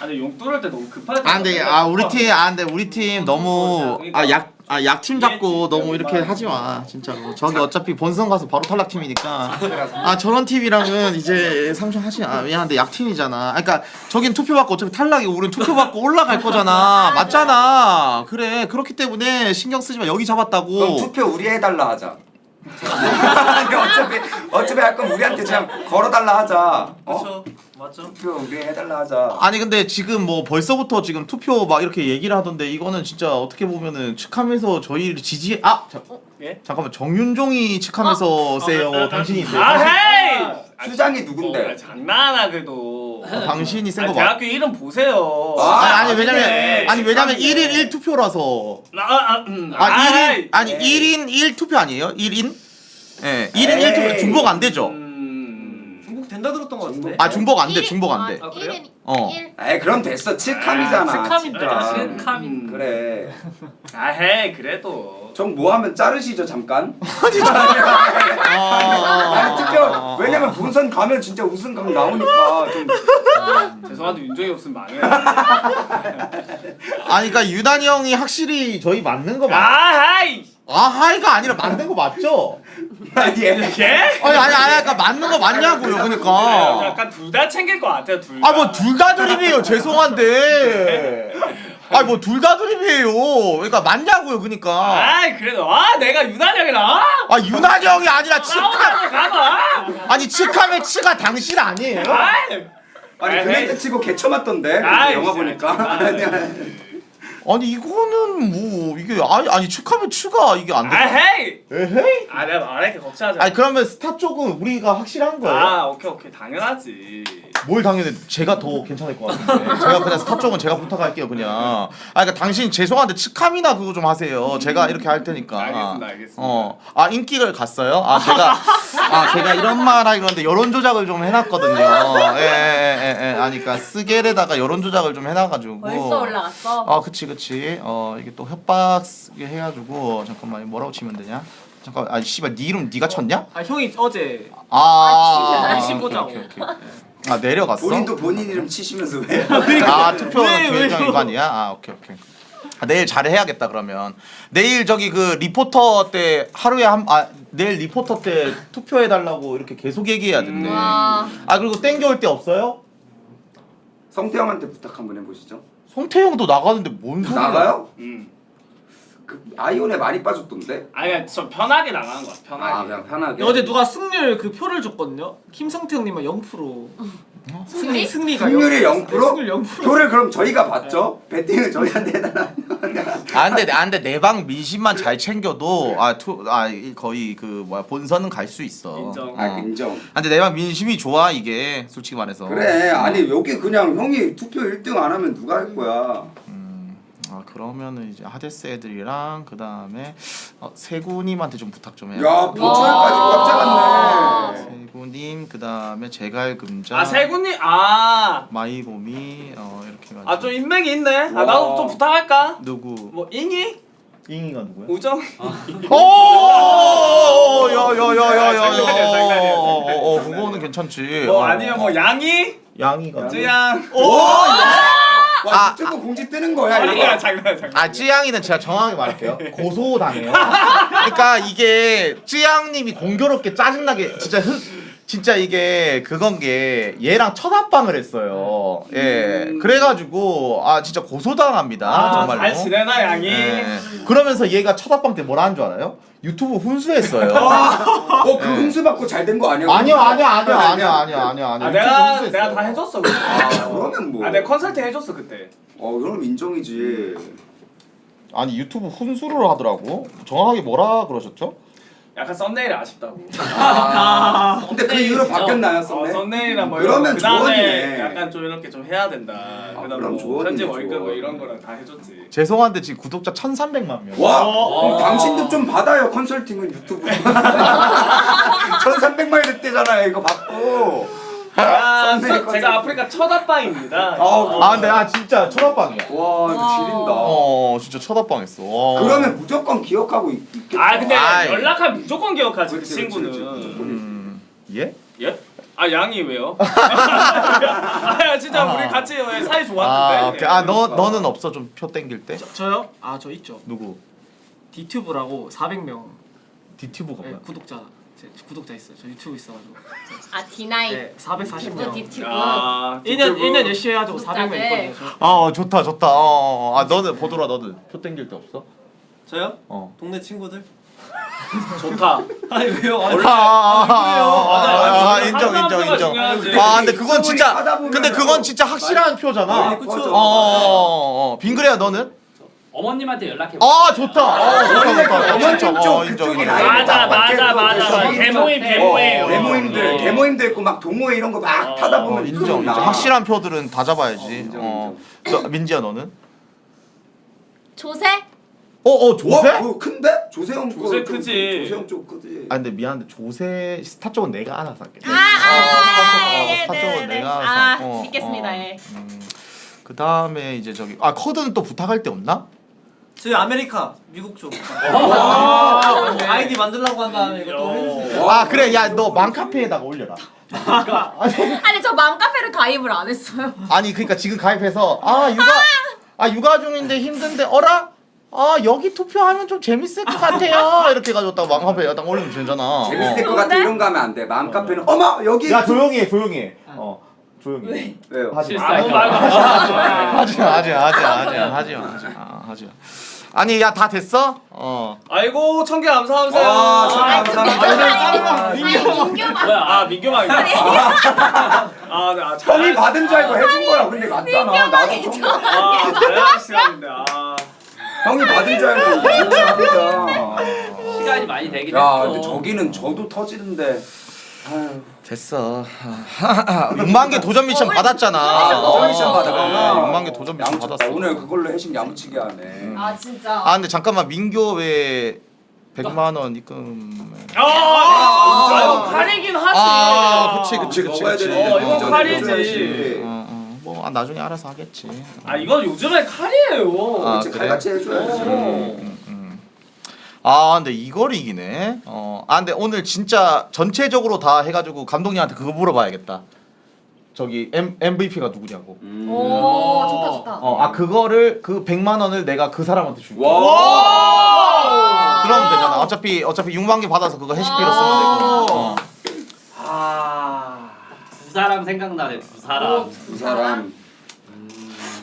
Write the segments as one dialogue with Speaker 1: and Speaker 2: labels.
Speaker 1: 아니 용 뚫을 때 너무 급하게.
Speaker 2: 근데 우리 팀 너무 약팀 잡고 너무 이렇게 하지 마 진짜로. 저기 어차피 본선 가서 바로 탈락 팀이니까. 저런 팀이랑은 이제 상충하지 마. 미안한데 약팀이잖아. 그러니까 저긴 투표 받고 어차피 탈락이 우린 투표 받고 올라갈 거잖아. 맞잖아. 그래 그렇기 때문에 신경 쓰지 마. 여기 잡았다고.
Speaker 3: 그럼 투표 우리 해달라 하자. 아니, 어차피 할 거면 우리한테 그냥 걸어달라 하자.
Speaker 1: 그렇죠. 맞죠.
Speaker 3: 투표 우리 해달라 하자.
Speaker 2: 아니 근데 지금 뭐 벌써부터 지금 투표 막 이렇게 얘기를 하던데 이거는 진짜 어떻게 보면은 측하면서 저희를
Speaker 1: 예?
Speaker 2: 잠깐만 정윤종이 측하면서 세요. 당신이 세요.
Speaker 1: 헤이!
Speaker 3: 수장이 누군데?
Speaker 1: 장난하나 그래도.
Speaker 2: 당신이 센 거 맞.
Speaker 1: 대학교 이름 보세요.
Speaker 2: 왜냐면 1인 1투표라서. 1인 1투표 아니에요? 1인? 예. 1인 1투표 중복 안 되죠?
Speaker 1: 중복 된다 들었던 거 같은데.
Speaker 2: 중복 안 돼. 중복 안 돼.
Speaker 1: 아, 그래요?
Speaker 3: 에이 그럼 됐어. 칙함이잖아.
Speaker 1: 칙함이다.
Speaker 3: 칙함.
Speaker 1: 칙함.
Speaker 3: 그래.
Speaker 1: 헤이 그래도.
Speaker 3: 좀 뭐 하면 자르시죠 잠깐. 아니 투표 왜냐면 본선 가면 진짜 우승각 나오니까 좀.
Speaker 1: 죄송한데 윤정이 없으면 망해요.
Speaker 2: 그러니까 유난히 형이 확실히 저희 맞는 거
Speaker 1: 하이!
Speaker 2: 하이가 아니라 맞는 거 맞죠?
Speaker 3: 아니
Speaker 1: 예?
Speaker 2: 그러니까 맞는 거 맞냐고요. 그러니까.
Speaker 1: 약간 둘 다 챙길 것 같아요. 둘 다.
Speaker 2: 뭐 둘 다 드립이에요. 죄송한데. 뭐 둘 다 드립이에요. 그러니까 맞냐고요. 그러니까.
Speaker 1: 그래도 내가 유난히 형이랑
Speaker 2: 유난히 형이 아니라 칙함.
Speaker 1: 가봐.
Speaker 2: 칙함의 치가 당신 아니에요?
Speaker 3: 아니 그네트 치고 개쳐 맞던데 영화 보니까.
Speaker 2: 이거는 뭐 이게 칙하면 치가 이게 안 돼.
Speaker 1: 헤이!
Speaker 2: 에헤이?
Speaker 1: 내가 말할게 걱정하지 마.
Speaker 2: 그러면 스타 쪽은 우리가 확실한 거예요?
Speaker 1: 오케이 당연하지.
Speaker 2: 뭘 당연히 제가 더 괜찮을 것 같은데. 제가 그냥 스타 쪽은 제가 부탁할게요 그냥. 그러니까 당신 죄송한데 칙함이나 그거 좀 하세요. 제가 이렇게 할 테니까.
Speaker 1: 알겠습니다.
Speaker 2: 인기를 갔어요? 제가 이런 말 하기 그런데 여론 조작을 좀 해놨거든요. 그러니까 스겔에다가 여론 조작을 좀 해놔가지고.
Speaker 4: 벌써 올라갔어?
Speaker 2: 그치. 이게 또 협박 해가지고 잠깐만 뭐라고 치면 되냐? 잠깐 씨발 네 이름 네가 쳤냐?
Speaker 1: 형이 어제
Speaker 4: 날씨
Speaker 1: 보자고.
Speaker 2: 오케이. 내려갔어?
Speaker 3: 본인도 본인 이름 치시면서 왜?
Speaker 2: 투표는 기획장 위반이야? 오케이. 내일 잘해야겠다 그러면. 내일 저기 그 리포터 때 하루에 내일 리포터 때 투표해달라고 이렇게 계속 얘기해야 된대. 그리고 땡겨올 때 없어요?
Speaker 3: 성태형한테 부탁 한번 해보시죠.
Speaker 2: 송태형도 나가는데 뭔 소리야?
Speaker 3: 나가요? 그 아이온에 많이 빠졌던데?
Speaker 1: 그냥 저 편하게 나가는 거야. 편하게.
Speaker 3: 그냥 편하게.
Speaker 5: 어제 누가 승률 그 표를 줬거든요. 김성태 형님은 0%.
Speaker 4: 승리?
Speaker 5: 승리가
Speaker 3: 승률이 0%?
Speaker 5: 승률 0%.
Speaker 3: 표를 그럼 저희가 받죠? 배팅을 저희한테 해달라.
Speaker 2: 근데 내 방 민심만 잘 챙겨도 거의 그 본선은 갈 수 있어.
Speaker 1: 인정.
Speaker 3: 인정.
Speaker 2: 근데 내 방 민심이 좋아 이게 솔직히 말해서.
Speaker 3: 그래 아니 여기 그냥 형이 투표 1등 안 하면 누가 할 거야?
Speaker 2: 그러면은 이제 하데스 애들이랑 그 다음에 세구님한테 좀 부탁 좀 해요.
Speaker 3: 야 보초까지 꽉 잡았네.
Speaker 2: 세구님 그 다음에 제갈금자.
Speaker 1: 세군님
Speaker 2: 마이곰이 이렇게 해가지고.
Speaker 1: 좀 인맥이 있네. 나도 좀 부탁할까?
Speaker 2: 누구?
Speaker 1: 뭐 잉이?
Speaker 2: 잉이가 누구야?
Speaker 1: 우정?
Speaker 2: 야야야야야야. 그거는 괜찮지.
Speaker 1: 아니면 뭐 양이?
Speaker 2: 양이가.
Speaker 1: 쯔양.
Speaker 3: 와 유튜브 공지 뜨는 거야 이거.
Speaker 1: 장난.
Speaker 2: 쯔양이는 제가 정확하게 말할게요. 고소당해요. 그러니까 이게 쯔양님이 공교롭게 짜증나게 진짜 이게 그건 게 얘랑 첫 합방을 했어요. 그래가지고 진짜 고소당합니다. 정말로.
Speaker 1: 잘 지내나 양이?
Speaker 2: 그러면서 얘가 첫 합방 때 뭐라 한 줄 알아요? 유튜브 훈수했어요.
Speaker 3: 그 훈수 받고 잘 된 거 아니야?
Speaker 2: 아니야.
Speaker 1: 내가 다 해줬어. 그때.
Speaker 3: 그러면 뭐?
Speaker 1: 내가 컨설팅 해줬어 그때.
Speaker 3: 그럼 인정이지.
Speaker 2: 아니 유튜브 훈수를 하더라고. 정확하게 뭐라 그러셨죠?
Speaker 1: 약간 썸네일이 아쉽다고.
Speaker 3: 근데 그 이후로 바뀌었나요, 썸네?
Speaker 1: 썸네일이랑 뭐
Speaker 3: 그러면
Speaker 1: 그다음에
Speaker 3: 조언이네.
Speaker 1: 약간 좀 이렇게 좀 해야 된다. 그다음
Speaker 3: 그럼
Speaker 1: 뭐
Speaker 3: 조언이네,
Speaker 1: 편집 월급 뭐
Speaker 3: 조언.
Speaker 1: 이런 거랑 다 해줬지.
Speaker 2: 죄송한데 지금 구독자 1,300만 명.
Speaker 3: 와, 그럼 당신도 좀 받아요 컨설팅은 유튜브. 1,300마일 됐대잖아요 이거 받고.
Speaker 1: 제가 아프리카 첫 합방입니다.
Speaker 2: 근데 진짜 첫 합방이야.
Speaker 3: 와 이거 지린다.
Speaker 2: 진짜 첫 합방했어.
Speaker 3: 그러면 무조건 기억하고 있겠다.
Speaker 1: 근데 연락하면 무조건 기억하지 그
Speaker 3: 그치,
Speaker 1: 친구는.
Speaker 3: 그치, 그치.
Speaker 2: 예?
Speaker 1: 예? 아 양이 왜요? 아 진짜 우리 같이 사이 좋았는데.
Speaker 2: 오케이. 너는 없어 좀 표 땡길 때?
Speaker 5: 저요? 아 저 있죠.
Speaker 2: 누구?
Speaker 5: 디튜브라고 400명
Speaker 2: 디튜브가 뭐야?
Speaker 5: 제 구독자 있어요. 저 유튜브 있어가지고.
Speaker 4: 아 디나이.
Speaker 5: 네, 440명.
Speaker 4: 디튜브.
Speaker 1: 아
Speaker 5: 1년 열심히 해가지고 400명
Speaker 4: 구독자들.
Speaker 5: 있거든요. 저.
Speaker 2: 좋다 좋다. 너는 보더라 너는 표 땡길 때 없어?
Speaker 6: 저요?
Speaker 2: 어.
Speaker 6: 동네 친구들?
Speaker 1: 좋다.
Speaker 6: 아니 왜요?
Speaker 2: 인정. 근데 그건 진짜
Speaker 3: 하다 보면은
Speaker 2: 근데 그건 진짜 확실한 표잖아.
Speaker 3: 아니, 그쵸.
Speaker 2: 빙그레야 너는?
Speaker 7: 어머님한테 연락해.
Speaker 2: 좋다.
Speaker 3: 어머님
Speaker 2: 진짜.
Speaker 3: 쪽
Speaker 2: 인정.
Speaker 3: 그쪽이
Speaker 1: 맞아,
Speaker 3: 라이브가
Speaker 1: 맞아,
Speaker 3: 밖에
Speaker 1: 맞아.
Speaker 3: 또
Speaker 1: 개모임, 개모임.
Speaker 3: 개모임도 있고 막 동호회 이런 거 막 타다 보면
Speaker 2: 인정.
Speaker 3: 나.
Speaker 2: 확실한 표들은 다 잡아야지.
Speaker 3: 인정.
Speaker 2: 민지야 너는?
Speaker 4: 조세?
Speaker 2: 조세?
Speaker 3: 와, 그거 큰데? 조세형 거
Speaker 1: 조세
Speaker 3: 좀-
Speaker 1: 크지.
Speaker 3: 조세형 좀 크지.
Speaker 2: 근데 미안한데 조세 스타 쪽은 내가 알아서 할게.
Speaker 4: 네,
Speaker 2: 스타 쪽은 내가 알아서. 하고.
Speaker 4: 믿겠습니다. 예.
Speaker 2: 그 다음에 이제 저기 커드는 또 부탁할 데 없나?
Speaker 6: 저희 아메리카 미국 쪽. 아이디 만들라고 한 다음에 이거 또 해주세요.
Speaker 2: 그래 야 너 맘카페에다가 올려라.
Speaker 4: 아니 저 맘카페를 가입을 안 했어요.
Speaker 2: 아니 그러니까 지금 가입해서 육아 중인데 힘든데 여기 투표하면 좀 재밌을 것 같아요 이렇게 해가지고 딱 맘카페에 딱 올리면 되잖아.
Speaker 3: 재밌을 것 같아 이런 거 하면 안 돼. 마음 카페는 어머 여기.
Speaker 2: 야 조용히 해 조용히 해.
Speaker 3: 왜요?
Speaker 2: 하지 마.
Speaker 1: 아무 말도 하지 마.
Speaker 2: 하지 마. 아니 야 다 됐어?
Speaker 1: 아이고 1000개 감사하세요.
Speaker 3: 감사합니다.
Speaker 1: 뭐야? 민규망이다.
Speaker 3: 형이 받은 줄 알고 해준 거야. 근데 맞잖아. 나도 처음.
Speaker 1: 자연 시간인데.
Speaker 3: 형이 받은 줄 알고 인정합니다.
Speaker 7: 시간이 많이 되긴
Speaker 3: 야,
Speaker 7: 했어.
Speaker 3: 근데 저기는 저도 터지는데. 아유.
Speaker 2: 됐어. 6만 개 도전 미션 받았잖아.
Speaker 3: 도전 미션 받았구나.
Speaker 2: 6만 개 도전 미션
Speaker 3: 야무쳤다.
Speaker 2: 받았어.
Speaker 3: 오늘 그걸로 해심 야무치게 하네.
Speaker 4: 아 진짜.
Speaker 2: 근데 잠깐만 민교 왜 100만 원 입금?
Speaker 1: 이거 칼이긴 하지.
Speaker 2: 그치.
Speaker 3: 먹어야 되는데.
Speaker 1: 이건
Speaker 3: 전에
Speaker 1: 칼이지.
Speaker 3: 해줘야지.
Speaker 2: 뭐 나중에 알아서 하겠지.
Speaker 1: 이건 요즘에 칼이에요.
Speaker 3: 그렇지,
Speaker 2: 그래?
Speaker 3: 칼같이 해줘야지.
Speaker 2: 근데 이걸 이기네. 근데 오늘 진짜 전체적으로 다 해가지고 감독님한테 그거 물어봐야겠다. 저기 MVP가 누구냐고.
Speaker 4: 오 좋다.
Speaker 2: 그거를 그 100만 원을 내가 그 사람한테 줄게.
Speaker 3: 와.
Speaker 2: 그러면 되잖아. 어차피 6만 개 받아서 그거 회식비로 쓰면 되고.
Speaker 7: 두 사람 생각나네. 두 사람.
Speaker 3: 두 사람.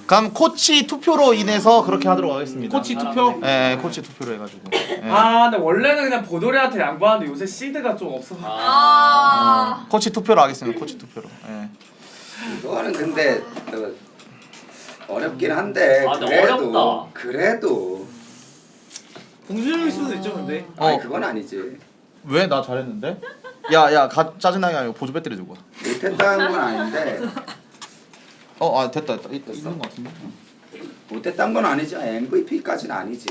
Speaker 2: 그럼 코치 투표로 인해서 그렇게 하도록 하겠습니다.
Speaker 5: 코치 투표?
Speaker 2: 네, 코치 투표로 해가지고. 네.
Speaker 1: 근데 원래는 그냥 보도리한테 양보하는데 요새 시드가 좀 없어.
Speaker 2: 코치 투표로 하겠습니다. 코치 투표로. 네.
Speaker 3: 이거는 근데 또 어렵긴 한데
Speaker 7: 근데 어렵다.
Speaker 3: 그래도
Speaker 6: 공주일 수도 있죠 근데.
Speaker 3: 아니 그건 아니지.
Speaker 2: 왜 나 잘했는데? 야, 짜증나게 아니고 보조 배터리 들고 와.
Speaker 3: 못했다는 건 아닌데
Speaker 2: 됐다. 있는 거 같은데.
Speaker 3: 못했다는 건 아니지. MVP까지는 아니지.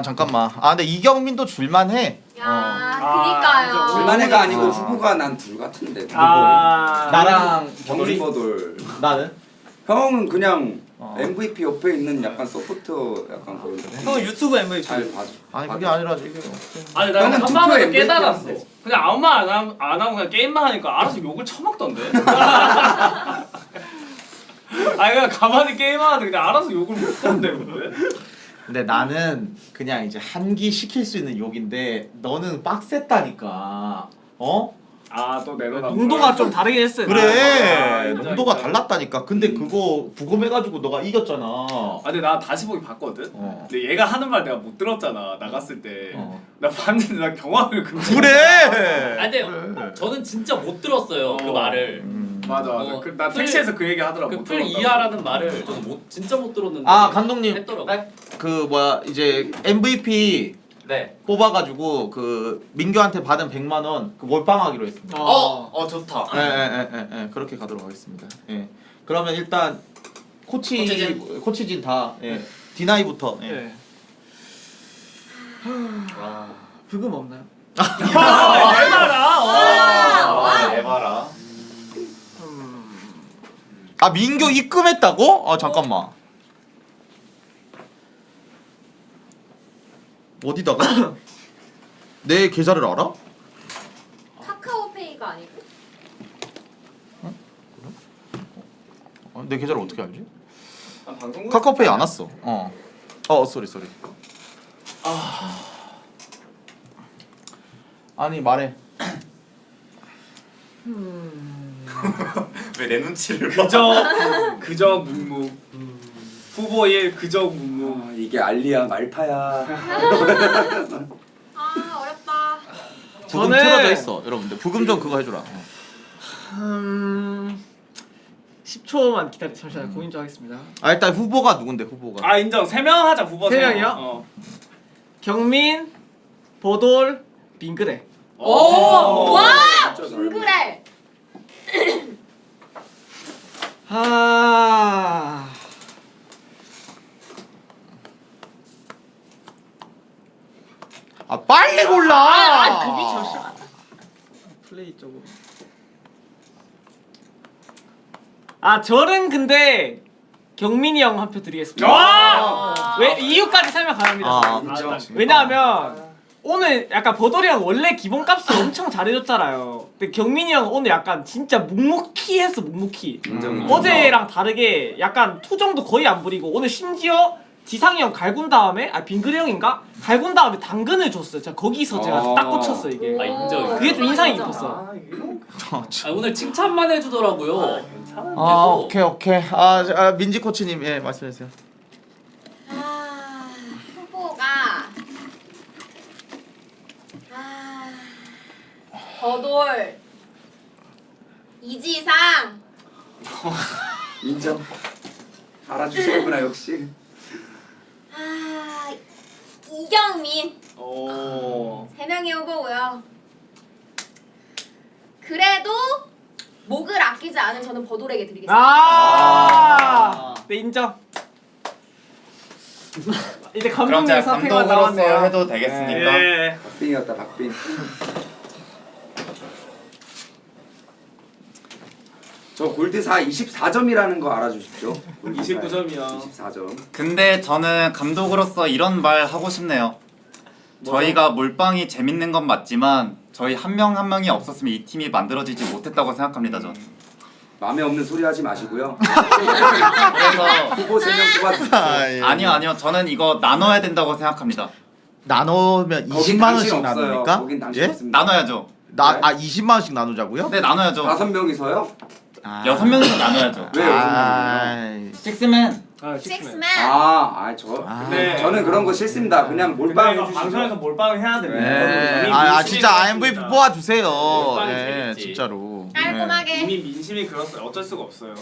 Speaker 2: 잠깐만. 근데 이경민도 줄만해.
Speaker 4: 그니까요.
Speaker 3: 줄만해가 아니고 후보가 난 둘 같은데.
Speaker 2: 나랑
Speaker 3: 정리버돌.
Speaker 2: 나는?
Speaker 3: 형은 그냥 MVP 옆에 있는 약간 서포트 약간 그런.
Speaker 6: 형 유튜브 MVP.
Speaker 3: 잘 봐줘.
Speaker 2: 아니 그게 아니라 지금.
Speaker 1: 나
Speaker 3: 형은
Speaker 1: 한
Speaker 3: 투표
Speaker 1: 번만
Speaker 3: MVP
Speaker 1: 깨달았어.
Speaker 3: 하는데.
Speaker 1: 그냥 아무 말 안 하고 그냥 게임만 하니까 알아서 욕을 처먹던데. 그냥 가만히 게임하는데 그냥 알아서 욕을 먹던데 근데.
Speaker 2: 근데 나는 그냥 이제 한기 시킬 수 있는 욕인데 너는 빡셌다니까.
Speaker 1: 또 내려가.
Speaker 5: 농도가 좀 다르긴 했어요.
Speaker 2: 그래.
Speaker 1: 인정,
Speaker 2: 농도가
Speaker 1: 인정.
Speaker 2: 달랐다니까. 근데 그거 부검해가지고 너가 이겼잖아.
Speaker 1: 근데 나 다시 보기 봤거든. 근데 얘가 하는 말 내가 못 들었잖아 나갔을 때. 나 봤는데 나 경악을
Speaker 2: 그래.
Speaker 7: 근데 저는 진짜 못 들었어요. 그 말을.
Speaker 1: 맞아. 나 택시에서 그 얘기 하더라고.
Speaker 7: 그풀 이하라는 말을 저는 진짜 못 들었는데.
Speaker 2: 감독님.
Speaker 7: 했더라고.
Speaker 2: 그 이제 MVP
Speaker 7: 네.
Speaker 2: 뽑아가지고 그 민규한테 받은 100만 원 그 몰빵하기로 했습니다.
Speaker 7: 좋다.
Speaker 2: 예, 그렇게 가도록 하겠습니다. 예. 그러면 일단 코치진 다 디나이부터. 예.
Speaker 5: 네. 불금 없나요?
Speaker 1: 해봐라.
Speaker 2: 민규 입금했다고? 잠깐만. 어디다가? 내 계좌를 알아? 내 계좌를 어떻게 알지?
Speaker 1: 아, 방송
Speaker 2: 카카오페이 안 왔어. 쏘리. 아니 말해.
Speaker 7: 왜 내 눈치를 봐?
Speaker 1: 그저 묵묵. 후보 1 그저 묵묵.
Speaker 3: 이게 알리야 말파야.
Speaker 4: 아 어렵다.
Speaker 2: 부금
Speaker 5: 저는-
Speaker 2: 틀어져 있어, 여러분들. 부금 좀 그거 해주라.
Speaker 5: 10초만 기다려. 잠시만 고민 좀 하겠습니다.
Speaker 2: 일단 후보가 누군데 후보가?
Speaker 1: 아 인정. 3명 하자 후보
Speaker 5: 세
Speaker 1: 3명.
Speaker 5: 명이요? 경민, 보돌, 빙그레.
Speaker 4: 와
Speaker 3: 진짜 잘
Speaker 4: 빙그레.
Speaker 5: 아.
Speaker 2: 빨리 골라.
Speaker 5: 그게 잠시만. 플레이 쪽으로. 저는 근데 경민이 형 한 표 드리겠습니다.
Speaker 1: 와!
Speaker 5: 왜 이유까지 설명 가능합니다.
Speaker 3: 인정.
Speaker 5: 왜냐하면 오늘 약간 보돌이 형 원래 기본값을 엄청 잘해줬잖아요. 근데 경민이 형 오늘 약간 진짜 묵묵히 했어, 묵묵히.
Speaker 3: 인정.
Speaker 5: 어제랑 다르게 약간 투정도 거의 안 부리고 오늘 심지어 지상이 형 갈군 다음에 빙그레 형인가? 갈군 다음에 당근을 줬어요. 제가 거기서 제가 딱 꽂혔어 이게.
Speaker 7: 아, 인정.
Speaker 5: 그게 좀 인상이 깊었어.
Speaker 7: 오늘 칭찬만 해주더라고요.
Speaker 2: 오케이. 민지 코치님 예 말씀해주세요.
Speaker 4: 후보가 버돌 이지상
Speaker 3: 인정. 알아주시는구나 역시.
Speaker 4: 이경민
Speaker 1: 오.
Speaker 4: 3명의 후보고요. 그래도 목을 아끼지 않은 저는 버돌에게 드리겠습니다.
Speaker 5: 네 인정. 이제
Speaker 8: 그럼
Speaker 5: 감독님
Speaker 8: 제가
Speaker 5: 선택만
Speaker 8: 감독으로서
Speaker 5: 나왔네요.
Speaker 8: 해도 되겠습니까?
Speaker 1: 예.
Speaker 3: 박빙이었다 박빙. 저 골드사 24점이라는 거 알아주십시오.
Speaker 1: 29점이요.
Speaker 3: 24점.
Speaker 8: 근데 저는 감독으로서 이런 말 하고 싶네요. 저희가 몰빵이 재밌는 건 맞지만 저희 한 명 한 명이 없었으면 이 팀이 만들어지지 못했다고 생각합니다. 전.
Speaker 3: 마음에 없는 소리 하지 마시고요.
Speaker 8: 그래서
Speaker 3: 후보 3명 뽑아주십시오.
Speaker 2: 예.
Speaker 8: 아니요. 저는 이거 나눠야 된다고 생각합니다.
Speaker 2: 나누면
Speaker 3: 거긴
Speaker 2: 20만
Speaker 3: 당신
Speaker 2: 원씩
Speaker 3: 없어요.
Speaker 2: 나누니까?
Speaker 3: 거긴 당신
Speaker 2: 예?
Speaker 3: 없습니다.
Speaker 8: 나눠야죠.
Speaker 2: 20만 원씩 나누자고요?
Speaker 8: 네, 나눠야죠.
Speaker 3: 5명이서요?
Speaker 8: 6명이서 나눠야죠.
Speaker 3: 왜 6명이요?
Speaker 8: 식스맨.
Speaker 4: 식스맨.
Speaker 1: 네.
Speaker 3: 저는 그런 거 싫습니다. 그냥 몰빵
Speaker 1: 근데 이거 방송에서 몰빵을 해야 됩니다.
Speaker 2: 네.
Speaker 1: 이미
Speaker 2: 진짜
Speaker 1: 민심이
Speaker 2: MVP
Speaker 1: 그렇습니다.
Speaker 2: 뽑아주세요.
Speaker 7: 몰빵이
Speaker 2: 예,
Speaker 7: 재밌지.
Speaker 2: 진짜로.
Speaker 4: 깔끔하게.
Speaker 1: 이미 민심이 그렇어요. 어쩔 수가 없어요.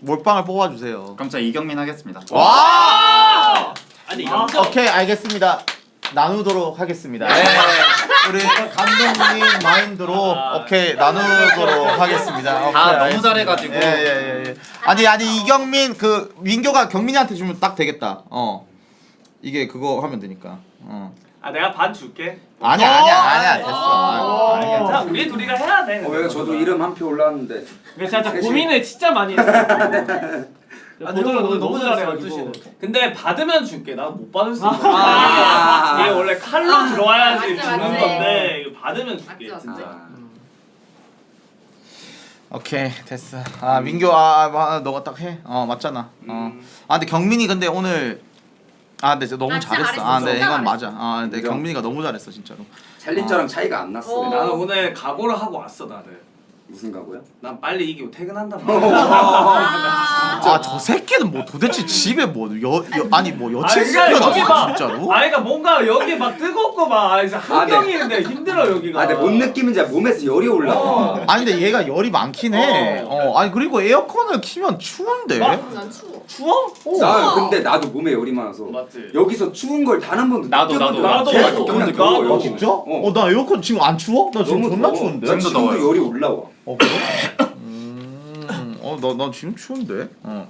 Speaker 2: 몰빵을 뽑아주세요.
Speaker 8: 그럼 저 이경민 하겠습니다.
Speaker 2: 와!
Speaker 7: 아니 인정.
Speaker 2: 오케이 알겠습니다. 나누도록 하겠습니다. 네. 우리 감독님 마인드로 오케이 나누도록 하겠습니다.
Speaker 8: 다
Speaker 2: 오케이,
Speaker 8: 너무
Speaker 2: 알겠습니다.
Speaker 8: 잘해가지고.
Speaker 2: 예. 아니 이경민 그 민교가 경민이한테 주면 딱 되겠다. 이게 그거 하면 되니까.
Speaker 1: 내가 반 줄게.
Speaker 2: 아니야 됐어. 아니야.
Speaker 1: 자, 우리 둘이가 해야 돼.
Speaker 3: 왜 저도 이름 한 표 올랐는데.
Speaker 5: 제가 진짜 고민을 진짜 많이 했어요. 보돌은 오늘 너무 잘해가지고.
Speaker 1: 근데 받으면 줄게. 난 못 받을 수 있어.
Speaker 3: 아.
Speaker 1: 이게 원래 칼로 들어와야지
Speaker 4: 맞지,
Speaker 1: 주는
Speaker 4: 맞지.
Speaker 1: 건데 이거 받으면 줄게
Speaker 4: 맞지, 맞지.
Speaker 1: 진짜.
Speaker 2: 오케이 됐어. 민교 너가 딱 해. 맞잖아. 근데 경민이 근데 오늘 근데 진짜 너무
Speaker 4: 진짜
Speaker 2: 잘했어.
Speaker 4: 잘했어.
Speaker 2: 근데
Speaker 4: 진짜
Speaker 2: 이건
Speaker 4: 잘했어.
Speaker 2: 맞아. 근데
Speaker 3: 인정.
Speaker 2: 경민이가 너무 잘했어 진짜로.
Speaker 3: 챌린저랑 차이가 안 났어.
Speaker 4: 어.
Speaker 1: 나는 오늘 각오를 하고 왔어 나를.
Speaker 3: 무슨 가고요?
Speaker 1: 난 빨리 이기고 퇴근한단 말이야.
Speaker 2: 저 새끼는 뭐 도대체 집에 아니 뭐 여친
Speaker 1: 그러니까 여기
Speaker 2: 생겨나
Speaker 1: 막-
Speaker 2: 진짜로?
Speaker 1: 그러니까 뭔가 여기 막 뜨겁고 막 이제 한경이인데 힘들어 여기가.
Speaker 3: 근데 뭔 느낌인지 몸에서 열이 올라와.
Speaker 2: 아니 근데 얘가 열이 많긴 해. 아니 그리고 에어컨을 키면 추운데.
Speaker 4: 난 추워.
Speaker 1: 추워?
Speaker 3: 나 근데 나도 몸에 열이 많아서.
Speaker 1: 맞지.
Speaker 3: 여기서 추운 걸 단 한 번도
Speaker 8: 나도.
Speaker 3: 계속 그냥
Speaker 1: 나도.
Speaker 3: 더워,
Speaker 1: 나도.
Speaker 3: 여기.
Speaker 2: 진짜?
Speaker 3: 어.
Speaker 2: 나 에어컨 지금 안 추워? 나 지금
Speaker 3: 너무
Speaker 2: 존나
Speaker 3: 더워.
Speaker 2: 추운데.
Speaker 3: 나
Speaker 8: 지금도
Speaker 3: 지금도
Speaker 8: 더워요.
Speaker 3: 열이 올라와.
Speaker 2: 그래? 나 지금 추운데.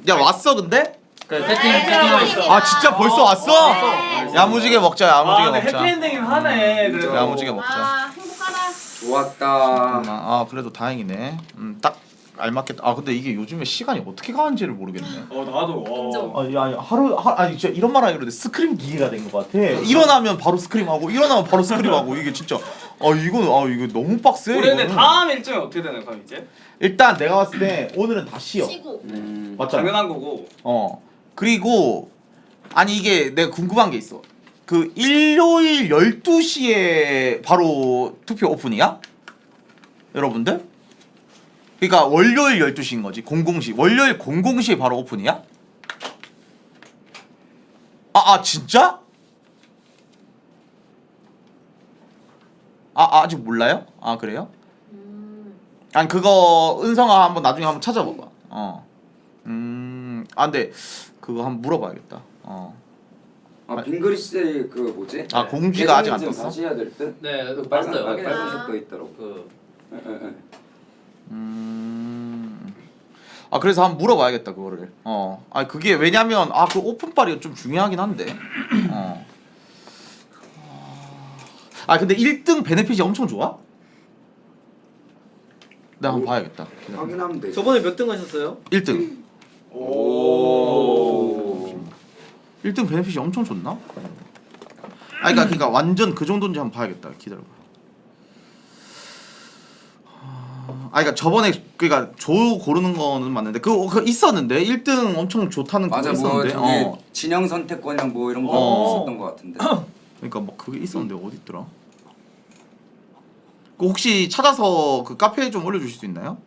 Speaker 2: 야 왔어 근데?
Speaker 8: 그 세팅하고 있어.
Speaker 2: 진짜 벌써 왔어?
Speaker 4: 네.
Speaker 2: 야무지게 먹자. 야무지게
Speaker 1: 근데
Speaker 2: 먹자.
Speaker 1: 해피엔딩이긴 하네. 그래도.
Speaker 2: 야무지게 먹자.
Speaker 4: 행복하다.
Speaker 3: 좋았다.
Speaker 2: 그래도 다행이네. 딱 알맞겠다. 근데 이게 요즘에 시간이 어떻게 가는지를 모르겠네.
Speaker 1: 나도.
Speaker 4: 인정.
Speaker 2: 아니 진짜 이런 말 하기 그런데 스크림 기계가 된 것 같아. 일어나면 바로 스크림하고 일어나면 바로 스크림하고 이게 진짜 이거 너무 빡세.
Speaker 1: 우리 근데
Speaker 2: 이거는.
Speaker 1: 다음 일정이 어떻게 되는 거야 이제?
Speaker 2: 일단 내가 봤을 때 오늘은 다 쉬어.
Speaker 4: 쉬고.
Speaker 2: 맞잖아.
Speaker 1: 당연한 거고.
Speaker 2: 그리고 아니 이게 내가 궁금한 게 있어. 그 일요일 12시에 바로 투표 오픈이야? 여러분들? 그러니까 월요일 12시인 거지. 00시. 월요일 00시에 바로 오픈이야? 진짜? 아직 몰라요? 그래요? 아니 그거 은성아 한번 나중에 한번 찾아봐봐. 근데 그거 한번 물어봐야겠다.
Speaker 3: 빙그리스 그 뭐지?
Speaker 2: 공지가 아직 안
Speaker 3: 예정일좀
Speaker 2: 떴어?
Speaker 3: 다시 해야 될 듯?
Speaker 7: 네,
Speaker 3: 빨간
Speaker 7: 봤어요.
Speaker 3: 빨간색 떠 있더라고.
Speaker 7: 그
Speaker 2: 그래서 한번 물어봐야겠다 그거를. 그게 왜냐면 그 오픈빨이 좀 중요하긴 한데. 근데 1등 베네핏이 엄청 좋아? 내가 한번 봐야겠다. 기다려.
Speaker 3: 확인하면 돼.
Speaker 6: 저번에 몇 등 하셨어요?
Speaker 2: 1등.
Speaker 3: 오.
Speaker 2: 1등 베네핏이 엄청 좋나? 그러니까 완전 그 정도인지 한번 봐야겠다. 기다려봐. 그러니까 저번에 그러니까 조 고르는 거는 맞는데 그거 있었는데 1등 엄청 좋다는 그거
Speaker 3: 맞아 뭐
Speaker 2: 있었는데.
Speaker 3: 저기 진영 선택권이랑 뭐 이런 거 있었던 것 같은데.
Speaker 2: 그러니까 뭐 그게 있었는데 어디 있더라? 그 혹시 찾아서 그 카페에 좀 올려주실 수 있나요?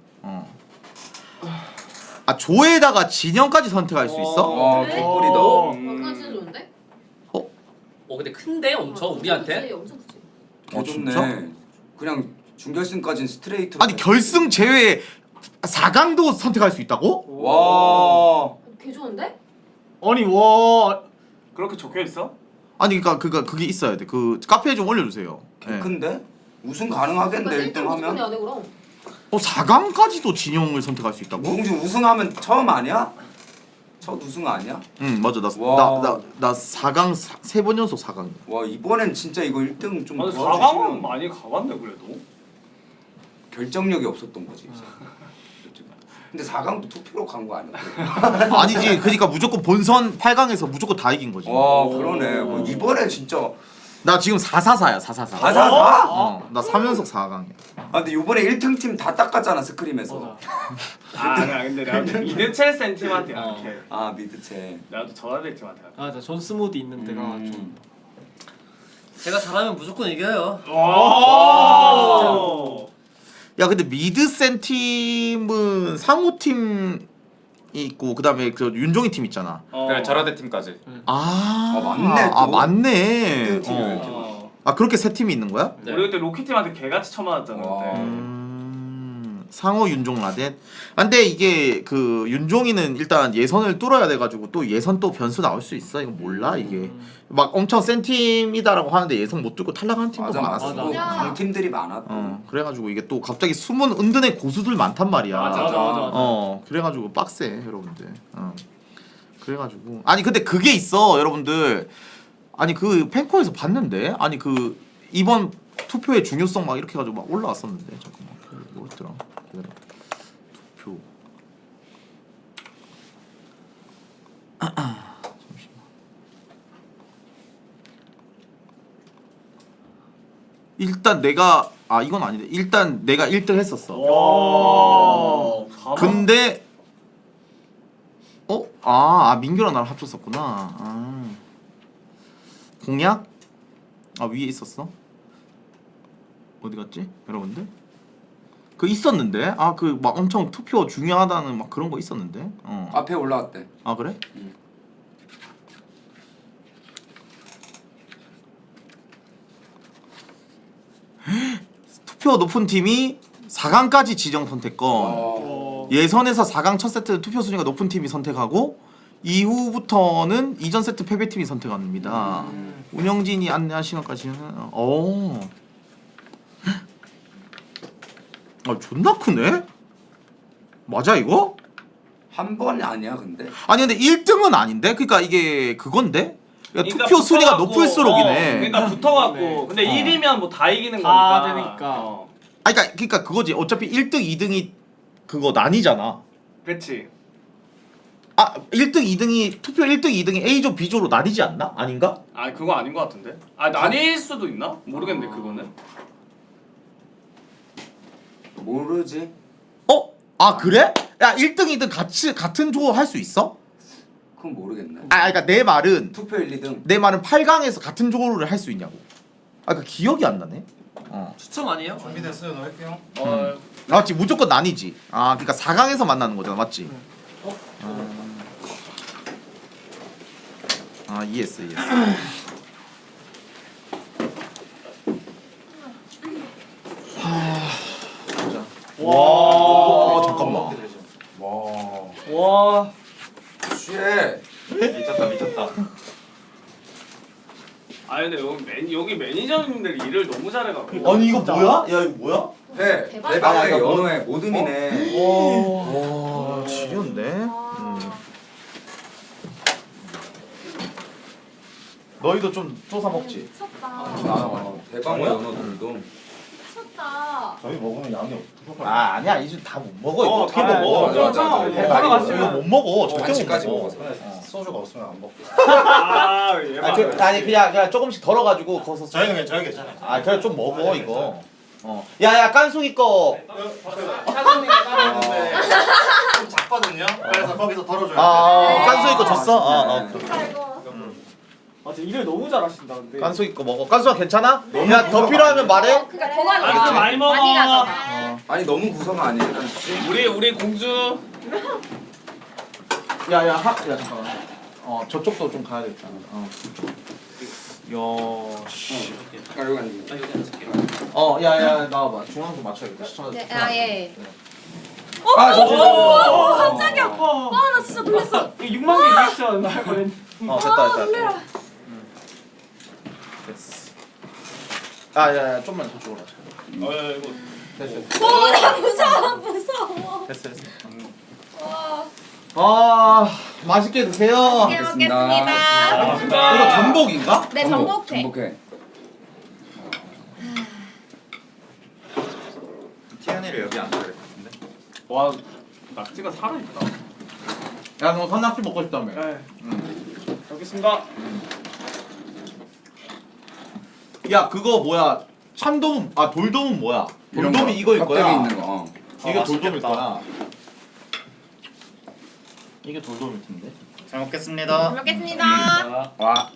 Speaker 2: 조에다가 진영까지 선택할 수 있어?
Speaker 3: 와
Speaker 4: 그래?
Speaker 3: 개꿀이다.
Speaker 4: 그건 진짜 좋은데?
Speaker 7: 근데 큰데 엄청 우리한테.
Speaker 4: 엄청 크지.
Speaker 3: 개 좋네.
Speaker 2: 진짜?
Speaker 3: 그냥 준결승까지는 스트레이트.
Speaker 2: 아니 결승 제외 4강도 선택할 수 있다고?
Speaker 3: 와.
Speaker 4: 개 좋은데?
Speaker 5: 아니 와
Speaker 1: 그렇게 적혀 있어?
Speaker 2: 아니 그러니까 그게 있어야 돼. 그 카페에 좀 올려주세요.
Speaker 3: 개
Speaker 2: 네.
Speaker 3: 큰데? 우승 가능하겠는데 1등 하면?
Speaker 4: 해야 돼 그럼.
Speaker 2: 4강까지도 진영을 선택할 수 있다고?
Speaker 3: 공주 우승하면 처음 아니야? 첫 우승 아니야?
Speaker 2: 응 맞아.
Speaker 3: 와.
Speaker 2: 나 4강 3번 연속 4강이야.
Speaker 3: 와 이번엔 진짜 이거 1등 좀
Speaker 1: 아니
Speaker 3: 도와주시면
Speaker 1: 4강은 많이 가봤네 그래도.
Speaker 3: 결정력이 없었던 거지. 근데 4강도 투표로 간 거 아니야?
Speaker 2: 아니지. 그러니까 무조건 본선 8강에서 무조건 다 이긴 거지.
Speaker 3: 와 그러네. 뭐 이번에 진짜
Speaker 2: 나 지금 444야. 444.
Speaker 3: 444?
Speaker 2: 나 3연속 4강이야.
Speaker 3: 근데 이번에 1등 팀 다 닦았잖아 스크림에서.
Speaker 1: 아니야 근데 내가 미드첼 팀한테 약해.
Speaker 3: 아 미드체.
Speaker 1: 나도 져야 될 팀한테 약해.
Speaker 5: 맞아 존 스무디 있는 데가 좀
Speaker 6: 제가 잘하면 무조건 이겨요.
Speaker 1: 오.
Speaker 2: 야 근데 미드 센 팀은 상호 팀이 있고 그다음에 그 윤종이 팀 있잖아.
Speaker 8: 그래 절하대 팀까지.
Speaker 3: 맞네, 또.
Speaker 2: 맞네.
Speaker 3: 1등 팀이 왜 이렇게 많아?
Speaker 2: 그렇게 세 팀이 있는 거야?
Speaker 7: 네.
Speaker 1: 우리 그때 로키 팀한테 개같이 쳐맞았잖아
Speaker 3: 와.
Speaker 1: 그때.
Speaker 2: 상호 윤종 라덴. 근데 이게 그 윤종이는 일단 예선을 뚫어야 돼가지고 또 예선 또 변수 나올 수 있어. 이거 몰라 이게. 막 엄청 센 팀이다라고 하는데 예선 못 뚫고 탈락하는 팀도
Speaker 3: 맞아
Speaker 2: 많았어.
Speaker 3: 맞아.
Speaker 5: 맞아.
Speaker 3: 강팀들이 많아.
Speaker 2: 그래가지고 이게 또 갑자기 숨은 은둔의 고수들 많단 말이야.
Speaker 1: 맞아.
Speaker 2: 그래가지고 빡세 여러분들. 그래가지고 아니 근데 그게 있어 여러분들. 아니 그 팬코에서 봤는데 아니 그 이번 투표의 중요성 막 이렇게 해가지고 막 올라왔었는데 잠깐만 뭐였더라? 기다려. 투표. 잠시만. 일단 내가 이건 아닌데 일단 내가 1등 했었어.
Speaker 1: 와.
Speaker 2: 근데 민규랑 나랑 합쳤었구나. 공약? 위에 있었어? 어디 갔지? 여러분들? 그 있었는데? 그 막 엄청 투표 중요하다는 막 그런 거 있었는데?
Speaker 3: 앞에 올라왔대.
Speaker 2: 그래? 투표 높은 팀이 4강까지 지정 선택권. 예선에서 4강 첫 세트 투표 순위가 높은 팀이 선택하고 이후부터는 이전 세트 패배팀이 선택합니다. 운영진이 안내한 시간까지는 존나 크네? 맞아 이거?
Speaker 3: 한 번이 아니야 근데.
Speaker 2: 아니 근데 1등은 아닌데? 그러니까 이게 그건데? 그러니까
Speaker 1: 그러니까
Speaker 2: 투표 순위가
Speaker 1: 붙어갖고,
Speaker 2: 높을수록이네.
Speaker 1: 그러니까 붙어갖고
Speaker 5: 네.
Speaker 1: 근데 1위면 뭐 다 이기는
Speaker 5: 다
Speaker 1: 거니까.
Speaker 5: 되니까.
Speaker 2: 그러니까 그거지. 어차피 1등, 2등이 그거 나뉘잖아.
Speaker 1: 그렇지.
Speaker 2: 1등, 2등이 투표 1등, 2등이 A조, B조로 나뉘지 않나? 아닌가?
Speaker 1: 그거 아닌 것 같은데. 나뉠 수도 있나? 모르겠네 그거는.
Speaker 3: 모르지.
Speaker 2: 그래? 야 1등 2등 같은 조 할 수 있어?
Speaker 3: 그건 모르겠네.
Speaker 2: 그러니까 내 말은
Speaker 3: 투표 1, 2등.
Speaker 2: 8강에서 같은 조를 할 수 있냐고. 그 기억이 안 나네.
Speaker 6: 추첨 아니에요?
Speaker 9: 준비됐어요. 넣을게요.
Speaker 2: 맞지 무조건 난이지. 그러니까 4강에서 만나는 거잖아, 맞지? 이해했어. 와 잠깐만.
Speaker 5: 와.
Speaker 3: 쉣.
Speaker 8: 미쳤다.
Speaker 1: 아니 근데 여기 매니저님들 일을 너무 잘해가지고.
Speaker 2: 아니 이거 뭐야? 야 이거 뭐야?
Speaker 3: 해.
Speaker 4: 대박.
Speaker 3: 대박의
Speaker 2: 야, 이거
Speaker 3: 연호의 모듬이네.
Speaker 2: 와 지렸네. 너희도 좀 쪼사 먹지.
Speaker 4: 미쳤다.
Speaker 3: 대박의 연호들도.
Speaker 4: 미쳤다.
Speaker 9: 저희 먹으면 양이 없어.
Speaker 2: 아니야 이제 다 못 먹어 이거. 어떻게
Speaker 1: 다
Speaker 2: 먹어?
Speaker 1: 맞아, 맞아.
Speaker 3: 대박이
Speaker 2: 이거 못 먹어. 절대 못
Speaker 3: 반씩까지
Speaker 2: 먹어.
Speaker 3: 먹어서.
Speaker 9: 소주가 없으면 안 먹고.
Speaker 2: 아니 그냥 조금씩 덜어가지고 거기서.
Speaker 9: 저희는 괜찮아요.
Speaker 2: 그래 좀 먹어 이거. 야야 깐송이 거.
Speaker 9: 차선이가 따라했는데 좀 작거든요. 그래서 거기서 덜어줘요.
Speaker 2: 깐송이 거 줬어?
Speaker 4: 아이고.
Speaker 5: 진짜 일을 너무 잘하신다 근데.
Speaker 2: 깐송이 거 먹어. 깐송아 괜찮아? 야 더 필요하면 말해.
Speaker 4: 그니까 더 가는
Speaker 1: 아, 많이 먹어.
Speaker 4: 많이 가잖아.
Speaker 3: 아니 너무 구성 아니에요, 깐수 씨?
Speaker 1: 우리 공주.
Speaker 2: 야야 잠깐만. 저쪽도 좀 가야겠다. 씨.
Speaker 3: 여기 앉으세요.
Speaker 2: 야야 나와봐. 중앙 좀 맞춰야겠다. 시청자.
Speaker 4: 예.
Speaker 3: 저
Speaker 4: 깜짝이야. 나 진짜 놀랐어.
Speaker 5: 6만 개 리액션 할 뻔했네.
Speaker 2: 됐다. 됐어. 야야 좀만 저쪽으로 가자.
Speaker 1: 이거
Speaker 2: 됐어.
Speaker 4: 나 무서워.
Speaker 2: 됐어.
Speaker 4: 와.
Speaker 2: 맛있게 드세요.
Speaker 4: 잘 먹겠습니다.
Speaker 2: 이거 전복인가?
Speaker 4: 네, 전복회.
Speaker 3: 전복회.
Speaker 8: 티안이를 여기 앉아야 될 것 같은데.
Speaker 1: 와 낙지가 살아있다.
Speaker 2: 야 너 산낙지 먹고 싶다며.
Speaker 5: 네. 알겠습니다.
Speaker 2: 야 그거 뭐야? 참돔 돌돔은 뭐야? 돌돔이 이거일
Speaker 3: 껍데기
Speaker 2: 거야.
Speaker 3: 있는 거.
Speaker 2: 이게 돌돔일 거야. 이게 돌돔일 텐데.
Speaker 8: 잘 먹겠습니다.
Speaker 4: 잘 먹겠습니다.
Speaker 3: 와.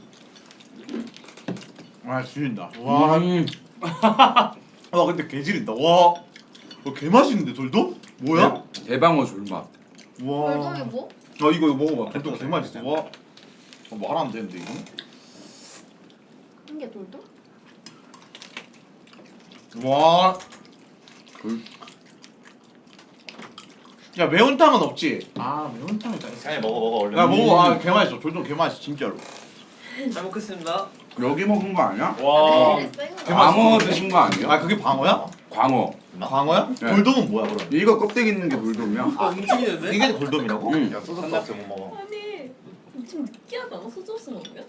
Speaker 2: 지린다. 와. 와 근데 개 지린다. 와. 개 맛있는데 돌돔? 뭐야?
Speaker 3: 대방어 줄맛.
Speaker 2: 와.
Speaker 4: 돌돔이 뭐?
Speaker 2: 이거 먹어봐. 돌돔 개 맛있어. 와. 말 안 되는데 이거?
Speaker 4: 이게 돌돔?
Speaker 2: 와. 야 매운탕은 없지? 매운탕이 다 있어.
Speaker 8: 티안이 먹어 얼른.
Speaker 2: 야 먹어. 개 맛있어. 돌돔 개 맛있어 진짜로.
Speaker 6: 잘 먹겠습니다.
Speaker 3: 여기 먹은 거 아니야?
Speaker 1: 와.
Speaker 3: 광어 드신 거 아니에요?
Speaker 2: 그게 방어야?
Speaker 3: 광어.
Speaker 2: 광어야?
Speaker 3: 네.
Speaker 2: 돌돔은 뭐야 그럼?
Speaker 3: 이거 껍데기 있는 게 돌돔이야.
Speaker 6: 움직이는데?
Speaker 2: 이게 돌돔이라고?
Speaker 3: 응.
Speaker 8: 야 소주도 없어 못 먹어.
Speaker 4: 아니 좀 느끼하지 않아? 소주 없으면 먹으면?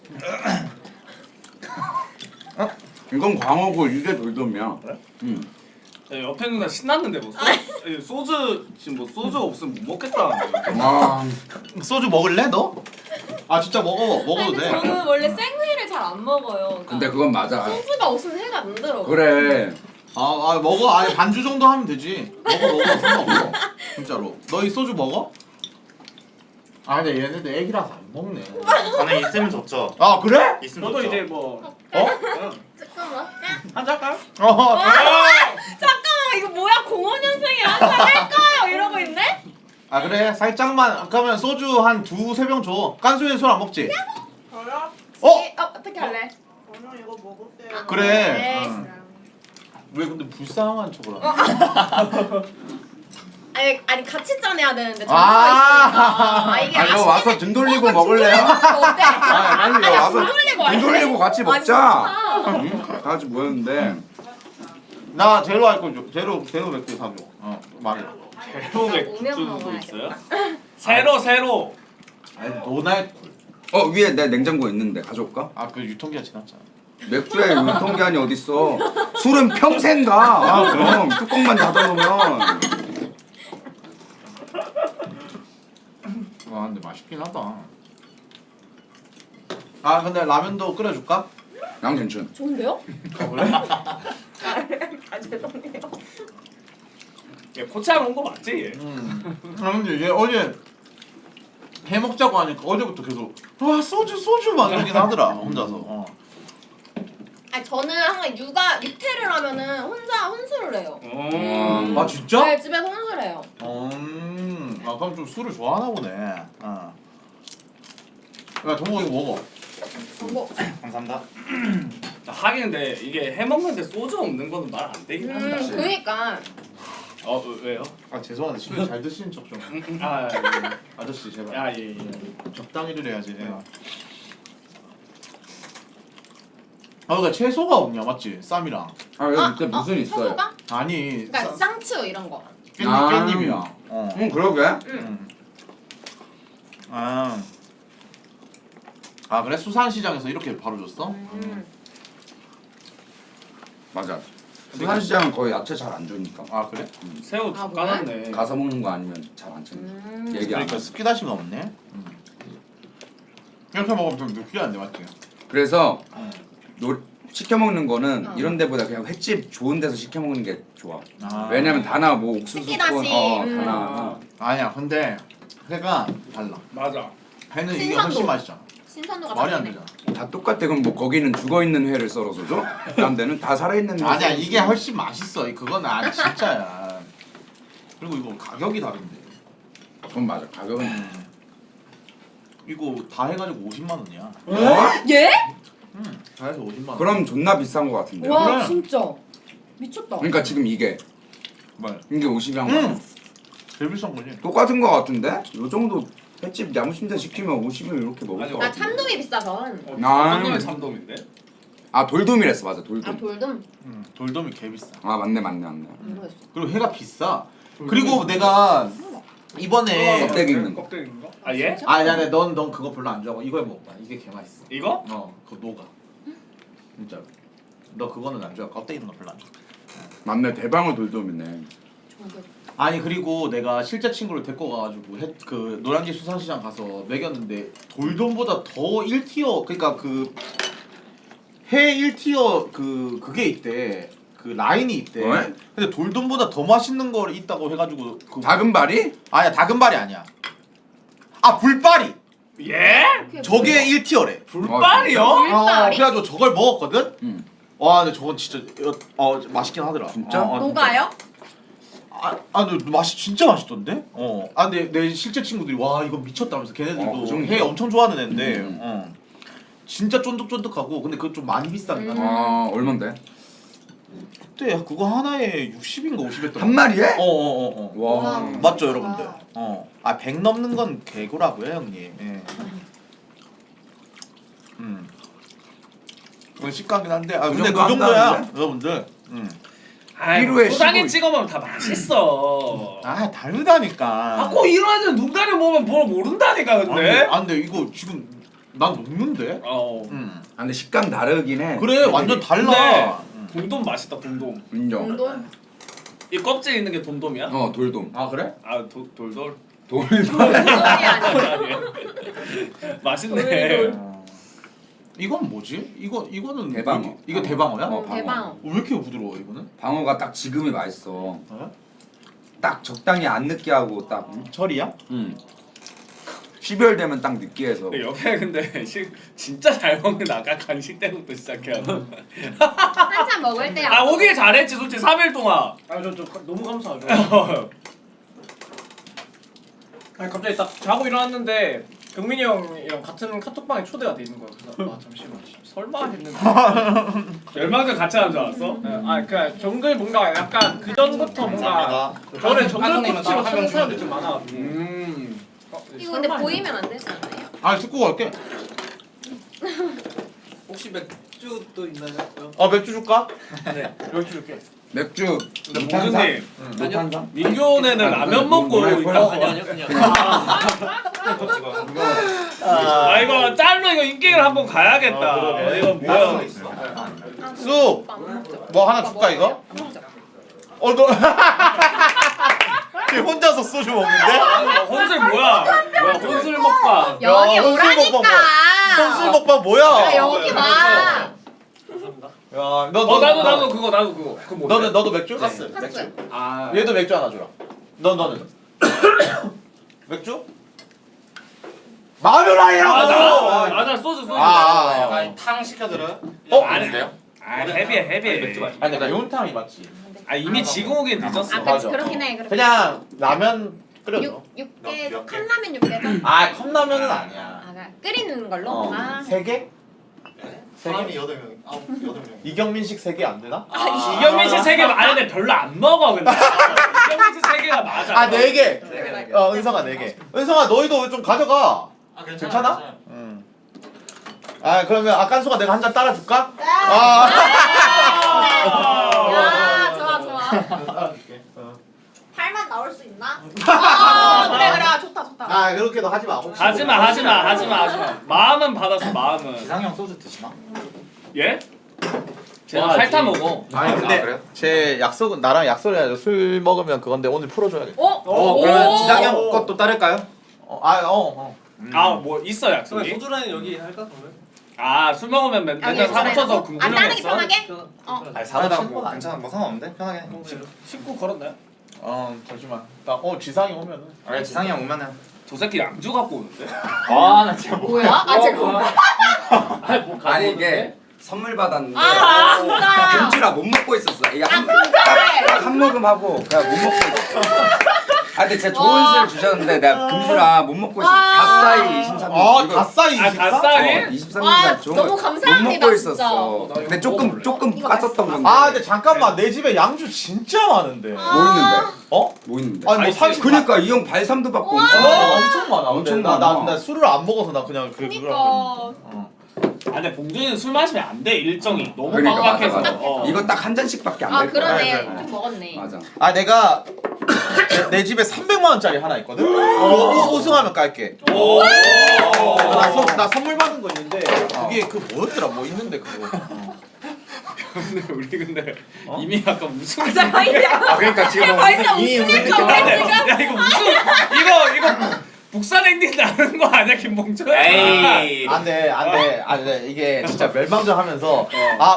Speaker 3: 이건 광어고 이게 돌돔이야. 그래? 응.
Speaker 1: 옆에 누나 신났는데 뭐 소주 지금 뭐 소주 없으면 못 먹겠다는데.
Speaker 3: 와.
Speaker 2: 소주 먹을래 너? 진짜 먹어도
Speaker 4: 아니,
Speaker 2: 돼.
Speaker 4: 저는 원래 생회를 잘 안 먹어요. 그러니까
Speaker 3: 근데 그건 맞아.
Speaker 4: 소주가 없으면 해가 안 들어.
Speaker 3: 그래.
Speaker 2: 먹어. 반주 정도 하면 되지. 먹어. 상관없어. 진짜로. 너 이 소주 먹어? 근데 얘네들 애기라서 안 먹네.
Speaker 8: 안에 있으면 좋죠.
Speaker 2: 그래?
Speaker 8: 있으면
Speaker 5: 저도
Speaker 8: 좋죠.
Speaker 5: 이제 뭐
Speaker 4: 잠깐만.
Speaker 5: 한잔 할까요?
Speaker 4: 잠깐만 이거 뭐야 05년생이 한잔 할까요? 이러고 있네?
Speaker 2: 그래. 살짝만. 그러면 소주 한 2-3병 줘. 깐수이는 술 안 먹지?
Speaker 5: 저요?
Speaker 4: 어떻게 할래?
Speaker 5: 저는 이거 먹을게요.
Speaker 2: 그래.
Speaker 4: 네.
Speaker 2: 왜 근데 불쌍한 척을 하냐?
Speaker 4: 아니 같이 짜내야 되는데 점수가
Speaker 2: 아.
Speaker 4: 있으니까. 이게
Speaker 3: 너
Speaker 4: 아쉽긴
Speaker 3: 와서
Speaker 4: 해.
Speaker 3: 등 돌리고 먹을래요?
Speaker 4: 어때?
Speaker 3: 빨리
Speaker 4: 아니야
Speaker 3: 와서
Speaker 4: 등 돌리고
Speaker 3: 등 돌리고 같이 먹자.
Speaker 4: 좋다.
Speaker 3: 응? 다 같이 모였는데.
Speaker 2: 나 제로 알콜 줘. 제로 맥주 사줘. 말해.
Speaker 1: 새로
Speaker 4: 오면
Speaker 1: 맥주도
Speaker 4: 먹어야겠다.
Speaker 1: 있어요? 새로.
Speaker 2: 노나이콜.
Speaker 3: 위에 내 냉장고 있는데 가져올까?
Speaker 2: 그 유통기한 지났잖아.
Speaker 3: 맥주에 유통기한이 어딨어? 술은 평생 가. 그럼 뚜껑만 닫아놓으면.
Speaker 2: 근데 맛있긴 하다. 근데 라면도 끓여줄까?
Speaker 3: 양 괜찮.
Speaker 4: 좋은데요?
Speaker 2: 그래?
Speaker 4: 죄송해요.
Speaker 1: 얘 코치하러 온 거 맞지 얘?
Speaker 2: 근데 얘 어제 해 먹자고 하니까 어제부터 계속 와 소주 막 이러긴 하더라 혼자서.
Speaker 4: 아니 저는 항상 육퇴를 하면은 혼자 혼술을 해요.
Speaker 2: 아 진짜?
Speaker 4: 네, 집에서 혼술을 해요.
Speaker 2: 아 그럼 좀 술을 좋아하나 보네. 야 정모 이거 먹어.
Speaker 4: 뭐,
Speaker 9: 감사합니다.
Speaker 1: 하긴 근데 이게 해 먹는데 소주 없는 거는 말 안 되긴 한다.
Speaker 4: 그니까.
Speaker 1: 왜요?
Speaker 2: 아 죄송한데 술 잘 드시는 척 좀.
Speaker 1: 아
Speaker 2: 아저씨 제발.
Speaker 1: 예.
Speaker 2: 적당히를 해야지. 아 그러니까 채소가 없냐 맞지? 쌈이랑.
Speaker 3: 아 여기 밑에 무슨 있어요?
Speaker 4: 소소가?
Speaker 2: 아니
Speaker 4: 그러니까 쌍추 이런 거.
Speaker 2: 깻잎이야.
Speaker 3: 그러게.
Speaker 2: 아 그래? 수산시장에서 이렇게 바로 줬어?
Speaker 3: 맞아. 수산시장은 거의 야채 잘 안 주니까.
Speaker 2: 아 그래?
Speaker 1: 새우 다
Speaker 4: 아,
Speaker 1: 까놨네.
Speaker 3: 가서 먹는 거 아니면 잘 안 챙겨. 얘기 안
Speaker 2: 그러니까
Speaker 3: 해.
Speaker 2: 스키다시가 없네. 이렇게 먹으면 좀 느끼한데 맞지?
Speaker 3: 그래서 시켜 먹는 거는 이런 데보다 그냥 횟집 좋은 데서 시켜 먹는 게 좋아. 왜냐면 다나 뭐 옥수수콘
Speaker 4: 스키다시.
Speaker 3: 다나.
Speaker 2: 아니야 근데 회가 달라.
Speaker 1: 맞아.
Speaker 2: 회는 이게
Speaker 4: 신선도.
Speaker 2: 훨씬 맛있잖아.
Speaker 4: 신선도가
Speaker 2: 말이 안
Speaker 4: 다르네.
Speaker 2: 되잖아.
Speaker 3: 다 똑같아. 그럼 뭐 거기는 죽어 있는 회를 썰어서 줘? 다른 데는 다 살아 있는 회.
Speaker 2: 아니야 이게 훨씬 맛있어. 그건 아니 진짜야. 그리고 이거 가격이 다른데.
Speaker 3: 그건 맞아. 가격은.
Speaker 2: 이거 다 해가지고 50만 원이야.
Speaker 4: 예?
Speaker 2: 다 해서 50만 원.
Speaker 3: 그럼 존나 비싼 거 같은데.
Speaker 4: 와
Speaker 2: 그래.
Speaker 4: 진짜 미쳤다.
Speaker 3: 그러니까 지금 이게
Speaker 2: 뭐야?
Speaker 3: 50만 원.
Speaker 2: 제일 비싼 거지.
Speaker 3: 똑같은 거 같은데? 요 정도 횟집 야무심대 시키면 50원 이렇게 먹을 거
Speaker 4: 나
Speaker 3: 같은데.
Speaker 4: 참돔이 비싸서.
Speaker 1: 참돔이 참돔인데?
Speaker 3: 아 돌돔이랬어. 맞아 돌돔.
Speaker 4: 아 돌돔
Speaker 2: 돌돔이 개 비싸.
Speaker 3: 아 맞네.
Speaker 4: 모르겠어.
Speaker 2: 그리고 회가 비싸. 그리고 내가 이번에
Speaker 3: 껍데기 있는 거.
Speaker 1: 껍데기인가? 아 예?
Speaker 2: 아니야, 넌 그거 별로 안 좋아하고 이걸 먹어봐. 이게 개 맛있어.
Speaker 1: 이거?
Speaker 2: 그거 녹아. 진짜. 너 그거는 안 좋아. 껍데기 있는 거 별로 안 좋아.
Speaker 3: 맞네. 대방어 돌돔이네.
Speaker 2: 아니 그리고 내가 실제 친구를 데리고 가가지고 그 노량진 수산시장 가서 먹였는데 돌돔보다 더 1티어 그러니까 그 회 1티어 그게 있대. 그 라인이 있대.
Speaker 3: 왜?
Speaker 2: 근데 돌돔보다 더 맛있는 거 있다고 해가지고 그
Speaker 3: 다금바리?
Speaker 2: 아니야 다금발이 아니야. 아 불발이.
Speaker 1: 예?
Speaker 2: 저게 1티어래.
Speaker 1: 불발이요?
Speaker 4: 불발이?
Speaker 2: 그래가지고 저걸 먹었거든.
Speaker 3: 응.
Speaker 2: 와 근데 저건 진짜 맛있긴 하더라.
Speaker 3: 진짜?
Speaker 4: 녹아요?
Speaker 2: 근데 맛이 진짜 맛있던데? 근데 내 실제 친구들이 와 이거 미쳤다면서 걔네들도
Speaker 3: 그 정도야?
Speaker 2: 회 엄청 좋아하는 애인데 진짜 쫀득쫀득하고 근데 그거 좀 많이 비싸긴 하네.
Speaker 3: 아 얼만데?
Speaker 2: 그때 그거 하나에 60인가 50했던
Speaker 3: 한 마리에?
Speaker 2: 와.
Speaker 3: 와.
Speaker 2: 맞죠 여러분들? 100 넘는 건 개고라고요 형님. 예. 그건 식감이긴 한데 근데 그
Speaker 3: 정도
Speaker 2: 정도야
Speaker 3: 한다는데?
Speaker 2: 여러분들.
Speaker 1: 아이
Speaker 3: 일후에
Speaker 1: 소장에
Speaker 3: 15.
Speaker 1: 찍어 먹으면 다 맛있어.
Speaker 2: 다르다니까.
Speaker 1: 꼭 이러는 눈가리 먹으면 뭘 모른다니까 근데.
Speaker 2: 근데 이거 지금 난 녹는데?
Speaker 3: 아 근데 식감 다르긴 해.
Speaker 2: 그래 완전 달라.
Speaker 1: 돈돔 맛있다 돈돔.
Speaker 3: 인정.
Speaker 4: 돌돔?
Speaker 1: 이 껍질 있는 게 돈돔이야?
Speaker 3: 돌돔.
Speaker 2: 아 그래?
Speaker 1: 아 돌돌.
Speaker 3: 돌돔.
Speaker 4: 돌돔이 아니야.
Speaker 1: 맛있네.
Speaker 2: 이건 뭐지? 이거는
Speaker 3: 대방어.
Speaker 2: 이거 대방어야?
Speaker 3: 방어.
Speaker 4: 대방어.
Speaker 2: 왜 이렇게 부드러워 이거는?
Speaker 3: 방어가 딱 지금이 맛있어. 딱 적당히 안 느끼하고 딱.
Speaker 2: 철이야?
Speaker 3: 12월 되면 딱 느끼해서.
Speaker 1: 근데 옆에 근데 진짜 잘 먹는 아까 간식 때부터 시작해야 돼.
Speaker 4: 한참 먹을 때.
Speaker 1: 아 오길 잘했지 솔직히 3일 동안.
Speaker 5: 저 너무 감사하죠. 아니 갑자기 딱 자고 일어났는데 경민이 형이랑 같은 카톡방에 초대가 돼 있는 거야. 그래서 잠시만 설마 했는데.
Speaker 1: 멸망전 같이 하는 줄 알았어?
Speaker 5: 그 정글 뭔가 약간 그 전부터 뭔가 저는 정글 코치로 쓰는 사람들이 좀 많아가지고.
Speaker 4: 이거 근데 보이면 안 되지 않아요?
Speaker 2: 씻고 갈게.
Speaker 6: 혹시 맥주도 있나요?
Speaker 2: 맥주 줄까?
Speaker 5: 맥주 줄게.
Speaker 3: 맥주.
Speaker 1: 근데 모준님
Speaker 3: 노탄산?
Speaker 1: 민교네는 라면 먹고
Speaker 3: 아니요,
Speaker 1: 있다고.
Speaker 6: 아니요 그냥.
Speaker 1: 이거 짤로 이거 인게임을 한번 가야겠다. 이거 뭐야?
Speaker 2: 쑥! 뭐 하나 줄까 이거? 너 걔 혼자서 소주 먹는데?
Speaker 1: 혼술 뭐야? 혼술 먹방.
Speaker 4: 여기
Speaker 2: 혼술
Speaker 4: 오라니까.
Speaker 2: 먹방 혼술 먹방 뭐야?
Speaker 4: 여기 와.
Speaker 1: 나도 그거. 그거 뭔데?
Speaker 2: 너도 맥주?
Speaker 1: 카스.
Speaker 4: 카스.
Speaker 1: 아.
Speaker 2: 얘도 맥주 하나 주라. 너는 맥주? 마누라이라고.
Speaker 1: 나 소주.
Speaker 9: 탕 시켜드려.
Speaker 1: 안 돼요? 아 헤비해. 맥주 마시.
Speaker 2: 아니 나 용탕이 맞지.
Speaker 1: 아 이미 지금 오긴 늦었어.
Speaker 4: 아
Speaker 2: 맞아.
Speaker 4: 그렇긴 해. 그렇긴 해.
Speaker 2: 그냥 라면 끓여줘.
Speaker 4: 육개전 컵라면 육개전.
Speaker 2: 아 컵라면은 아니야.
Speaker 4: 아 끓이는 걸로. 아.
Speaker 2: 3개?
Speaker 9: 사람이 8명, 8명.
Speaker 2: 이경민식 3개 안 되나?
Speaker 1: 이경민 씨 3개 아는데 별로 안 먹어 근데. 이경민 씨 3개가 맞아.
Speaker 2: 아 4개. 은성아 4개. 은성아 너희도 좀 가져가. 괜찮아? 응. 아 그러면 깐수가 내가 한 잔 따라 줄까?
Speaker 4: 네.
Speaker 2: 아.
Speaker 4: 야 좋아.
Speaker 2: 따라줄게.
Speaker 4: 8만 나올 수 있나? 아 그래 좋다.
Speaker 2: 아 그렇게도 하지 마. 혹시
Speaker 1: 하지마. 마음은 받았어 마음은.
Speaker 8: 지상형 소주 드시나?
Speaker 1: 예? 제가 핥아 먹어.
Speaker 2: 아니 근데
Speaker 8: 그래요?
Speaker 2: 제 약속은 나랑 약속을 해야죠. 술 먹으면 그건데 오늘 풀어줘야겠다.
Speaker 8: 그러면 지상형 것도 따를까요?
Speaker 1: 아 뭐 있어 약속이?
Speaker 6: 소주라인 여기 할까 그러면?
Speaker 1: 아술 먹으면 맨날 사무쳐서
Speaker 4: 안 따르기
Speaker 1: 궁금했어.
Speaker 4: 편하게?
Speaker 8: 아니 사다 뭐 괜찮아 뭐 상관없는데 편하게.
Speaker 1: 식구 걸었나요?
Speaker 2: 잠시만. 나 지상이 오면은.
Speaker 8: 아니 지상형 오면은.
Speaker 1: 저 새끼 양주 갖고 오는데?
Speaker 8: 아나 진짜
Speaker 4: 뭐야? 아 제가.
Speaker 3: 아니 이게 선물 받았는데
Speaker 4: 아 진짜.
Speaker 3: 금주라 못 먹고 있었어. 이게
Speaker 4: 아 근데.
Speaker 3: 한 모금 하고 그냥 못 먹고 있었어. 아 근데 진짜 좋은 술 주셨는데 내가 금주라 못 먹고 있었어. 갓사이 23년.
Speaker 2: 갓사이
Speaker 1: 아 갓살이?
Speaker 3: 23년 좋은
Speaker 4: 너무
Speaker 3: 거
Speaker 4: 감사합니다,
Speaker 3: 못 먹고
Speaker 4: 진짜.
Speaker 3: 있었어. 근데 조금
Speaker 4: 이거
Speaker 3: 깠었던 건데.
Speaker 2: 근데 잠깐만 내 집에 양주 진짜 많은데.
Speaker 3: 뭐 있는데?
Speaker 2: 어?
Speaker 3: 뭐 있는데?
Speaker 2: 아니 뭐 30.
Speaker 3: 그러니까 이 형 발삼도 받고 엄청
Speaker 2: 엄청 많아.
Speaker 3: 엄청
Speaker 2: 근데
Speaker 3: 많아.
Speaker 2: 나 술을 안 먹어서 나 그냥
Speaker 4: 그니까.
Speaker 1: 아 근데 봉준이는 술 마시면 안 돼 일정이 너무
Speaker 3: 그러니까
Speaker 1: 빡빡해서.
Speaker 3: 맞아. 이거 딱 한 잔씩밖에 안
Speaker 4: 아
Speaker 3: 될 거야.
Speaker 4: 그러네. 좀 먹었네.
Speaker 3: 맞아.
Speaker 2: 내가 내 집에 300만 원짜리 하나 있거든. 그거 우승하면 깔게. 나 선물 받은 거 있는데 그게 그 뭐였더라? 뭐 있는데 그거.
Speaker 1: 근데 우리 근데 이미 약간 우승을
Speaker 3: 그러니까 지금
Speaker 4: 벌써
Speaker 3: 이미
Speaker 4: 웃으니까 왜 지금?
Speaker 1: 야 이거 우승 이거 북산 행진 나는 거 아니야 김봉준?
Speaker 8: 에이.
Speaker 2: 안돼 이게 진짜 멸망전 하면서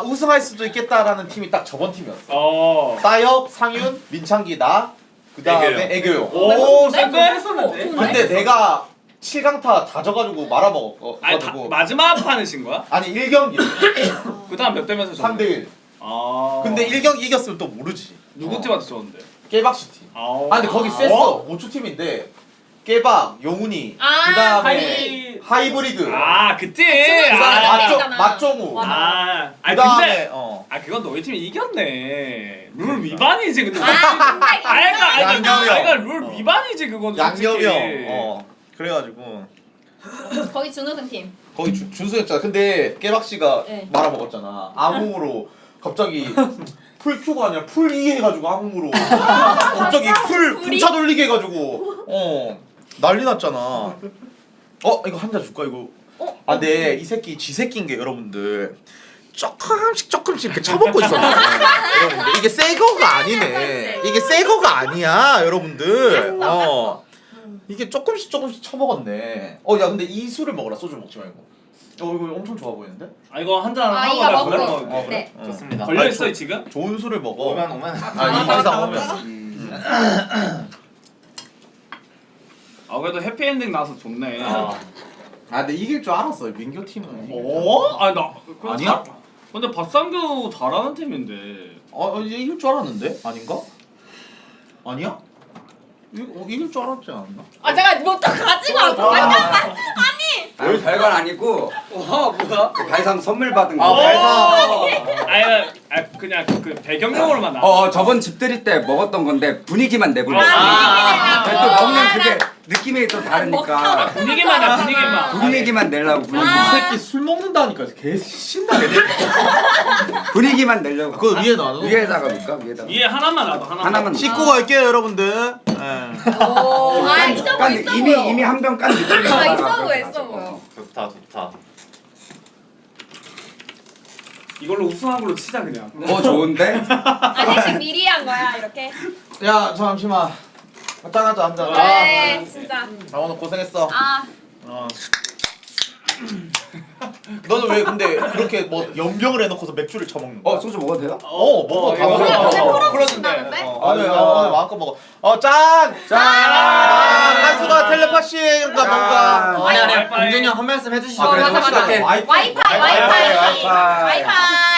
Speaker 2: 우승할 수도 있겠다라는 팀이 딱 저번 팀이었어. 따혁, 상윤, 민창기 나 그다음에 애교용.
Speaker 1: 오 센데?
Speaker 2: 근데 내가 7강타 다 져가지고 말아먹었고.
Speaker 1: 아니 마지막 판을 신 거야?
Speaker 2: 아니 1경기
Speaker 1: 그다음 몇 대면서 졌어?
Speaker 2: 3대1. 근데 1경기 이겼으면 또 모르지.
Speaker 1: 누구 팀한테 졌는데?
Speaker 2: 깨박시티. 근데 거기 셌어. 5초 팀인데 깨박, 용훈이, 그다음에 하이브리드.
Speaker 1: 그때.
Speaker 2: 그다음에 맛종우. 그다음에
Speaker 1: 그건 너희 팀이 이겼네. 룰 위반이지 근데.
Speaker 2: 양념이요.
Speaker 1: 룰 위반이지 그건.
Speaker 2: 양념이 형. 그래가지고
Speaker 4: 거기 준우승 팀.
Speaker 2: 거기 준수했잖아. 근데 깨박 씨가
Speaker 4: 네.
Speaker 2: 말아먹었잖아. 아궁으로 갑자기 풀 Q가 아니라 풀 E 해가지고 아궁으로 갑자기 풀 풍차 돌리게 해가지고 난리 났잖아. 이거 한 잔 줄까 이거? 근데 이 새끼 지 새끼인 게 여러분들 조금씩 이렇게 쳐먹고 있었네. 여러분들 이게 새 거가 아니네. 이게 새 거가 아니야 여러분들. 이게 조금씩 쳐먹었네. 야 근데 이 술을 먹어라. 소주 먹지 말고. 이거 엄청 좋아 보이는데?
Speaker 1: 이거 한 잔 하고
Speaker 4: 이거
Speaker 1: 나
Speaker 4: 먹고.
Speaker 1: 그래.
Speaker 4: 네.
Speaker 8: 좋습니다.
Speaker 1: 걸려 있어 지금?
Speaker 2: 좋은 술을 먹어.
Speaker 8: 오면.
Speaker 2: 이 이상 오면.
Speaker 1: 그래도 해피엔딩 나서 좋네.
Speaker 2: 근데 이길 줄 알았어. 민교 팀은.
Speaker 1: 아니야? 근데 박상규 잘하는 팀인데.
Speaker 2: 이길 줄 알았는데? 아닌가? 아니야? 이길 줄 알았지 않았나?
Speaker 4: 잠깐 뭐 또 가지고 왔어. 잠깐만.
Speaker 3: 아니 별건 아니고
Speaker 6: 뭐야?
Speaker 3: 발삼 선물 받은 거.
Speaker 1: 그냥 그 배경용으로만 나.
Speaker 3: 저번 집 들일 때 먹었던 건데 분위기만 내보려.
Speaker 4: 분위기만
Speaker 3: 또 먹는 그게 느낌이 또 다르니까 분위기만 내려고
Speaker 2: 이 새끼 술 먹는다니까 개 신나게.
Speaker 3: 분위기만 내려고.
Speaker 2: 그거 위에 놔둬.
Speaker 3: 위에다가 놓을까? 위에다가.
Speaker 1: 위에 하나만 놔도
Speaker 3: 하나만
Speaker 2: 씻고 갈게요 여러분들.
Speaker 4: 있어 보여.
Speaker 3: 이미 한 병 깐 느낌이
Speaker 4: 있어 보여.
Speaker 8: 좋다.
Speaker 1: 이걸로 우승한 걸로 치자 그냥.
Speaker 3: 좋은데?
Speaker 4: 회식 미리 한 거야 이렇게.
Speaker 2: 야 잠시만. 짠하자 한 잔.
Speaker 4: 네 진짜.
Speaker 2: 오늘 고생했어. 너는 왜 근데 그렇게 뭐 연병을 해놓고서 맥주를 처먹는 거야?
Speaker 3: 소주 먹어도 돼요?
Speaker 2: 먹어 다
Speaker 4: 오늘
Speaker 2: 먹어.
Speaker 4: 풀어주신다는데?
Speaker 2: 아니 마음껏 먹어. 짠! 한수가 텔레파시인가 뭔가.
Speaker 6: 아니 봉준이 형 한 말씀 해주시죠.
Speaker 3: 아, 그래,
Speaker 6: 그래도
Speaker 3: 혹시
Speaker 6: 어떻게
Speaker 4: 와이파이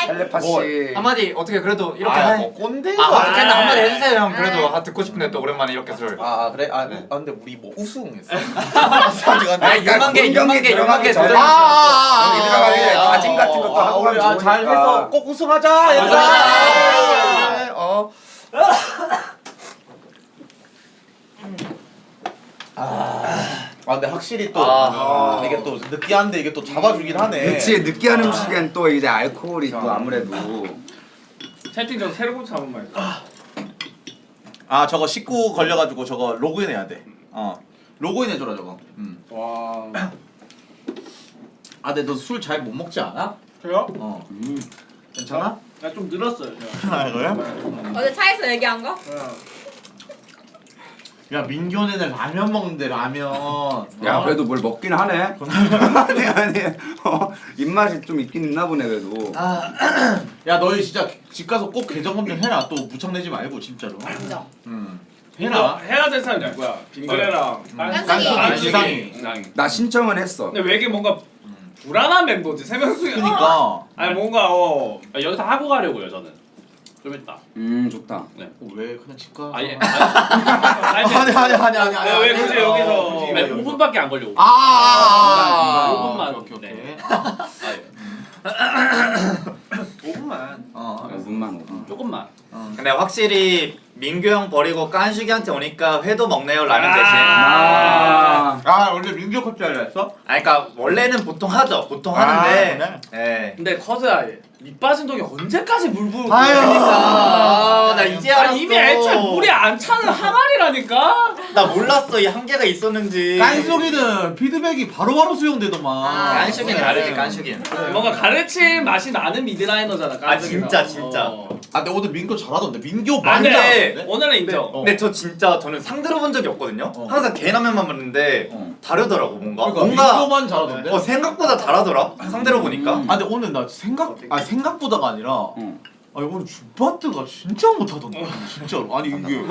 Speaker 3: 텔레파시.
Speaker 8: 한마디 어떻게 그래도 이렇게
Speaker 2: 뭐 꼰대.
Speaker 8: 어떻게 했나 한마디 해주세요 형. 그래도 듣고 싶은데 또 오랜만에 이렇게 술.
Speaker 2: 그래? 근데 우리 뭐 우승했어.
Speaker 8: 아니 6만 개 도전.
Speaker 3: 들어가기 전에 다짐 같은 것도 하고 가면 좋으니까.
Speaker 2: 잘해서 꼭 우승하자 얘들아. 근데 확실히 또 이게 또 느끼한데 이게 또 잡아주긴 하네.
Speaker 3: 그치 느끼한 음식엔 또 이제 알코올이 또 아무래도.
Speaker 1: 채팅 좀 새로 고쳐 한 번만
Speaker 2: 저거 19 걸려가지고 저거 로그인 해야 돼. 로그인 해줘라 저거.
Speaker 1: 와
Speaker 2: 근데 너 술 잘 못 먹지 않아?
Speaker 1: 저요?
Speaker 2: 괜찮아?
Speaker 1: 나 좀 늘었어요 제가.
Speaker 2: 그래?
Speaker 4: 어제 차에서 얘기한 거?
Speaker 2: 야 민규네는 라면 먹는데 라면.
Speaker 3: 야 그래도 뭘 먹긴 하네. 아니 입맛이 좀 있긴 있나 보네 그래도.
Speaker 2: 야 너희 진짜 집 가서 꼭 계정 검증 해라. 또 무척내지 말고 진짜로.
Speaker 4: 인정.
Speaker 1: 해라.
Speaker 2: 해라.
Speaker 1: 해야 될 사람이 누구야? 빙그레랑
Speaker 4: 깐숙이.
Speaker 2: 지상이.
Speaker 3: 나 신청은 했어.
Speaker 1: 근데 왜 이게 뭔가 불안한 멤버지 세 명 중에.
Speaker 2: 그니까.
Speaker 1: 아니 뭔가 여기서 하고 가려고요 저는. 좀 있다.
Speaker 3: 좋다.
Speaker 2: 왜 그냥 집 가?
Speaker 1: 아니
Speaker 2: 아니
Speaker 1: 왜 굳이 여기서
Speaker 7: 5분밖에 안 걸려.
Speaker 1: 5분만.
Speaker 2: 오케이.
Speaker 1: 네.
Speaker 6: 5분만.
Speaker 3: 5분만.
Speaker 1: 조금만.
Speaker 8: 근데 확실히 민규 형 버리고 깐식이한테 오니까 회도 먹네요 라면 대신.
Speaker 2: 원래 민규 컵 잘려 했어?
Speaker 8: 그러니까 원래는 보통 하죠. 보통 하는데. 예.
Speaker 1: 근데 커즈야 밑 빠진 독이 언제까지 물 부을
Speaker 2: 아유.
Speaker 8: 그러니까 나 이제 알았어.
Speaker 1: 아니 이미 애초에 물이 안 차는 항아리라니까.
Speaker 8: 나 몰랐어 이 한계가 있었는지.
Speaker 2: 깐속이는 피드백이 바로바로 수용되더만.
Speaker 8: 깐식이는 다르지 깐식이는.
Speaker 1: 뭔가 가르친 맛이 나는 미드라이너잖아.
Speaker 8: 진짜, 진짜.
Speaker 2: 근데 오늘 민규 잘하던데. 민규
Speaker 1: 아,
Speaker 2: 많이
Speaker 1: 근데
Speaker 2: 잘하던데.
Speaker 1: 오늘은 인정.
Speaker 8: 근데 저 진짜 저는 상 들어본 적이 없거든요. 항상 개라면만 먹는데 다르더라고 뭔가.
Speaker 2: 그러니까 민규만 잘하던데.
Speaker 8: 생각보다 잘하더라. 상 들어보니까.
Speaker 2: 근데 오늘 나 생각보다가 아니라 오늘 주바트가 진짜 못하던데. 진짜로. 아니 이게.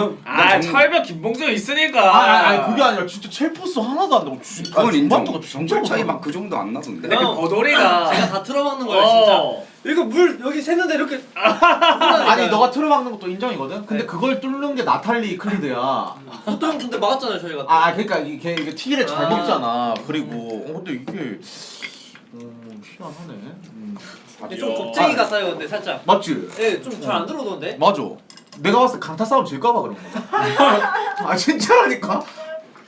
Speaker 1: 철벽 김봉준 있으니까.
Speaker 2: 그게 아니라 진짜 첼포스 하나도 안 나고.
Speaker 3: 그건 인정.
Speaker 2: 주바트가 진짜
Speaker 3: 정글 차이
Speaker 2: 못하던데.
Speaker 3: 막 그 정도 안 나던데.
Speaker 1: 근데 그 버돌이가
Speaker 6: 제가 다 틀어먹는 거예요 진짜. 이거 물 여기 샜는데 이렇게.
Speaker 2: 아니 너가 틀어막는 것도 인정이거든. 근데 그걸 뚫는 게 나탈리 클리드야.
Speaker 6: 보통 근데 막았잖아요 저희가.
Speaker 2: 그러니까 이게 티를 잘 먹잖아. 그리고 근데 이게 희한하네.
Speaker 6: 좀 겁쟁이 같아요 근데 살짝.
Speaker 2: 맞지?
Speaker 6: 예, 좀 잘 안 들어오던데.
Speaker 2: 맞아. 내가 봤을 때 강타 싸움 질까봐 그런 거야. 진짜라니까.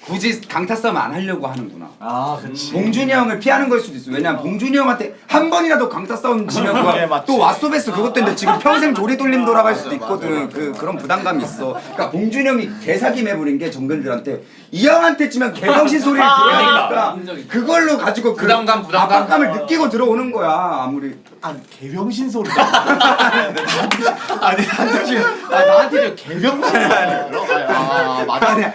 Speaker 3: 굳이 강타 싸움 안 하려고 하는구나.
Speaker 2: 그렇지.
Speaker 3: 봉준이 형을 피하는 걸 수도 있어. 왜냐면 봉준이 형한테 한 번이라도 강타 싸움 지면 또 왓소베스 그것 때문에 지금 평생 조리 돌림 돌아갈 수도 있거든. 그런 부담감이 있어. 그러니까 봉준이 형이 개사기 매부린 게 정글들한테 이 형한테 치면 개병신 소리를 들어야 되니까 그걸로 가지고
Speaker 8: 부담감.
Speaker 3: 압박감을 느끼고 들어오는 거야. 아무리
Speaker 2: 개병신 소리다. 나한테 지금 개병신 소리야. 맞아.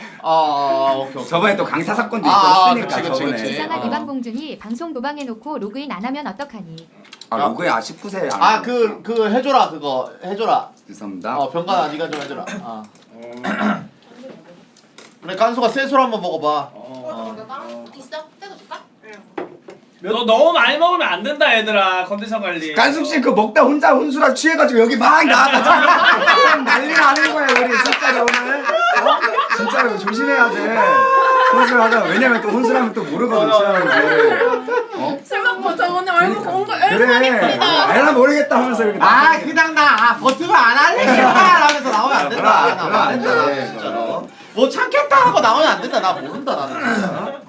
Speaker 2: 오케이.
Speaker 3: 저번에 또 강타 사건도 있었으니까
Speaker 2: 그치.
Speaker 3: 저번에.
Speaker 10: 이상한 이방봉준이 방송 도망해놓고 로그인 안 하면 어떡하니?
Speaker 3: 로그에 19세
Speaker 2: 그 해줘라 그거 해줘라.
Speaker 3: 죄송합니다.
Speaker 2: 병관아 네가 좀 해줘라. 그래 깐수가 새술 한번 먹어봐.
Speaker 4: 있어? 떼도 줄까?
Speaker 1: 너 너무 많이 먹으면 안 된다 얘들아. 컨디션 관리.
Speaker 3: 깐숙 씨 그 먹다 혼자 혼술아 취해가지고 여기 막 나와가지고 난리 나는 거야 우리 진짜로 오늘. 진짜로 조심해야 돼. 혼술하다 왜냐면 또 혼술하면 또 모르거든 취하는지.
Speaker 4: 술 먹고 저 오늘 얼굴 공부
Speaker 3: 그래. 에라 모르겠다 하면서 이렇게.
Speaker 2: 그냥 나 버티면 안 할래 하면서 나오면 안 된다.
Speaker 3: 그럼 안 돼.
Speaker 2: 진짜로. 못 참겠다 하고 나오면 안 된다. 나 모른다 나는.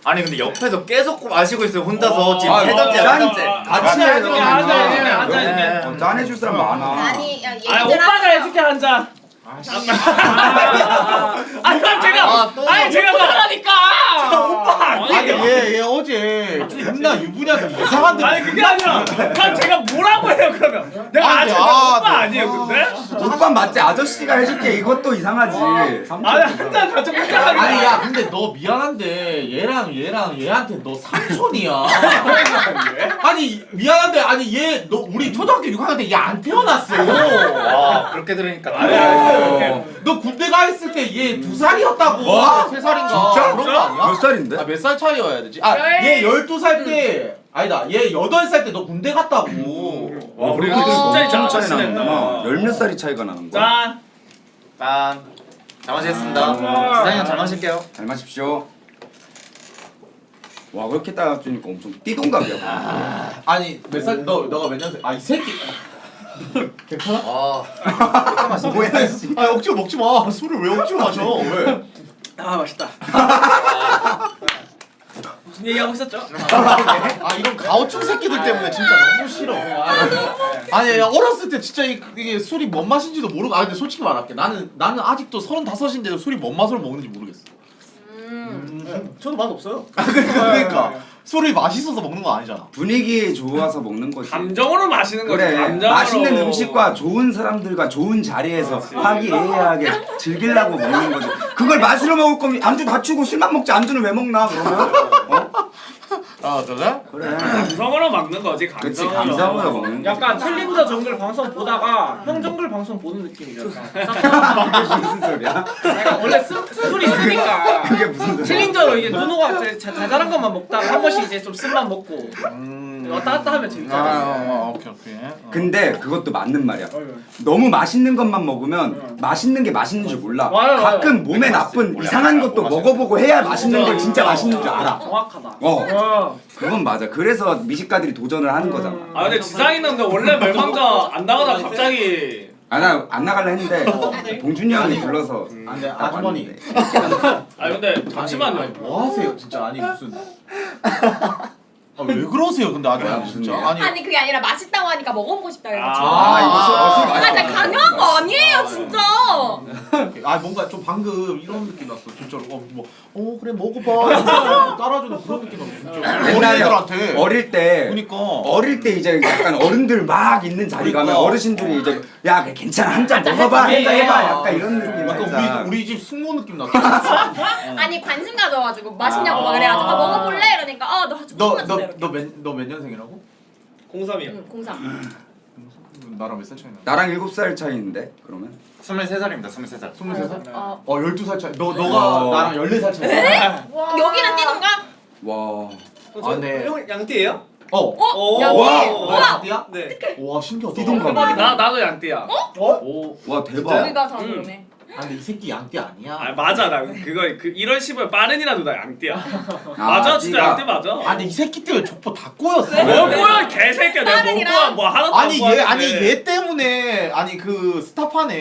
Speaker 8: 아니 근데 옆에서 계속 마시고 있어요 혼자서 지금 세
Speaker 3: 짠.
Speaker 8: 잔째.
Speaker 3: 같이 해.
Speaker 1: 앉아.
Speaker 3: 짠해줄 사람 많아.
Speaker 4: 아니 야 얘기들
Speaker 1: 오빠가 해줄게 한 잔. 그럼 제가 말하니까. 오빠.
Speaker 2: 얘 어제 존나 유부녀한테 이상한 데.
Speaker 1: 그게 아니라 그럼 제가 뭐라고 해요 그러면. 내가 아직 오빠 아니에요 근데?
Speaker 3: 오빠 맞지? 아저씨가 해줄게. 이것도 이상하지. 삼촌
Speaker 1: 아니
Speaker 3: 이상.
Speaker 1: 한잔 가지고
Speaker 2: 아니 야 근데 너 미안한데 얘랑 얘한테 너 삼촌이야. 아니 미안한데 아니 얘 너 우리 초등학교 6학년 때 얘 안 태어났어.
Speaker 8: 아 그렇게 들으니까
Speaker 2: 너 군대 가 있을 때 얘 2살이었다고.
Speaker 3: 와?
Speaker 2: 3살인가?
Speaker 3: 진짜?
Speaker 2: 그런 거 아니야?
Speaker 3: 몇 살인데?
Speaker 2: 아 몇 살 차이여야 되지? 얘 12살 때 아니다 얘 8살 때 너 군대 갔다고.
Speaker 1: 와 우리
Speaker 3: 그래도
Speaker 1: 진짜
Speaker 3: 엄청
Speaker 1: 이제
Speaker 3: 차이
Speaker 1: 아저씨
Speaker 3: 나는구나.
Speaker 1: 됐나.
Speaker 3: 10몇 살이 차이가 나는 거야.
Speaker 1: 짠.
Speaker 8: 짠. 잘 마시겠습니다. 지상이 형 잘 마실게요.
Speaker 3: 잘 마십시오. 와 그렇게 따라주니까 엄청 띠동갑이야.
Speaker 2: 아니 몇 살? 너가 몇 년생? 아 이 새끼. 괜찮아?
Speaker 3: 뭐야 씨.
Speaker 2: 아 억지로 먹지 마. 술을 왜 억지로 마셔? 왜?
Speaker 1: 아 맛있다. 무슨 얘기하고 있었죠?
Speaker 2: 아 이런 가오충 새끼들 때문에 진짜 너무 싫어. 아니 야, 어렸을 때 진짜 이게 술이 뭔 맛인지도 모르고. 아 근데 솔직히 말할게. 나는 아직도 35인데도 술이 뭔 맛으로 먹는지 모르겠어.
Speaker 1: 저도 맛 없어요.
Speaker 2: 그러니까 술이 맛있어서 먹는 거 아니잖아.
Speaker 3: 분위기 좋아서 먹는 거지.
Speaker 1: 감정으로 마시는 거지.
Speaker 3: 그래
Speaker 1: 감정으로.
Speaker 3: 맛있는 음식과 좋은 사람들과 좋은 자리에서 화기애애하게 즐기려고 먹는 거지. 그걸 맛으로 먹을 거면 안주 갖추고 술만 먹지 안주는 왜 먹나 그러면? 어?
Speaker 2: 아 그래?
Speaker 3: 그래.
Speaker 1: 감성으로 먹는 거지.
Speaker 3: 그치
Speaker 1: 감성으로.
Speaker 3: 감성으로 먹는 거지.
Speaker 5: 약간 챌린저 정글 방송 보다가 형 정글 방송 보는 느낌이야.
Speaker 3: 무슨 소리야?
Speaker 5: 약간 원래 술이 쓰니까
Speaker 3: 그게 무슨 소리야?
Speaker 5: 챌린저로 이제 누누가 달달한 것만 먹다가 한 번씩 이제 좀 쓴맛 먹고 왔다 갔다 하면 재밌잖아.
Speaker 2: 오케이.
Speaker 3: 근데 그것도 맞는 말이야. 너무 맛있는 것만 먹으면 맛있는 게 맛있는 줄 몰라.
Speaker 5: 맞아요,
Speaker 3: 가끔 몸에 나쁜 이상한 것도 먹어보고 해야 맛있는 걸 진짜 맛있는 줄 알아.
Speaker 5: 정확하다.
Speaker 3: 그건 맞아. 그래서 미식가들이 도전을 하는 거잖아.
Speaker 1: 아 근데 지상이는 근데 원래 멸망자 안 나가다 갑자기
Speaker 3: 나 안 나갈라 했는데 봉준이 형이 불러서
Speaker 2: 안돼 아주머니.
Speaker 1: 아 근데 잠시만요.
Speaker 2: 뭐 하세요 진짜. 아니 무슨 왜 그러세요 근데 아주머니 진짜.
Speaker 4: 아니 그게 아니라 맛있다고 하니까 먹어보고 싶다 이거.
Speaker 3: 이거
Speaker 4: 진짜 강요한 거 아니에요 진짜.
Speaker 2: 아 뭔가 좀 방금 이런 느낌 났어 진짜로. 그래 먹어봐. 따라주는 그런 느낌 났어 진짜.
Speaker 3: 옛날에
Speaker 2: 어린애들한테.
Speaker 3: 어릴 때
Speaker 2: 그러니까.
Speaker 3: 어릴 때 이제 약간 어른들 막 있는 자리 가면
Speaker 2: 그러니까.
Speaker 3: 어르신들이 이제 야 괜찮아 한 잔 먹어봐 해봐 약간 이런 느낌.
Speaker 2: 약간 우리 집 숙모 느낌 났어.
Speaker 4: 아니 관심 가져가지고 맛있냐고 막 그래가지고 먹어볼래 이러니까 너 조금만 주세요.
Speaker 2: 너 몇 년생이라고?
Speaker 1: 03이요.
Speaker 4: 응, 공삼.
Speaker 2: 나랑 몇 살 차이 나?
Speaker 3: 나랑 7살 차이인데 그러면?
Speaker 8: 23살입니다. 23살.
Speaker 2: 23살?
Speaker 4: 어.
Speaker 2: 12살 차이. 너가 나랑 14살 차이.
Speaker 4: 여기는 띠동갑?
Speaker 3: 와.
Speaker 2: 아, 네.
Speaker 1: 형 양띠예요?
Speaker 4: 여기?
Speaker 2: 와.
Speaker 5: 어디야?
Speaker 1: 네.
Speaker 2: 와, 신기하다.
Speaker 3: 띠동갑.
Speaker 1: 나도 양띠야.
Speaker 3: 와 대박.
Speaker 4: 여기가 다 그러네.
Speaker 2: 아, 근데 이 새끼 양띠 아니야.
Speaker 1: 아 맞아 나 그거 1월 10일 빠른이라도 나 양띠야. 맞아 진짜
Speaker 3: 띠가.
Speaker 1: 양띠 맞아.
Speaker 2: 아, 근데 이 새끼 때문에 족보 다 꼬였어.
Speaker 1: 뭐야 개새끼야 내가
Speaker 4: 빠른이랑.
Speaker 1: 뭐 하나도
Speaker 2: 아니
Speaker 1: 안
Speaker 2: 얘 때문에 그 스타판에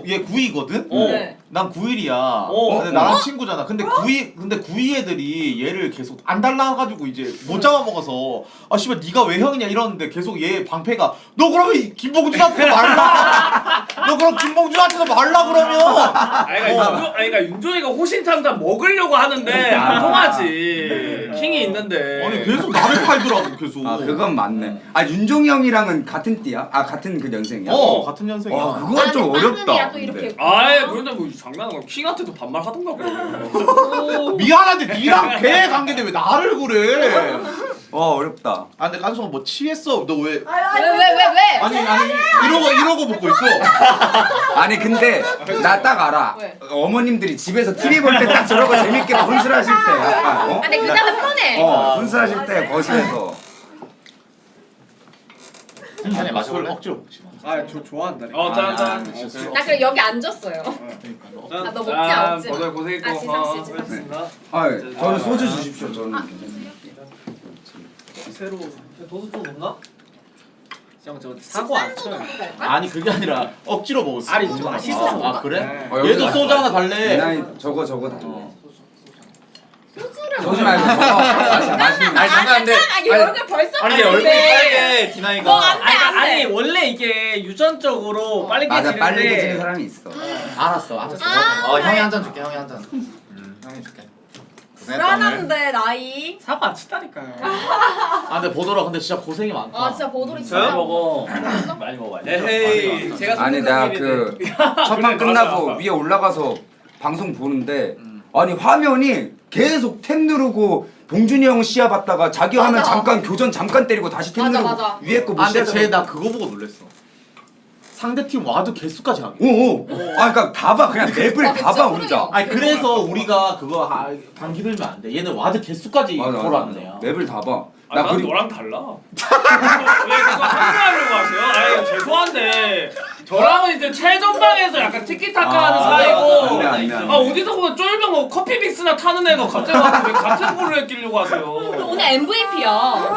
Speaker 2: 얘 9위거든.
Speaker 4: 네.
Speaker 2: 난 9일이야. 근데 나랑 친구잖아. 근데 9위 애들이 얘를 계속 안 달라가지고 이제 못 잡아먹어서 아 씨발 네가 왜 형이냐 이러는데 계속 얘 방패가 너 그러면 김봉준한테 말라. 너 그럼 김봉준한테 말라 그러면.
Speaker 1: 그러니까 윤종이가 호신탄다 먹으려고 하는데 안 통하지. 킹이 있는데.
Speaker 2: 아니 계속 나를 팔더라고 계속.
Speaker 3: 아 그건 맞네. 아 윤종이 형이랑은 같은 띠야? 아 같은 그 년생이야?
Speaker 2: 같은 년생이야.
Speaker 3: 와 그건 좀 어렵다.
Speaker 4: 또 이렇게.
Speaker 3: 근데.
Speaker 1: 아이 그런데 뭐 장난하는 거 킹한테도 반말 하던가 그러면.
Speaker 2: 미안한데 니랑 걔 관계인데 왜 나를 그래?
Speaker 3: 어렵다.
Speaker 2: 아 근데 깐성아 뭐 취했어? 너 왜?
Speaker 4: 왜?
Speaker 2: 아니 이러고 먹고 있어.
Speaker 3: 아니 근데 나 딱 알아.
Speaker 4: 왜?
Speaker 3: 어머님들이 집에서 TV 볼 때 딱 저러고 재밌게 분실하실 때 약간 어?
Speaker 4: 근데 그 자는 편해.
Speaker 3: 분실하실 때 거실에서
Speaker 8: 한잔에 마셔볼래?
Speaker 2: 억지로 먹지 마.
Speaker 1: 아저 좋아한다. 짠.
Speaker 4: 나 그래 여기 앉았어요. 너 먹지 않았지?
Speaker 1: 오늘 고생했고.
Speaker 4: 아, 지상 씨.
Speaker 1: 고생했습니다.
Speaker 3: 아 저는 소주 주십시오. 저는 괜찮아요.
Speaker 5: 새로 도수 좀 없나? 형저 사고 안 쳐요.
Speaker 2: 아니 그게 아니라 억지로 먹었어.
Speaker 5: 아니 좀 맛있어.
Speaker 2: 아 그래?
Speaker 3: 여기
Speaker 2: 얘도 소주 하나 달래.
Speaker 3: 나이 저거 달래.
Speaker 4: 소주를
Speaker 3: 소주 말고 저거 맛있는
Speaker 8: 아니, 장난인데.
Speaker 4: 아니 얼굴 벌써
Speaker 8: 아니 근데 얼굴이 빨개 디나이가.
Speaker 4: 뭐 안 돼, 안 돼.
Speaker 5: 아니 원래 이게 유전적으로
Speaker 3: 맞아
Speaker 5: 빨개지는데
Speaker 3: 빨개지는 사람이 있어.
Speaker 2: 알았어.
Speaker 4: 아,
Speaker 8: 형이 한 잔 줄게. 형이 한 잔. 형이 줄게.
Speaker 4: 불안한데 나이.
Speaker 1: 사고 안 치다니까요.
Speaker 2: 아 근데 보더라 근데 진짜 고생이 많다.
Speaker 4: 아 진짜 보돌이 진짜.
Speaker 1: 많이 먹어. 많이 먹어야 돼.
Speaker 6: 에헤이 제가
Speaker 3: 아니 내가 그 첫판
Speaker 1: 그래,
Speaker 3: 끝나고
Speaker 1: 맞아.
Speaker 3: 위에 올라가서 방송 보는데 아니 화면이 계속 탭 누르고 봉준이 형 시야 봤다가 자기 화면
Speaker 4: 맞아.
Speaker 3: 잠깐 교전 잠깐 때리고 다시 탭
Speaker 4: 맞아,
Speaker 3: 누르고
Speaker 4: 맞아.
Speaker 3: 위에 거 못
Speaker 2: 아 근데
Speaker 3: 시야
Speaker 2: 쟤나 그거 보고 놀랬어. 상대팀 와드 개수까지 하게.
Speaker 3: 오오 아 그러니까 봐봐 그냥 맵을
Speaker 4: 아,
Speaker 3: 봐봐
Speaker 4: 진짜
Speaker 3: 혼자
Speaker 2: 아니 그래서 우리가 그거 단기 들면 안 돼. 얘는 와드 개수까지
Speaker 3: 맞아,
Speaker 2: 보라는
Speaker 3: 맞아.
Speaker 2: 애야.
Speaker 3: 맵을 봐봐
Speaker 1: 아,
Speaker 3: 나
Speaker 1: 난
Speaker 3: 그리고
Speaker 1: 너랑 달라. 왜 그거 함부하려고 하세요? 아니 죄송한데 저랑은 이제 최전방에서 약간 티키타카하는 사이고
Speaker 3: 안 돼.
Speaker 1: 아 어디서 보면 쫄병 뭐 커피 믹스나 타는 애가 갑자기 와서 왜 같은 부를 끼려고 하세요?
Speaker 4: 오늘 MVP야.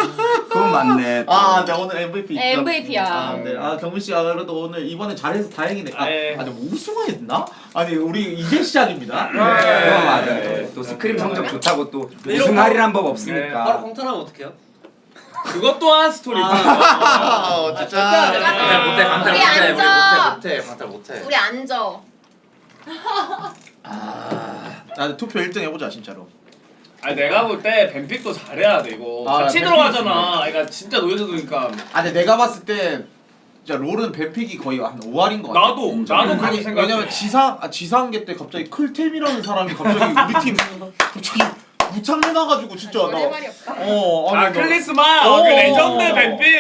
Speaker 3: 그건 맞네
Speaker 2: 아, 나 오늘 MVP.
Speaker 4: 네, MVP야.
Speaker 2: 아, 네. 아, 경민 씨가 그래도 오늘 이번에 잘해서 다행이네. 아,
Speaker 1: 네.
Speaker 2: 아니 뭐 우승했나? 아니 우리 이제 시작입니다.
Speaker 3: 그건 맞아요 또 스크림 성적 좋다고 또 우승하리란 법 없으니까
Speaker 6: 바로 공탄하면 어떡해요?
Speaker 1: 그것 또한 스토리지.
Speaker 2: 아, 진짜.
Speaker 7: 못해 강탈
Speaker 4: 우리
Speaker 7: 못해
Speaker 4: 앉아.
Speaker 7: 못해 강탈 못해.
Speaker 4: 우리 앉아.
Speaker 2: 나 투표 1등 해보자 진짜로.
Speaker 1: 아니 내가 볼 때 뱀픽도 잘해야 돼 이거.
Speaker 2: 아,
Speaker 1: 같이
Speaker 2: 뱀픽이
Speaker 1: 들어가잖아. 그러니까 진짜 노예도니까.
Speaker 2: 아, 근데 내가 봤을 때 진짜 롤은 뱀픽이 거의 한 5할인 것 같아.
Speaker 1: 나도 그렇게
Speaker 2: 아니
Speaker 1: 생각해.
Speaker 2: 왜냐면 지상계 때 갑자기 클템이라는 사람이 갑자기 우리 팀 갑자기 무창 내놔가지고 진짜 나.
Speaker 4: 할 말이 없다.
Speaker 1: 아 클리스마 그 레전드 뱀픽.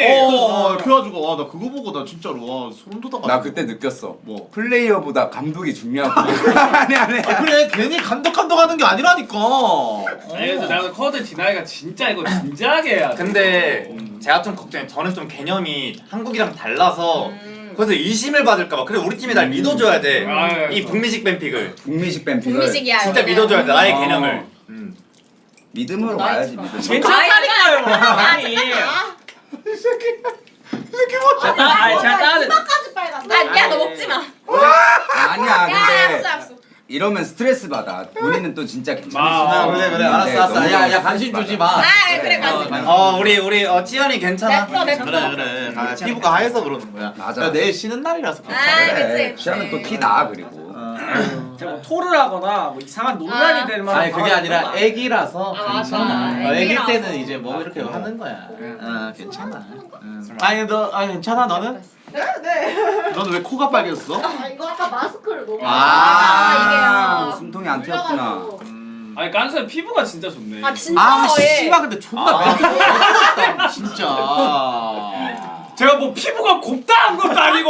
Speaker 2: 그래가지고 나 그거 보고 나 진짜로 소름 돋아가지고.
Speaker 3: 나 그때 느꼈어
Speaker 2: 뭐.
Speaker 3: 플레이어보다 감독이 중요하구나 아니
Speaker 2: 그래 괜히 감독하는 게 아니라니까.
Speaker 1: 아니 그래서 나는 커드 디나이가 진짜 이거 진지하게 해야 돼.
Speaker 8: 근데 제가 좀 걱정해. 저는 좀 개념이 한국이랑 달라서 그래서 의심을 받을까봐. 그래 우리 팀이 날 믿어줘야 돼.
Speaker 1: 아,
Speaker 8: 이 북미식 뱀픽을
Speaker 3: 북미식 뱀픽을
Speaker 4: 북미식이야.
Speaker 8: 진짜
Speaker 4: 여기는.
Speaker 8: 믿어줘야 돼. 나의
Speaker 3: 어.
Speaker 8: 개념을.
Speaker 3: 믿음으로 가야지 믿음
Speaker 1: 괜찮다니까요. 아니.
Speaker 7: 제가 따는
Speaker 4: 이마까지 빨갛다. 야 너 먹지 마.
Speaker 3: 아니야
Speaker 4: 야
Speaker 3: 근데
Speaker 4: 약속 약속.
Speaker 3: 이러면 스트레스 받아. 본인은 또 진짜
Speaker 1: 아,
Speaker 3: 괜찮으시나?
Speaker 2: 그래 알았어. 야 관심 주지 마.
Speaker 4: 아 그래 관심.
Speaker 8: 우리 지연이 괜찮아.
Speaker 4: 냅둬.
Speaker 2: 그래. 아, 피부가 하얘서 그러는 거야.
Speaker 3: 맞아.
Speaker 2: 야, 내일 쉬는 날이라서.
Speaker 4: 아
Speaker 3: 그래.
Speaker 4: 그치.
Speaker 3: 취하면 또 티 나 그리고.
Speaker 5: 제가 뭐 토를 하거나 뭐 이상한 논란이 될 만한
Speaker 2: 아니 그게 아니라 애기라서
Speaker 4: 아,
Speaker 2: 괜찮아.
Speaker 4: 맞아.
Speaker 2: 애기
Speaker 4: 애기라서.
Speaker 2: 때는 이제 뭐 이렇게 하는 거야. 괜찮아. 아니 너 괜찮아 너는?
Speaker 11: 네.
Speaker 2: 너는 왜 코가 빨개졌어?
Speaker 11: 아 이거 아까 마스크를 너무
Speaker 4: 이게요.
Speaker 3: 숨통이 안 튀었구나.
Speaker 1: 아니 깐수야 피부가 진짜 좋네.
Speaker 4: 아 진짜
Speaker 2: 아
Speaker 4: 너의.
Speaker 2: 씨발 근데 존나 멘트 못하겠다 진짜.
Speaker 1: 제가 뭐 피부가 곱다한 것도 아니고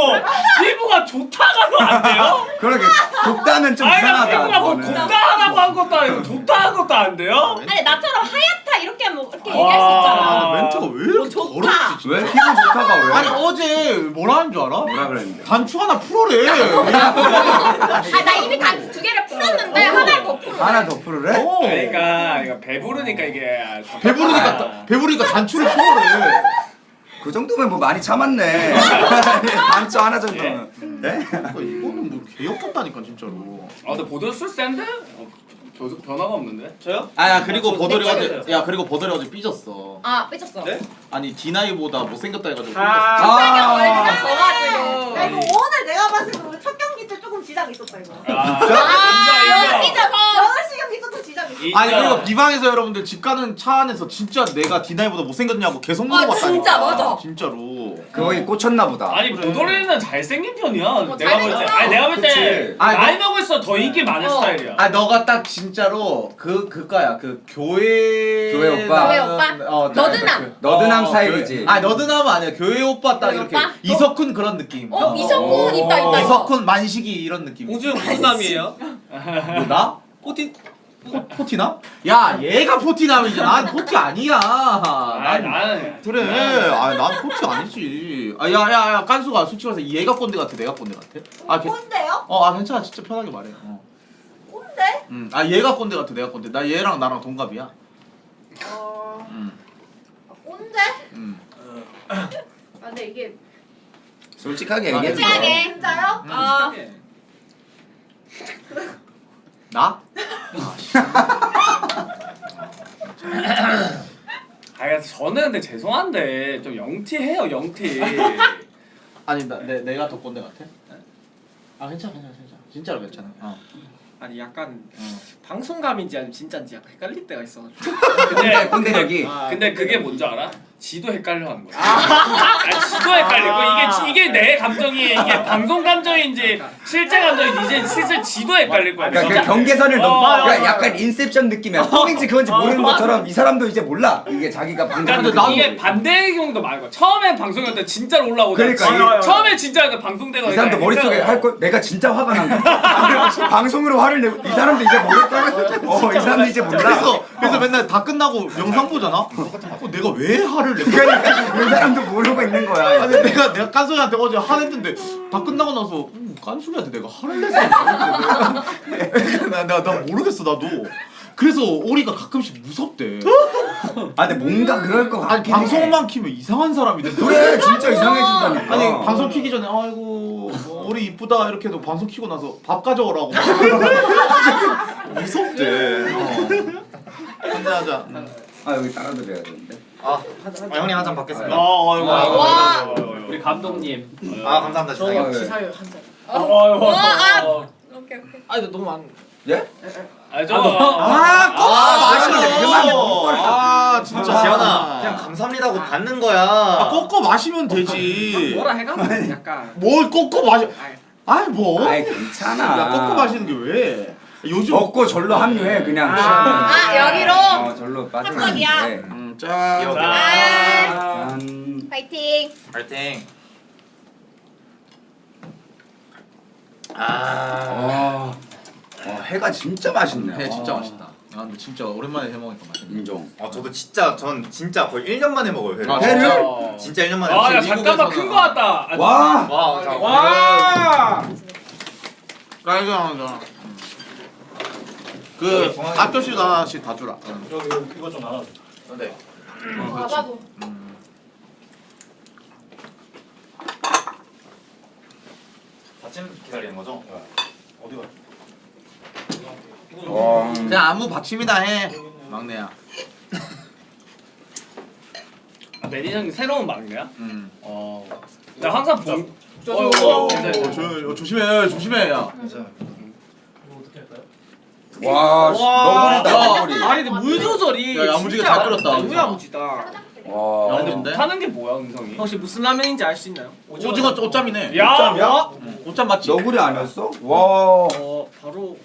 Speaker 1: 피부가 좋다가도 안 돼요?
Speaker 3: 그러게 곱다면 좀
Speaker 1: 아니 나
Speaker 3: 이상하다.
Speaker 1: 피부가 뭐
Speaker 3: 그거는.
Speaker 1: 곱다하다고 한 것도 아니고 좋다한 것도 안 돼요?
Speaker 4: 아니 나처럼 하얗다 이렇게 하면 이렇게 얘기할 수 있잖아.
Speaker 2: 멘트가 왜 이렇게
Speaker 4: 좋다.
Speaker 2: 더럽지 진짜.
Speaker 3: 왜 피부 좋다가 왜?
Speaker 2: 아니 어제 뭐라 하는 줄 알아?
Speaker 3: 뭐라 그랬는데?
Speaker 2: 단추 하나 풀어래.
Speaker 4: 아나 이미 다 두 개를 풀었는데 하나를 더 풀어.
Speaker 3: 하나 더 풀으래?
Speaker 1: 그러니까 이거 배부르니까 이게
Speaker 2: 배부르니까 단추를 풀어래.
Speaker 3: 그 정도면 뭐 많이 참았네. 단추 하나 정도는. 네?
Speaker 2: 이거는 뭐 개역같다니까 진짜로.
Speaker 1: 아 근데 보드 술 센데? 변화가 없는데?
Speaker 5: 저요?
Speaker 2: 아야 그리고 보더리
Speaker 5: 헷갈려요.
Speaker 2: 어제 보더리 어제 삐졌어.
Speaker 4: 아 삐쳤어.
Speaker 5: 네?
Speaker 2: 아니 디나이보다 못생겼다 해가지고 삐졌어.
Speaker 4: 이상형 얼굴 져가지고.
Speaker 11: 야 이거 오늘 내가 봤을 때 오늘 첫 경기 때 조금 지장이 있었다 이거.
Speaker 1: 아
Speaker 4: 아 삐져서.
Speaker 11: 8시 경기 조금 지장이 있었어.
Speaker 2: 아니 그리고 비방에서 여러분들 집 가는 차 안에서 진짜 내가 디나이보다 못생겼냐고 계속 물어봤다니까.
Speaker 4: 진짜, 맞아.
Speaker 2: 진짜로.
Speaker 3: 거기 꽂혔나 보다.
Speaker 1: 아니 보도리는 잘생긴 편이야. 내가 볼 때.
Speaker 4: 잘생겼어.
Speaker 1: 아니 내가 볼 때
Speaker 3: 그치.
Speaker 1: 나이 먹을수록 더 인기 많은 스타일이야.
Speaker 2: 아 너가 딱 진짜로 그거야 그 교회
Speaker 3: 교회 오빠?
Speaker 4: 교회 오빠? 너드남.
Speaker 3: 너드남 스타일이지.
Speaker 2: 아 너드남은 아니야 교회 오빠 딱
Speaker 4: 교회
Speaker 2: 이렇게
Speaker 4: 오빠?
Speaker 2: 이석훈 그런 느낌.
Speaker 4: 이석훈 있다.
Speaker 2: 이석훈 만식이 이런 느낌.
Speaker 5: 공주 형 무슨 남이에요?
Speaker 2: 뭐 나?
Speaker 5: 포티
Speaker 2: 포티남? 야 얘가 포티남이지 난 포티 아니야.
Speaker 1: 나는
Speaker 2: 그래. 난 포티 아니지. 야야야 깐수가 솔직히 말해서 얘가 꼰대 같아 내가 꼰대 같아?
Speaker 11: 꼰대요?
Speaker 2: 괜찮아 진짜 편하게 말해.
Speaker 11: 꼰대?
Speaker 2: 얘가 꼰대 같아 내가 꼰대. 나 얘랑 나랑 동갑이야.
Speaker 11: 꼰대? 아 근데 이게
Speaker 3: 솔직하게 얘기해.
Speaker 4: 솔직하게.
Speaker 11: 진짜요?
Speaker 2: 나?
Speaker 1: 아니 저는 근데 죄송한데 좀 영티해요 영티.
Speaker 2: 아니 내가 더 꼰대 같아? 괜찮아 진짜로 괜찮아.
Speaker 5: 아니 약간 방송감인지 아니면 진짜인지 약간 헷갈릴 때가 있어가지고.
Speaker 1: 근데
Speaker 3: 꼰대력이.
Speaker 1: 근데 그게 뭔지 알아? 지도 헷갈려 하는 거야. 아, 지도 헷갈리고 이게 내 감정이 이게 방송 감정인지 실제 감정인지 이제 슬슬 지도 헷갈릴 거야.
Speaker 3: 그러니까
Speaker 1: 진짜.
Speaker 3: 그 경계선을 넘.
Speaker 1: 맞아.
Speaker 3: 그러니까 약간 인셉션 느낌이야. 뻥인지 그건지 모르는 것처럼 이 사람도 이제 몰라. 이게 자기가 방송.
Speaker 1: 그러니까 이게 반대의 경우도 많은 거야. 처음엔 방송할 때 진짜로 올라오고
Speaker 3: 그러니까
Speaker 1: 이게 처음에 진짜 방송되고
Speaker 3: 이 사람도 머릿속에 할 거 내가 진짜 화가 난 거야. 방송으로 화를 내고 이 사람도 이제 모를까? 이 사람도 이제 몰라.
Speaker 2: 그래서 맨날 다 끝나고 영상 보잖아. 내가 왜 화를 내?
Speaker 3: 그러니까 이 사람도 모르고 있는 거야.
Speaker 2: 아니 내가 깐소리한테 어제 화냈는데 다 끝나고 나서 깐소리한테 내가 화를 냈어. 나 모르겠어 나도. 그래서 오리가 가끔씩 무섭대.
Speaker 3: 아 근데 뭔가 그럴 거
Speaker 2: 아니
Speaker 3: 같긴 해.
Speaker 2: 방송만 키면 이상한 사람이 돼.
Speaker 3: 그래 진짜 이상해진다니까.
Speaker 2: 아니 방송 키기 전에 아이고 오리 이쁘다 이렇게 해도 방송 키고 나서 밥 가져오라고 무섭대. 한잔하자.
Speaker 3: 아 여기 따라드려야 되는데.
Speaker 8: 형님 한 잔 받겠습니다.
Speaker 4: 와.
Speaker 1: 우리 감독님.
Speaker 8: 아 감사합니다.
Speaker 3: 저
Speaker 5: 기사요 한 잔.
Speaker 4: 오케이 오케이.
Speaker 5: 아 근데 너무 안.
Speaker 3: 예?
Speaker 2: 아 진짜
Speaker 8: 지현아 그냥 감사합니다 하고 받는 거야.
Speaker 2: 꺾어 마시면 되지.
Speaker 5: 뭐라 해가? 약간.
Speaker 2: 뭘 꺾어 마셔? 아이 뭐?
Speaker 3: 아이 괜찮아.
Speaker 2: 야 꺾어 마시는 게 왜? 요즘
Speaker 3: 먹고 절로 합류해 그냥.
Speaker 4: 여기로.
Speaker 3: 절로 빠지면
Speaker 4: 합격이야.
Speaker 3: 돼.
Speaker 2: 짠.
Speaker 3: 짠.
Speaker 4: 파이팅.
Speaker 8: 파이팅.
Speaker 3: 해가 진짜 맛있네.
Speaker 2: 해 진짜 맛있다. 아 근데 진짜 오랜만에 해 먹으니까 맛있네.
Speaker 3: 인정.
Speaker 8: 저도 전 진짜 거의 1년 만에 먹어요 회를.
Speaker 3: 회를?
Speaker 8: 진짜 1년 만에.
Speaker 1: 야 잠깐만 큰 거 왔다.
Speaker 3: 와.
Speaker 5: 와.
Speaker 2: 깔끔하다. 그 앞접시도 하나씩 다 주라.
Speaker 9: 이거 좀 나눠.
Speaker 8: 네.
Speaker 4: 봐봐도.
Speaker 8: 받침 기다리는 거죠?
Speaker 9: 어디가?
Speaker 2: 그냥 아무 받침이나 해. 막내야.
Speaker 1: 매니저님 새로운 막내야?
Speaker 2: 음.
Speaker 1: 나 항상 본.
Speaker 2: 조심해 조심해 야.
Speaker 3: 와. 너구리다 너구리.
Speaker 5: 아니 근데 물 조절이.
Speaker 2: 야, 야무지게 잘 끓였다.
Speaker 5: 너무 야무지다.
Speaker 3: 와.
Speaker 2: 근데
Speaker 1: 타는 게 뭐야 은성이?
Speaker 5: 혹시 무슨 라면인지 알 수 있나요?
Speaker 2: 오징어 옷짬이네.
Speaker 1: 야!
Speaker 2: 옷짬 맞지?
Speaker 3: 너구리 아니었어? 와.
Speaker 5: 바로.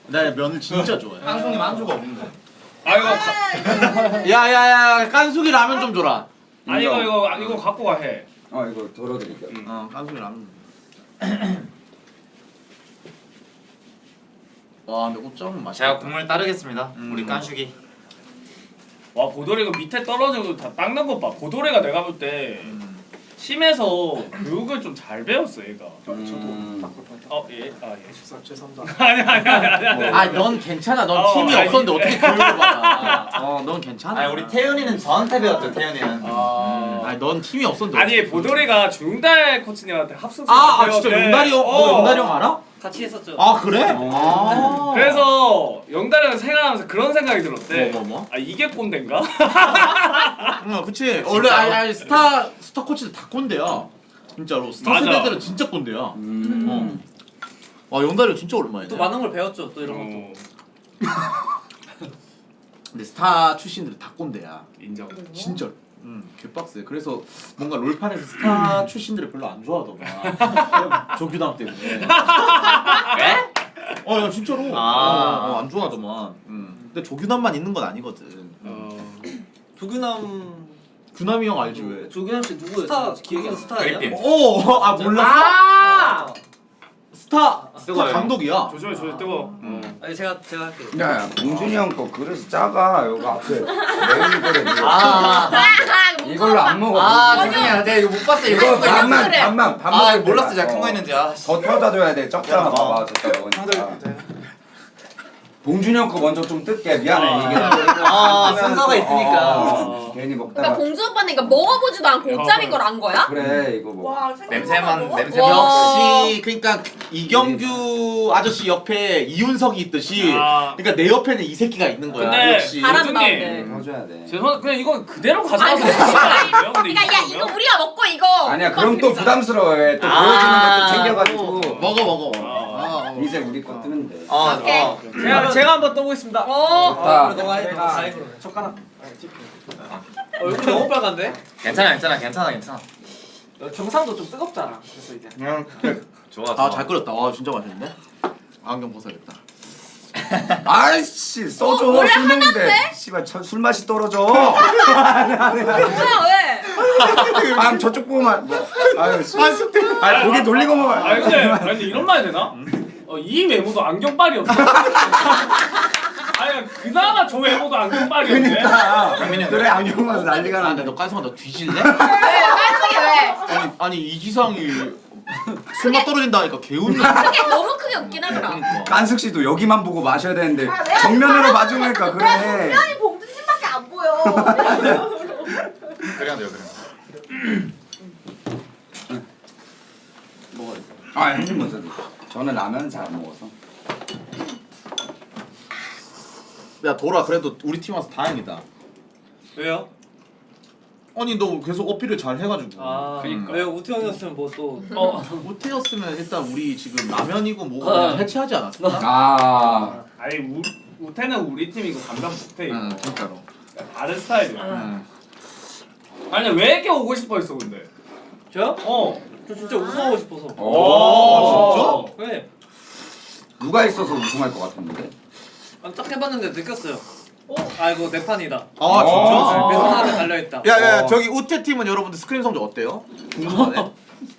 Speaker 2: 나 면을 진짜 좋아해.
Speaker 9: 방송에 만주가 없는데.
Speaker 2: 야야야 깐숙이 라면 좀 줘라.
Speaker 1: 아니 이거 갖고 가 해.
Speaker 3: 이거 덜어드릴게요.
Speaker 2: 깐숙이 라면. 와 근데 옷짬은 맛있다.
Speaker 8: 제가 국물 따르겠습니다. 우리 깐슈기.
Speaker 1: 와 보도래가 밑에 떨어져도 다 닦는 것 봐. 보도래가 내가 볼 때 심해서 교육을 좀 잘 배웠어 얘가. 예. 죄송합니다. 아니.
Speaker 2: 넌 괜찮아. 넌 팀이
Speaker 1: 아니,
Speaker 2: 없었는데 어떻게 교육을 받아? 넌 괜찮아.
Speaker 8: 아니 우리 태연이는 저한테 배웠죠. 태연이는.
Speaker 2: 아니 넌 팀이 없었는데.
Speaker 1: 아니 보도래가 중달 코치님한테 합숙생
Speaker 2: 진짜 용달이 형. 용달이 형 알아?
Speaker 5: 같이 했었죠.
Speaker 2: 아 그래?
Speaker 1: 그래서 영달이 형 생각하면서 그런 생각이 들었대.
Speaker 2: 뭐?
Speaker 1: 아 이게 꼰대인가?
Speaker 2: 그치. 원래 아니 스타 코치들 다 꼰대야. 진짜로 스타
Speaker 1: 맞아.
Speaker 2: 세대들은 진짜 꼰대야. 와 영달이 진짜 오랜만이네.
Speaker 6: 또 많은 걸 배웠죠. 또 이런 것도.
Speaker 2: 근데 스타 출신들은 다 꼰대야.
Speaker 1: 인정.
Speaker 2: 진짜. 개빡세. 그래서 뭔가 롤판에서 스타 출신들을 별로 안 좋아하더만. 조규남 때문에. 야 진짜로. 안 좋아하더만. 근데 조규남만 있는 건 아니거든.
Speaker 6: 조규남.
Speaker 2: 규남이 형 알지 왜?
Speaker 6: 조규남 씨 누구예요? 기획인 스타예요?
Speaker 8: 그리핀.
Speaker 2: 몰랐어? 스타
Speaker 8: 뜨거워요.
Speaker 2: 감독이야.
Speaker 1: 조심해 뜨거.
Speaker 6: 아니 제가 할게요.
Speaker 3: 야, 봉준이 형 거 그릇이 작아. 여기 앞에 메인 그릇. 이걸로 안 먹어.
Speaker 8: 죄송해요. 내가 이거 못 봤어.
Speaker 3: 이거 반만
Speaker 4: 그래.
Speaker 3: 반만 반 먹을
Speaker 8: 몰랐어.
Speaker 3: 때
Speaker 8: 제가 큰
Speaker 3: 봐.
Speaker 8: 거 있는지.
Speaker 3: 더 터다줘야 돼. 적잖아. 봐봐. 저따 먹으니까. 봉준이 형 거 먼저 좀 뜯게. 미안해. 이게
Speaker 6: 순서가 있으니까.
Speaker 3: 괜히
Speaker 4: 그러니까
Speaker 3: 먹다가.
Speaker 4: 봉주 오빠는 이거 먹어보지도 않고 옷잡인 걸 안 거야?
Speaker 3: 그래 이거 뭐.
Speaker 11: 와,
Speaker 8: 냄새만
Speaker 4: 와.
Speaker 2: 역시 그러니까 이경규 아저씨 옆에 이윤석이 있듯이 그러니까 내 옆에는 이 새끼가 있는 거야.
Speaker 1: 근데
Speaker 2: 역시.
Speaker 4: 잘한다.
Speaker 1: 요즘에
Speaker 3: 해줘야 돼.
Speaker 1: 죄송 그냥 이거 그대로 가져가서
Speaker 4: 아니,
Speaker 1: 먹는 거 아니에요? 근데
Speaker 4: 그러니까 야 이거 우리가 먹고 이거
Speaker 3: 아니야
Speaker 4: 오빠
Speaker 3: 그럼 또
Speaker 4: 드리자.
Speaker 3: 부담스러워해. 또 보여주는 것도 챙겨가지고.
Speaker 2: 먹어.
Speaker 3: 이제 우리 거 뜨면 돼.
Speaker 4: 오케이.
Speaker 5: 제가 한번 떠보겠습니다.
Speaker 4: 오.
Speaker 3: 자,
Speaker 6: 너가 해. 너가 해.
Speaker 5: 젓가락.
Speaker 6: 얼굴 너무 빨간데?
Speaker 7: 괜찮아.
Speaker 5: 경상도 좀 뜨겁잖아. 그래서 이제.
Speaker 7: 좋아.
Speaker 2: 잘 끓였다. 진짜 맛있는데. 안경 벗어야겠다.
Speaker 3: 아이씨 써줘.
Speaker 4: 원래
Speaker 3: 술 먹는데.
Speaker 4: 하나인데?
Speaker 3: 씨발 술 맛이 떨어져.
Speaker 4: 뭐야 왜?
Speaker 3: 아 저쪽 보면 아유 씨. 아 고개 돌리고 먹어.
Speaker 1: 근데 이런 말 해도 되나? 이 외모도 안경빨이었어. 아니 그나마 저 외모도 안경빨이었네.
Speaker 3: 그러니까 그래 안경 봐서 난리가
Speaker 2: 아,
Speaker 3: 나는데.
Speaker 2: 근데 너 깔성아 너 뒤질래?
Speaker 4: 왜? 깔성이 왜?
Speaker 2: 아니 이지상이 술맛 떨어진다니까 개운네.
Speaker 4: 크게 너무 크게 웃긴 하더라.
Speaker 3: 깐숙 씨도 여기만 보고 마셔야 되는데 정면으로 봐주니까 그래.
Speaker 11: 수현이 봉준님밖에 안 보여.
Speaker 8: 그래야 돼요.
Speaker 3: 아 형님 먼저 드세요. 저는 라면 잘 안 먹어서.
Speaker 2: 야 도라 그래도 우리 팀 와서 다행이다.
Speaker 6: 왜요?
Speaker 2: 아니 너 계속 어필을 잘 해가지고.
Speaker 1: 그러니까.
Speaker 6: 왜요? 우태형이었으면 뭐 또.
Speaker 2: 못해였으면 일단 우리 지금 라면이고 뭐고 그냥 해체하지 않았어?
Speaker 3: 아
Speaker 1: 아니 우태는 우리 팀이고 감당 못해 이거.
Speaker 2: 진짜로.
Speaker 1: 다른 스타일이야. 아니 왜 이렇게 오고 싶어 했어 근데?
Speaker 6: 저요?
Speaker 1: 어.
Speaker 6: 저 진짜 우승하고 싶어서.
Speaker 1: 오, 진짜?
Speaker 6: 왜?
Speaker 3: 누가 있어서 우승할 것 같은데?
Speaker 6: 딱 해봤는데 느꼈어요. 아 이거 내 판이다.
Speaker 2: 아 진짜?
Speaker 6: 내 손 안에 달려있다.
Speaker 2: 야야 저기 우태 팀은 여러분들 스크린 성적 어때요? 궁금하네.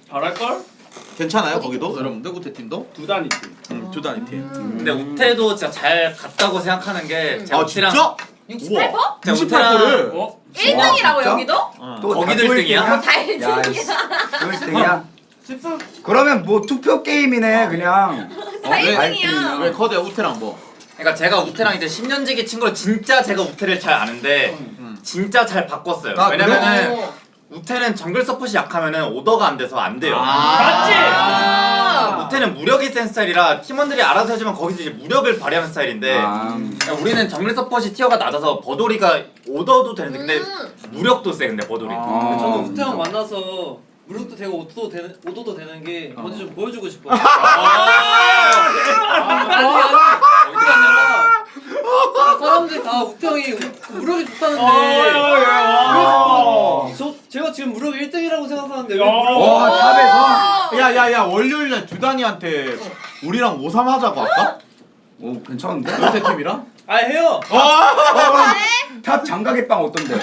Speaker 1: 잘할걸?
Speaker 2: 괜찮아요 거기도 여러분들 우태 팀도?
Speaker 1: 두 단위 팀.
Speaker 2: 두 단위 팀.
Speaker 7: 근데 우태도 진짜 잘 갔다고 생각하는 게 제가
Speaker 2: 아
Speaker 7: 우태랑
Speaker 2: 진짜?
Speaker 4: 68%?
Speaker 2: 68%를.
Speaker 1: 어?
Speaker 4: 1등이라고
Speaker 3: 진짜?
Speaker 4: 여기도?
Speaker 3: 또
Speaker 7: 거기도 1등이야?
Speaker 4: 다
Speaker 3: 야
Speaker 4: 1등이야.
Speaker 3: 또 1등이야? 그러면 뭐 투표 게임이네 그냥.
Speaker 4: 다
Speaker 3: 왜?
Speaker 4: 1등이야.
Speaker 2: 왜 커드야 우태랑 뭐?
Speaker 7: 그러니까 제가 우태랑 이제 10년지기 친구를 진짜 제가 우태를 잘 아는데 진짜 잘 바꿨어요.
Speaker 2: 아,
Speaker 7: 왜냐면은 우태는 정글 서폿이 약하면은 오더가 안 돼서 안 돼요.
Speaker 1: 맞지?
Speaker 7: 우태는 무력이 센 스타일이라 팀원들이 알아서 해주면 거기서 이제 무력을 발휘하는 스타일인데 그러니까 우리는 정글 서폿이 티어가 낮아서 버돌이가 오더도 되는데 근데 무력도 세 근데 버돌이.
Speaker 6: 근데 저는 우태형 만나서 무력도 되고 오도도 되는 게 먼저 좀 보여주고 싶어요. 사람들이 다 우태형이 무력이 좋다는데 제가 지금 무력 1등이라고 생각하는데 왜
Speaker 3: 와 탑에서.
Speaker 2: 야야야 월요일날 두단이한테 우리랑 5-3 하자고 할까?
Speaker 3: 오 괜찮은데?
Speaker 2: 우태 팀이랑?
Speaker 6: 아 해요!
Speaker 3: 탑 장가게 빵 어떤데?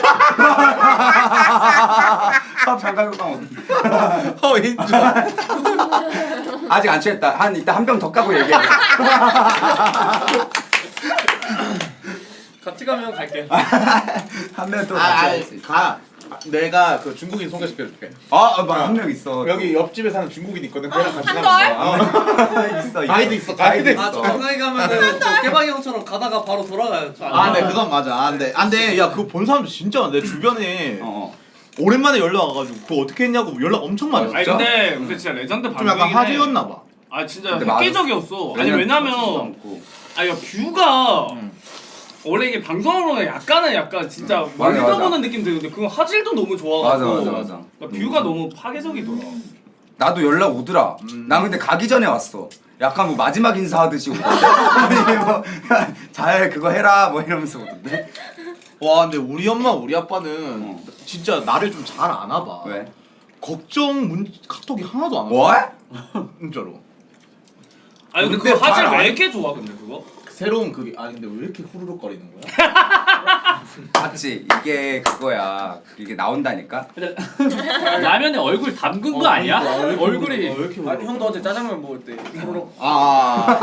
Speaker 3: 탑 장가게 빵 어떤데?
Speaker 2: 인정.
Speaker 3: 아직 안 취했다. 이따 한 병 더 까고 얘기해.
Speaker 6: 같이 가면 갈게.
Speaker 3: 한 명 또 같이.
Speaker 2: 가. 내가 그 중국인 소개시켜줄게.
Speaker 3: 한 명 있어.
Speaker 2: 여기 옆집에 사는 중국인 있거든. 걔랑 같이
Speaker 4: 한
Speaker 2: 가는 거야.
Speaker 3: 있어.
Speaker 2: 가이드 있어. 가이드
Speaker 6: 아
Speaker 2: 있어.
Speaker 6: 정상에 가면은 저 깨방이 형처럼 가다가 바로 돌아가요.
Speaker 2: 네 그건 맞아. 안돼. 야 그거 본 사람도 진짜 많아. 내 주변에
Speaker 3: 어.
Speaker 2: 오랜만에 연락 와가지고 그거 어떻게 했냐고 연락 엄청 많이
Speaker 1: 아니
Speaker 2: 왔어.
Speaker 1: 근데 진짜 레전드
Speaker 2: 좀 약간
Speaker 1: 방송이긴 해.
Speaker 2: 화제였나 봐.
Speaker 1: 아 진짜
Speaker 3: 근데 맞아.
Speaker 1: 획기적이었어. 아니 왜냐면 아니 뷰가 원래 이게 방송으로는 약간 진짜 멀리서
Speaker 3: 맞아.
Speaker 1: 보는 느낌 드는데 그건 화질도 너무 좋아가지고
Speaker 3: 맞아.
Speaker 1: 그러니까 뷰가 너무 파괴적이더라.
Speaker 3: 나도 연락 오더라. 나 근데 가기 전에 왔어. 약간 뭐 마지막 인사하듯이 오던데. 아니 뭐잘 그거 해라 뭐 이러면서 오던데.
Speaker 2: 와 근데 우리 엄마 우리 아빠는 진짜 나를 좀 잘 아나 봐.
Speaker 3: 왜?
Speaker 2: 걱정 카톡이 하나도 안 와.
Speaker 3: 뭐?
Speaker 2: 진짜로.
Speaker 1: 아니 근데
Speaker 3: 근데
Speaker 1: 그 화질
Speaker 3: 잘
Speaker 1: 왜
Speaker 3: 안-
Speaker 1: 이렇게 좋아 근데 그거?
Speaker 2: 새로운 그게 근데 왜 이렇게 후루룩거리는 거야?
Speaker 3: 맞지? 이게 그거야. 이게 나온다니까.
Speaker 1: 라면에 얼굴 담근 거 아니야?
Speaker 2: 그러니까,
Speaker 1: 얼굴이
Speaker 2: 왜 이렇게 후루룩?
Speaker 5: 형도 어제 짜장면 먹을 때 후루룩
Speaker 6: 다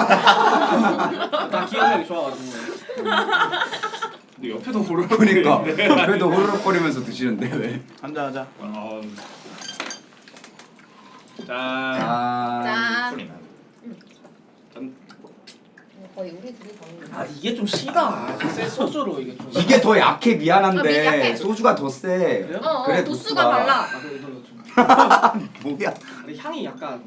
Speaker 6: 기억력이 좋아가지고.
Speaker 1: 근데 옆에도 모르는
Speaker 3: 그러니까 그래도 호로록거리면서 드시는데 왜?
Speaker 2: 한잔 하자.
Speaker 1: 짠.
Speaker 3: 아.
Speaker 4: 짠. 거의 우리 둘이 먹는 거.
Speaker 5: 아 이게 좀 시다. 세 소주로 이게 좀.
Speaker 3: 이게 더 약해
Speaker 4: 아,
Speaker 3: 미안한데
Speaker 4: 약해.
Speaker 3: 소주가 더 세. 그래
Speaker 4: 도수가 달라.
Speaker 5: 나도 이걸로 좀.
Speaker 3: 뭐야?
Speaker 5: 근데 향이 약간.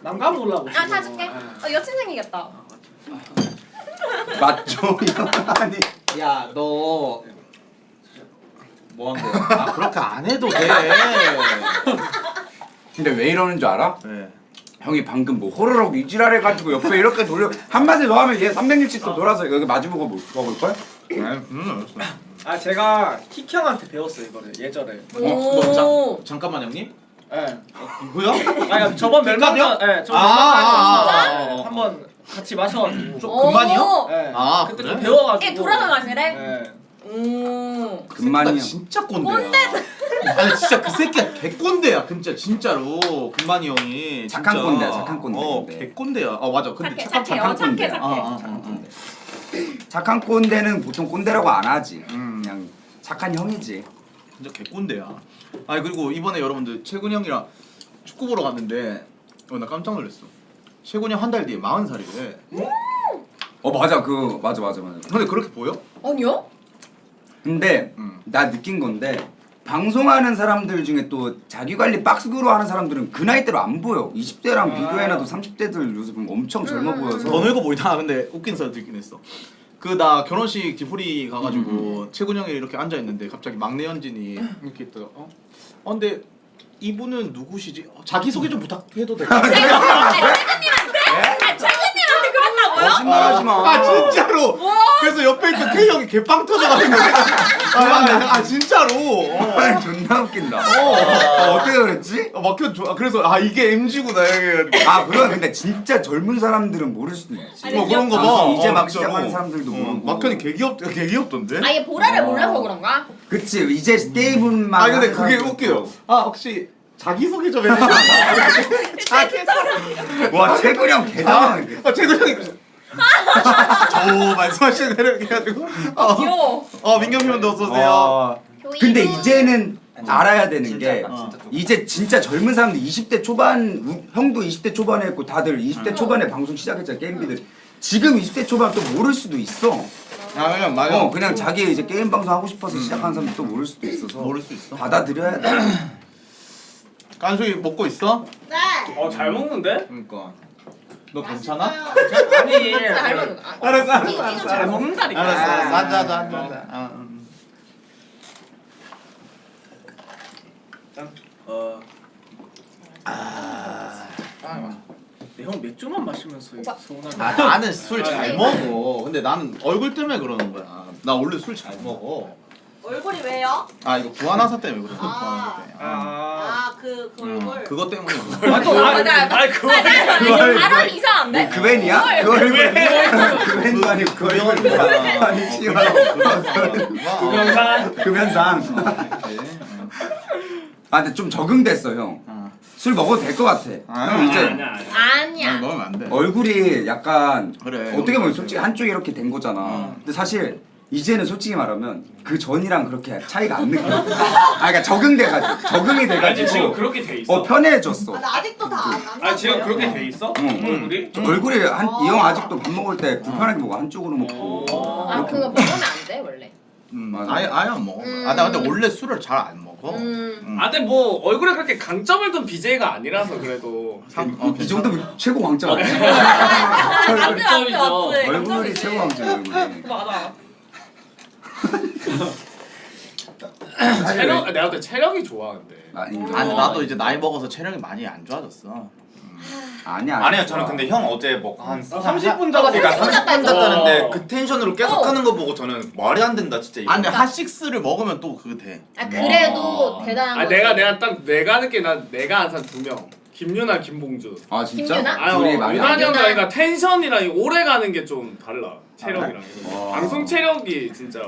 Speaker 5: 남감 올라고.
Speaker 4: 아 사줄게. 여친 생기겠다.
Speaker 3: 맞죠? 아니
Speaker 2: 야 너 뭐한 거야? 아 그렇게 안 해도 돼.
Speaker 3: 근데 왜 이러는 줄 알아?
Speaker 2: 네.
Speaker 3: 형이 방금 뭐 호로록 이지랄해가지고 옆에 이렇게 돌려 한마디 더 하면 얘 360도 돌아서 여기 마주보고 먹을걸?
Speaker 5: 아 제가 킥 형한테 배웠어요 이거를 예전에.
Speaker 2: 잠깐만 형님.
Speaker 5: 예.
Speaker 2: 이거요?
Speaker 5: 아니 저번 멜로디요? 예. 저번 멜로디 한번 같이 마셔가지고.
Speaker 2: 좀 금반이요?
Speaker 5: 예.
Speaker 2: 아
Speaker 5: 그때
Speaker 2: 그래?
Speaker 5: 좀 배워가지고.
Speaker 4: 돌아서 마시래?
Speaker 5: 예.
Speaker 3: 금만이 형.
Speaker 2: 진짜 꼰대야. 아니 진짜 그 새끼가 개꼰대야. 진짜로 금만이 형이
Speaker 3: 착한
Speaker 2: 진짜.
Speaker 3: 꼰대야, 착한 꼰대.
Speaker 2: 개꼰대야. 맞아. 근데
Speaker 4: 착해요. 착해.
Speaker 3: 착한 꼰대. 착한 꼰대는 보통 꼰대라고 안 하지. 그냥 착한 형이지.
Speaker 2: 진짜 개꼰대야. 아니 그리고 이번에 여러분들 채군이 형이랑 축구 보러 갔는데 나 깜짝 놀랐어. 채군이 형 한 달 뒤에 40살이래.
Speaker 3: 맞아 맞아.
Speaker 2: 근데 그렇게 보여?
Speaker 4: 아니요?
Speaker 3: 근데 나 느낀 건데 방송하는 사람들 중에 또 자기관리 빡스그로 하는 사람들은 그 나이대로 안 보여. 20대랑 비교해놔도 30대들 요새 보면 엄청 젊어 보여서.
Speaker 2: 더 늙어 보이다. 근데 웃긴 소리 듣긴 했어. 그 나 결혼식 뒤풀이 가가지고 채군 형이 이렇게 앉아 있는데 갑자기 막내 현진이 이렇게 있다가 근데 이분은 누구시지? 자기 소개 좀 부탁해도 될까요?
Speaker 4: 최근님한테 그랬다고요?
Speaker 3: 거짓말하지 마.
Speaker 2: 아 진짜로. 그래서 옆에 있던 K 형이 개빵 터져가지고. 진짜로.
Speaker 3: 존나 웃긴다. 어떻게 그랬지?
Speaker 2: 그래서 이게 MG구나.
Speaker 3: 그럼 근데 진짜 젊은 사람들은 모를 수도 있지.
Speaker 4: 아니,
Speaker 2: 그런 거 봐.
Speaker 3: 방송 이제 막
Speaker 2: 진짜로.
Speaker 3: 시작하는 사람들도 모르고.
Speaker 2: 막현이 개귀엽던데?
Speaker 4: 아예 보라를 몰라서 그런가?
Speaker 3: 그치 이제 게임만.
Speaker 2: 근데 그게 웃겨요. 혹시 자기소개 좀 해주세요.
Speaker 3: 와 최근 형 개당황.
Speaker 2: 최근 형이 저 말씀하시는 대로 해가지고
Speaker 4: 귀여워.
Speaker 2: 민경 형도 어서오세요.
Speaker 3: 근데 이제는 알아야 되는 게 이제 진짜 젊은 사람들 20대 초반 형도 20대 초반에 했고 다들 20대 초반에 방송 시작했잖아 게임비들. 지금 20대 초반 또 모를 수도 있어.
Speaker 2: 그냥 맞아.
Speaker 3: 그냥 자기 이제 게임 방송 하고 싶어서 시작한 사람도 또 모를 수도 있어서
Speaker 2: 모를 수 있어.
Speaker 3: 받아들여야 돼.
Speaker 2: 깐수이 먹고 있어?
Speaker 11: 네.
Speaker 1: 잘 먹는데?
Speaker 2: 그러니까. 너 괜찮아?
Speaker 1: 아니
Speaker 4: 잘 먹는 거.
Speaker 2: 알았어.
Speaker 1: 잘 먹는다니까.
Speaker 2: 앉아.
Speaker 1: 형 맥주만 마시면서 서운하게.
Speaker 2: 나는 술 잘 먹어. 근데 나는 얼굴 때문에 그러는 거야. 나 원래 술 잘 먹어.
Speaker 11: 얼굴이 왜요?
Speaker 2: 이거 구하나사 때문에 그래. 구하나사 때문에.
Speaker 11: 그 얼굴.
Speaker 2: 그거 때문에
Speaker 4: 맞아.
Speaker 1: 아니 그거
Speaker 4: 발언 이상한데?
Speaker 3: 그웬이야? 그 얼굴. 그웬도 아니고 그 얼굴. 아니 씨발.
Speaker 1: 동영상.
Speaker 3: 금연상. 근데 좀 적응됐어 형. 술 먹어도 될 것 같아. 형 이제
Speaker 4: 아니야.
Speaker 2: 먹으면 안 돼.
Speaker 3: 얼굴이 약간
Speaker 2: 그래.
Speaker 3: 어떻게 보면 솔직히 한쪽이 이렇게 된 거잖아. 근데 사실 이제는 솔직히 말하면 그 전이랑 그렇게 차이가 안 느껴. 그러니까 적응이
Speaker 1: 아니
Speaker 3: 돼가지고.
Speaker 1: 지금 그렇게 돼 있어.
Speaker 3: 편해졌어.
Speaker 11: 나 아직도 다안
Speaker 1: 지금 그렇게 돼 있어? 얼굴이?
Speaker 3: 얼굴이 이 형 아직도 밥 먹을 때 불편하게 먹어. 한쪽으로 먹고.
Speaker 4: 그거 먹으면 안 돼 원래.
Speaker 3: 맞아.
Speaker 2: 아예 안 먹어. 나 근데 원래 술을 잘 안 먹어.
Speaker 1: 근데 뭐 얼굴에 그렇게 강점을 둔 BJ가 아니라서 그래도
Speaker 3: 이 정도면 최고 왕자.
Speaker 1: 강점이죠.
Speaker 3: 얼굴이 최고 왕자 얼굴이.
Speaker 4: 맞아.
Speaker 1: 체력 내가 그때 체력이 좋아 근데.
Speaker 3: 인정.
Speaker 2: 아니 나도 이제 나이 먹어서 체력이 많이 안 좋아졌어.
Speaker 3: 아니야.
Speaker 7: 저는 근데 형 어제 한
Speaker 5: 30분 자고
Speaker 7: 그러니까 30분 잤다는데
Speaker 4: 어.
Speaker 7: 그 텐션으로 계속 하는 거 보고 저는 말이 안 된다 진짜 이거.
Speaker 2: 근데 핫식스를 먹으면 또 그거 돼.
Speaker 4: 그래도 대단한 거지.
Speaker 1: 내가 느끼 내가 항상 2명. 김유나, 김봉준.
Speaker 3: 진짜?
Speaker 4: 김유나?
Speaker 3: 둘이 많이
Speaker 1: 유난히
Speaker 3: 안
Speaker 1: 형이랑 그러니까 텐션이랑 오래 가는 게 좀 달라. 체력이랑. 방송 체력이 진짜.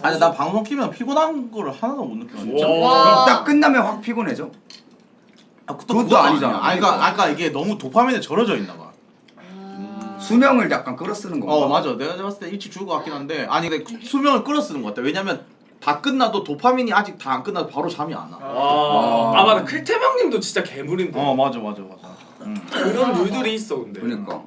Speaker 2: 아니 나 방송 키면 피곤한 걸 하나도 못 느껴. 진짜.
Speaker 3: 그럼 딱 끝나면 확 피곤해져?
Speaker 2: 그것도
Speaker 3: 아니잖아.
Speaker 2: 그러니까 이게 너무 도파민에 절여져 있나 봐.
Speaker 3: 수명을 약간 끌어쓰는 건가?
Speaker 2: 맞아. 내가 봤을 때 일찍 죽을 것 같긴 한데 근데 수명을 끌어쓰는 것 같아. 왜냐면 다 끝나도 도파민이 아직 다 안 끝나도 바로 잠이 안 와.
Speaker 1: 맞아. 클태명님도 진짜 괴물인데.
Speaker 2: 맞아.
Speaker 1: 그런 룰들이 있어 근데.
Speaker 3: 그러니까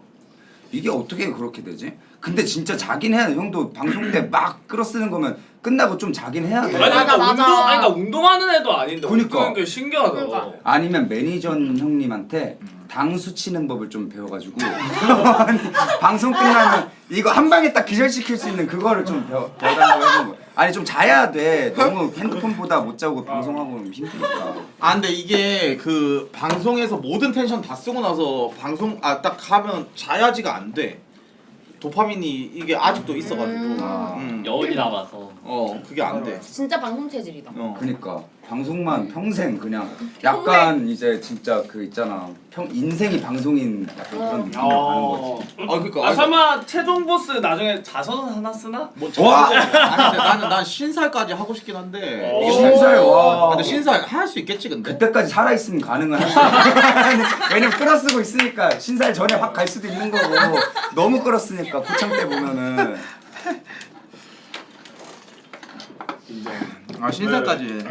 Speaker 3: 이게 어떻게 그렇게 되지? 근데 진짜 자긴 해야 돼. 형도 방송 때 막 끌어쓰는 거면 끝나고 좀 자긴 해야 돼.
Speaker 4: 맞아.
Speaker 1: 운동하는 애도 아닌데.
Speaker 3: 그러니까.
Speaker 1: 게 신기하다.
Speaker 4: 그러니까.
Speaker 3: 아니면 매니저 형님한테 당수 치는 법을 좀 배워가지고 방송 끝나면 이거 한 방에 딱 기절시킬 수 있는 그거를 좀 배워달라고 해본 거야. 아니 좀 자야 돼. 너무 핸드폰보다 못 자고 방송하고 힘드니까.
Speaker 2: 아 근데 이게 그 방송에서 모든 텐션 다 쓰고 나서 방송 딱 하면 자야지가 안 돼. 도파민이 이게 아직도 있어가지고
Speaker 1: 여운이 남아서
Speaker 2: 그게 안 돼.
Speaker 4: 진짜 방송 체질이다.
Speaker 3: 그니까 방송만 평생 그냥 약간 이제 진짜 그 있잖아 인생이 방송인 약간 그런 느낌이 가는 거지.
Speaker 2: 그러니까
Speaker 1: 설마 최종 보스 나중에 자서전 하나 쓰나?
Speaker 3: 와!
Speaker 2: 아니 근데 난 신살까지 하고 싶긴 한데.
Speaker 3: 신살 와.
Speaker 2: 근데 신살 할 수 있겠지 근데.
Speaker 3: 그때까지 살아 있으면 가능은 할 수. 왜냐면 끌어쓰고 있으니까 신살 전에 확 갈 수도 있는 거고 너무 끌었으니까 고창 때 보면은.
Speaker 2: 신살까지.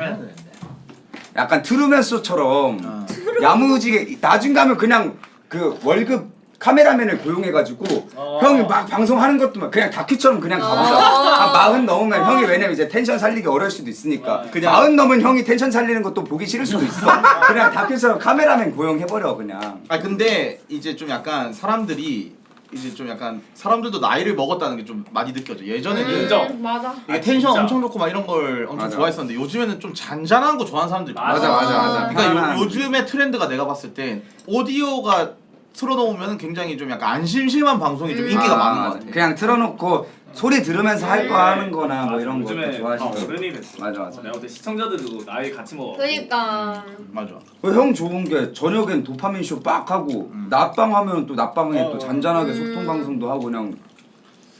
Speaker 3: 약간 트루먼 쇼처럼 야무지게 나중 가면 그냥 그 월급 카메라맨을 고용해가지고 형이 막 방송하는 것도 막 그냥 다큐처럼 그냥 가보자. 한 40 넘으면 형이 왜냐면 이제 텐션 살리기 어려울 수도 있으니까 그냥 40 넘은 형이 텐션 살리는 것도 보기 싫을 수도 있어. 그냥 다큐처럼 카메라맨 고용해버려 그냥.
Speaker 2: 근데 이제 좀 약간 사람들이 이제 좀 약간 사람들도 나이를 먹었다는 게 좀 많이 느껴져. 예전에는
Speaker 1: 인정.
Speaker 4: 맞아.
Speaker 2: 이게 텐션
Speaker 1: 진짜.
Speaker 2: 엄청 좋고 막 이런 걸 엄청
Speaker 3: 맞아.
Speaker 2: 좋아했었는데 요즘에는 좀 잔잔한 거 좋아하는 사람들이 많아.
Speaker 3: 맞아.
Speaker 2: 그러니까 요즘의 트렌드가 내가 봤을 땐 오디오가 틀어놓으면 굉장히 좀 약간 안 심심한 방송이 좀 인기가 많은 것 같아.
Speaker 3: 그냥 틀어놓고 소리 들으면서 할 거 하는 거나 뭐 이런 것도
Speaker 1: 요즘에 다
Speaker 3: 좋아하시고.
Speaker 1: 어른이 됐어.
Speaker 3: 맞아.
Speaker 1: 내가 볼때 시청자들도 나이 같이 먹어.
Speaker 4: 그러니까.
Speaker 2: 맞아.
Speaker 3: 형 좋은 게 저녁엔 도파민 쇼 빡 하고 낮방 하면 또 낮방에 또 잔잔하게 소통 방송도 하고 그냥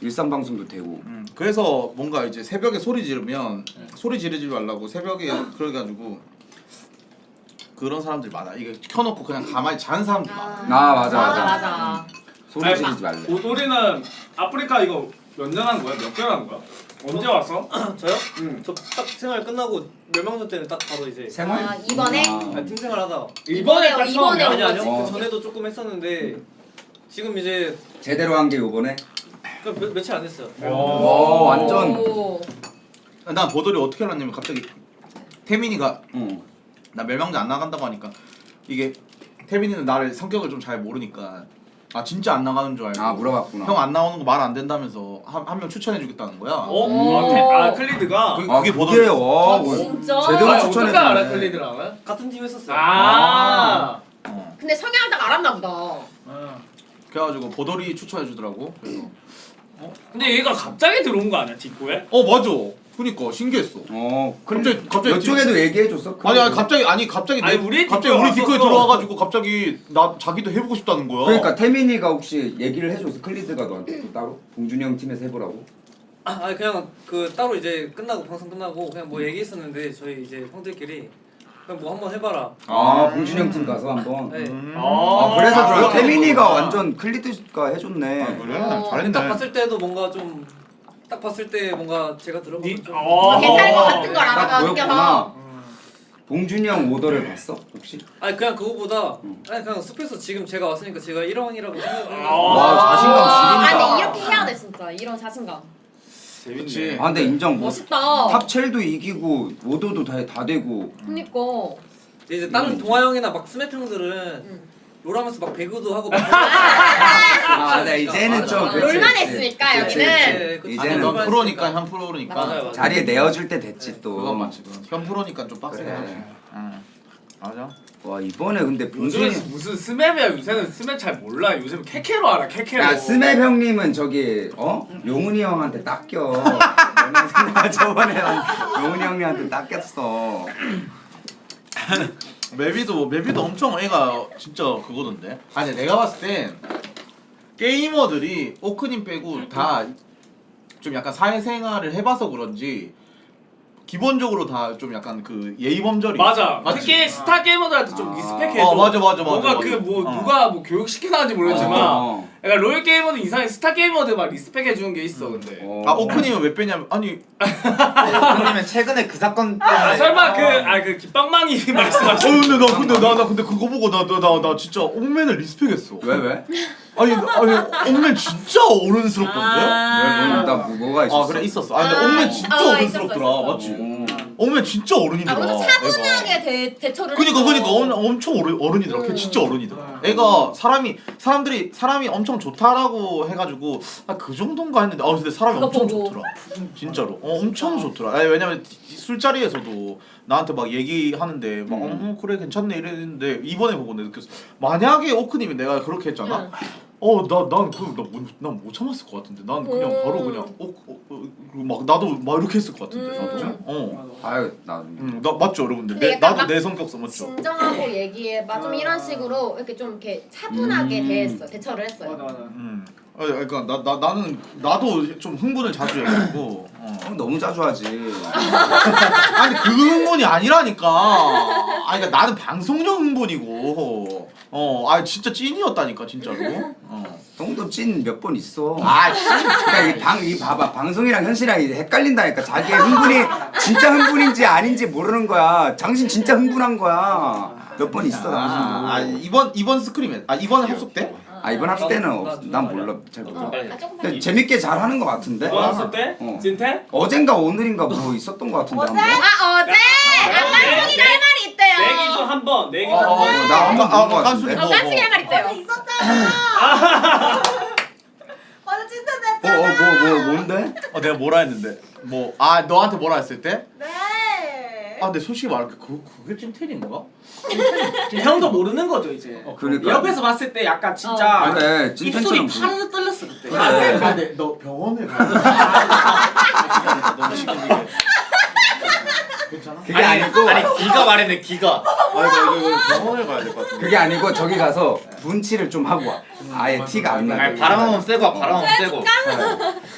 Speaker 3: 일상 방송도 되고.
Speaker 2: 그래서 뭔가 이제 새벽에 소리 지르면 소리 지르지 말라고 새벽에 그래가지고 그런 사람들이 많아. 이게 켜놓고 그냥 가만히 자는 사람들 많아.
Speaker 3: 맞아. 소리
Speaker 1: 아니,
Speaker 3: 지르지 말래.
Speaker 1: 우리는 아프리카 이거 몇 년 한 거야? 몇 개월 한 거야? 언제 왔어?
Speaker 6: 저요? 저 딱 생활 끝나고 멸망전 때는 딱 바로 이제
Speaker 3: 생활?
Speaker 4: 이번에?
Speaker 6: 팀 생활 하다가
Speaker 1: 이번에 딱
Speaker 4: 이번에
Speaker 1: 처음이야?
Speaker 6: 아니 아니요
Speaker 3: 어.
Speaker 6: 그 전에도 조금 했었는데 지금 이제
Speaker 3: 제대로 한 게 요번에?
Speaker 6: 며칠 안 됐어요.
Speaker 3: 와 완전.
Speaker 4: 오.
Speaker 2: 난 보도를 어떻게 알았냐면 갑자기 태민이가
Speaker 3: 응.
Speaker 2: 나 멸망전 안 나간다고 하니까 이게 태민이는 나를 성격을 좀 잘 모르니까 진짜 안 나가는 줄 알고
Speaker 3: 물어봤구나.
Speaker 2: 형 안 나오는 거 말 안 된다면서 한 명 추천해 주겠다는 거야.
Speaker 1: 클리드가?
Speaker 2: 그게
Speaker 3: 그게
Speaker 2: 보도를
Speaker 3: 와
Speaker 4: 진짜?
Speaker 3: 제대로
Speaker 1: 어떻게
Speaker 3: 추천해.
Speaker 1: 알아 클리드랑은?
Speaker 6: 같은 팀 했었어요.
Speaker 4: 근데 성향을 딱 알았나 보다.
Speaker 2: 그래가지고 보돌이 추천해 주더라고. 그래서
Speaker 1: 근데 얘가 갑자기 들어온 거 아니야 뒷고에?
Speaker 2: 맞아. 그니까 신기했어. 갑자기
Speaker 3: 이쪽에도 얘기해줬어?
Speaker 2: 아니 갑자기
Speaker 1: 우리
Speaker 2: 갑자기
Speaker 1: 뒷고에
Speaker 2: 우리 뒷거에
Speaker 1: 왔었어.
Speaker 2: 들어와가지고 갑자기 자기도 해보고 싶다는 거야.
Speaker 3: 그러니까 태민이가 혹시 얘기를 해줬어? 클리드가 너한테 또 따로? 봉준이 형 팀에서 해보라고?
Speaker 6: 아니 그냥 그 따로 이제 끝나고 방송 끝나고 그냥 뭐 얘기했었는데 저희 이제 형들끼리 그냥 뭐 한번 해봐라.
Speaker 3: 봉준이 형 팀 가서 한번.
Speaker 6: 네.
Speaker 3: 그래서 그래. 태민이가 완전 클리드가 해줬네.
Speaker 2: 그래?
Speaker 6: 딱
Speaker 2: 잘했네.
Speaker 6: 봤을 때도 뭔가 좀 딱 봤을 때 뭔가 제가 들어보면 좀
Speaker 4: 괜찮을 것 같은 걸
Speaker 3: 딱
Speaker 4: 알아가
Speaker 3: 보였구나.
Speaker 4: 느껴서.
Speaker 3: 봉준이 형 오더를 봤어? 혹시?
Speaker 6: 아니 그냥 그거보다 아니 그냥 숲에서 지금 제가 왔으니까 제가 1왕이라고 생각을
Speaker 3: 와 자신감
Speaker 4: 아
Speaker 3: 지린다.
Speaker 4: 근데 이렇게 해야 돼 진짜. 이런 자신감.
Speaker 1: 재밌네.
Speaker 3: 근데 인정. 뭐
Speaker 4: 멋있다.
Speaker 3: 탑첼도 이기고 오더도 다 되고.
Speaker 4: 그니까.
Speaker 6: 이제 다른 동아 형이나 막 스맵 형들은 롤하면서 막 배구도 하고 막
Speaker 3: 네, 이제는 좀 그치,
Speaker 4: 롤만
Speaker 3: 그치.
Speaker 4: 했으니까
Speaker 3: 그치,
Speaker 4: 여기는.
Speaker 3: 그치.
Speaker 2: 아니
Speaker 3: 이제는
Speaker 2: 넌 프로니까 현 프로니까.
Speaker 6: 맞아요.
Speaker 3: 자리에 내어줄 때 됐지 또.
Speaker 2: 그건 맞지. 현 프로니까 좀 빡세게
Speaker 3: 그래.
Speaker 2: 하지. 맞아.
Speaker 3: 와 이번에 근데 봉준이.
Speaker 1: 요즘은 무슨 스맵이야. 요새는 스맵 잘 몰라. 요즘 캐캐로 알아. 캐캐로.
Speaker 3: 야 스맵 형님은 저기 용훈이 형한테 닦여. 너네 저번에 용훈이 형님한테 닦였어.
Speaker 2: 맵이도 엄청 애가 진짜 그거던데. 아니 내가 봤을 땐 게이머들이 오크님 빼고 다 좀 약간 사회생활을 해봐서 그런지 기본적으로 다 좀 약간 그 예의범절이
Speaker 1: 맞아.
Speaker 2: 맞지?
Speaker 1: 특히 스타 게이머들한테 좀 리스펙해줘.
Speaker 2: 맞아.
Speaker 1: 뭔가 그 뭐 누가 뭐 교육 시키나는지 모르겠지만, 약간 롤 게이머들 이상하게 스타 게이머들 막 리스펙해주는 게 있어. 근데.
Speaker 2: 오크님은 왜 빼냐면 아니
Speaker 7: 오크님은 최근에 그 사건 때문에
Speaker 1: 설마 그 깃방망이 말씀하시는?
Speaker 2: 근데 그거 보고 나 진짜 옥맨을 리스펙했어.
Speaker 3: 왜?
Speaker 2: 아니 옥맨 진짜 어른스럽던데?
Speaker 3: 나 뭐가 있었어?
Speaker 2: 그래 있었어. 근데 옥맨 진짜 어른스럽더라.
Speaker 4: 있었어.
Speaker 2: 맞지? 오면 진짜 어른이더라.
Speaker 4: 아, 먼저 차분하게 대처를
Speaker 2: 그니까
Speaker 4: 했어.
Speaker 2: 엄청 어른이더라. 걔 진짜 어른이더라. 애가 사람이 엄청 좋다라고 해가지고 그 정도인가 했는데 근데 사람이
Speaker 4: 그거
Speaker 2: 엄청
Speaker 4: 보고.
Speaker 2: 좋더라. 진짜로 엄청 좋더라. 아니, 왜냐면 술자리에서도 나한테 막 얘기하는데 막 그래 괜찮네 이랬는데 이번에 보고 내가 느꼈어. 만약에 오크님이 내가 그렇게 했잖아. 난 못 참았을 것 같은데. 난 그냥 바로 그냥 막 나도 막 이렇게 했을 것 같은데. 나도.
Speaker 3: 아유 나
Speaker 2: 나 맞죠 여러분들.
Speaker 4: 근데 약간
Speaker 2: 나도
Speaker 4: 막
Speaker 2: 내 성격상 맞죠.
Speaker 4: 진정하고 얘기해봐 좀 이런 식으로 이렇게 좀 이렇게 차분하게 대처를 했어요.
Speaker 2: 그러니까 나도 좀 흥분을 자주 해가지고.
Speaker 3: 너무 자주 하지.
Speaker 2: 아니 그 흥분이 아니라니까. 그러니까 나는 방송용 흥분이고. 진짜 찐이었다니까 진짜로.
Speaker 3: 형도 찐 몇 번 있어.
Speaker 2: 찐.
Speaker 3: 그러니까 이 봐봐 방송이랑 현실이랑 이제 헷갈린다니까. 자기의 흥분이 진짜 흥분인지 아닌지 모르는 거야. 당신 진짜 흥분한 거야. 몇 번 있어 당신도.
Speaker 2: 이번 스크림에 이번에 합숙 때?
Speaker 3: 이번 합숙 때는 난 몰라 잘 몰라.
Speaker 4: 조금
Speaker 3: 근데 재밌게 잘 하는 거 같은데.
Speaker 1: 왔을 때? 진태?
Speaker 3: 어젠가 오늘인가 뭐 있었던 거 같은데.
Speaker 11: 어제?
Speaker 3: 한번.
Speaker 4: 어제 깐숙이가 할 말이 있대요.
Speaker 1: 내기 좀 한번 내기 좀
Speaker 3: 나 한번 본거
Speaker 2: 깐숙이
Speaker 3: 같은데.
Speaker 4: 깐숙이 할 말 있대요.
Speaker 11: 어제 있었잖아. 어제 진짜 됐잖아.
Speaker 3: 뭔데?
Speaker 2: 내가 뭐라 했는데? 너한테 뭐라 했을 때?
Speaker 11: 네.
Speaker 2: 근데 솔직히 말할게 그게 찐텐인가?
Speaker 5: 형도 모르는 거죠 이제.
Speaker 3: 그러니까.
Speaker 5: 옆에서 봤을 때 약간 진짜
Speaker 3: 그래
Speaker 5: 입술이
Speaker 3: 찐텐처럼.
Speaker 5: 파르르 떨렸어 그때.
Speaker 2: 근데 너 병원에 가. 너 지금 이게 괜찮아?
Speaker 3: 그게 아니고
Speaker 7: 기가 말했네 기가.
Speaker 2: 이거 병원에 가야 될 것 같은데.
Speaker 3: 그게 아니고 저기 가서 분칠을 좀 하고 와. 아예 티가 안 나게.
Speaker 7: 바람 한번 쐬고 와, 바람 한번 쐬고.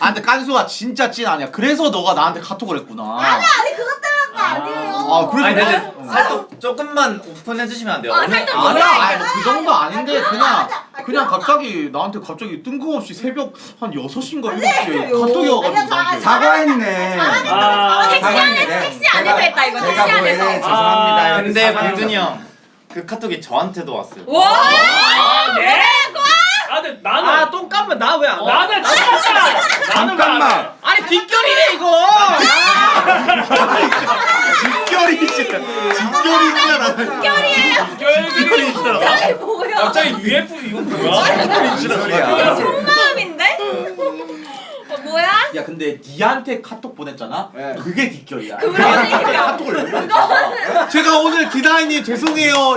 Speaker 2: 근데 깐수가 진짜 찐 아니야. 그래서 너가 나한테 카톡을 했구나.
Speaker 11: 아니 그것 때문인 거 아니에요.
Speaker 2: 그래서
Speaker 7: 아니 근데 살짝 조금만 오픈해 주시면 안 돼요?
Speaker 4: 살짝
Speaker 2: 아니야, 그 정도 아닌데 그냥 갑자기 나한테 뜬금없이 새벽 한 6시인가 7시에 카톡이 와가지고 나한테.
Speaker 3: 사과했네.
Speaker 4: 택시 안에서 했다 이거 택시
Speaker 3: 제가 뭐해
Speaker 4: 안에서.
Speaker 3: 죄송합니다. 이렇게
Speaker 7: 근데
Speaker 3: 사과하고.
Speaker 7: 봉준이 형 그 카톡이 저한테도 왔어요.
Speaker 4: 와.
Speaker 1: 네? 근데 나는
Speaker 5: 똥 까면 나 왜 안 와?
Speaker 1: 나는 진짜 나는
Speaker 3: 잠깐만.
Speaker 5: 아니 뒷결이래 이거.
Speaker 2: 직결이잖아.
Speaker 4: 결이에요. 갑자기 뭐야?
Speaker 1: 갑자기 UFO 이거 뭐야?
Speaker 4: 속마음인데? 뭐야?
Speaker 2: 야 근데 니한테 카톡 보냈잖아? 그게 뒷결이야.
Speaker 4: 그러니까.
Speaker 2: 카톡을 왜 보냈잖아. 제가 오늘 디나이님 죄송해요.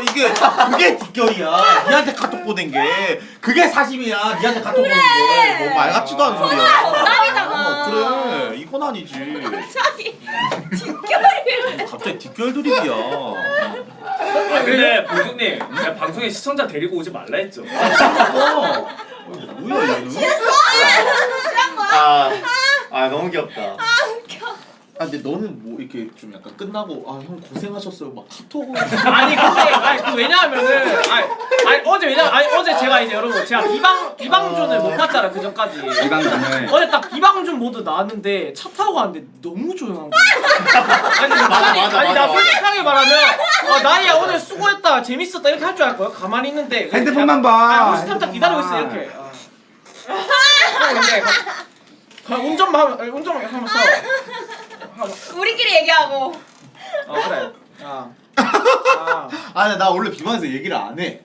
Speaker 2: 그게 뒷결이야. 니한테 카톡 보낸 게 그게 사심이야. 니한테 카톡 보낸 게 뭐 말 같지도 않은 소리야.
Speaker 4: 정답이잖아.
Speaker 2: 그래 이건 아니지.
Speaker 4: 갑자기 뒷결이.
Speaker 2: 갑자기 뒷결 드립이야.
Speaker 1: 근데 봉준님 내가 방송에 시청자 데리고 오지 말라 했죠.
Speaker 2: 뭐야 얘는?
Speaker 7: 너무 귀엽다.
Speaker 2: 근데 너는 뭐 이렇게 좀 약간 끝나고 형 고생하셨어요 막 카톡을.
Speaker 5: 아니 근데 그 왜냐하면은 어제 제가 이제 여러분 제가 비방준을 못 봤잖아 그 전까지.
Speaker 3: 비방준을.
Speaker 5: 어제 딱 비방준 모드 나왔는데 차 타고 가는데 너무 조용한 거야. 아니 나 솔직하게 말하면 나이야 오늘 수고했다 재밌었다 이렇게 할 줄 알 거야. 가만히 있는데
Speaker 3: 핸드폰만 봐.
Speaker 5: 스탑 기다리고 있어 이렇게. 근데 운전하면서
Speaker 4: 우리끼리 얘기하고.
Speaker 5: 그래.
Speaker 2: 근데 나 원래 비방에서 얘기를 안 해.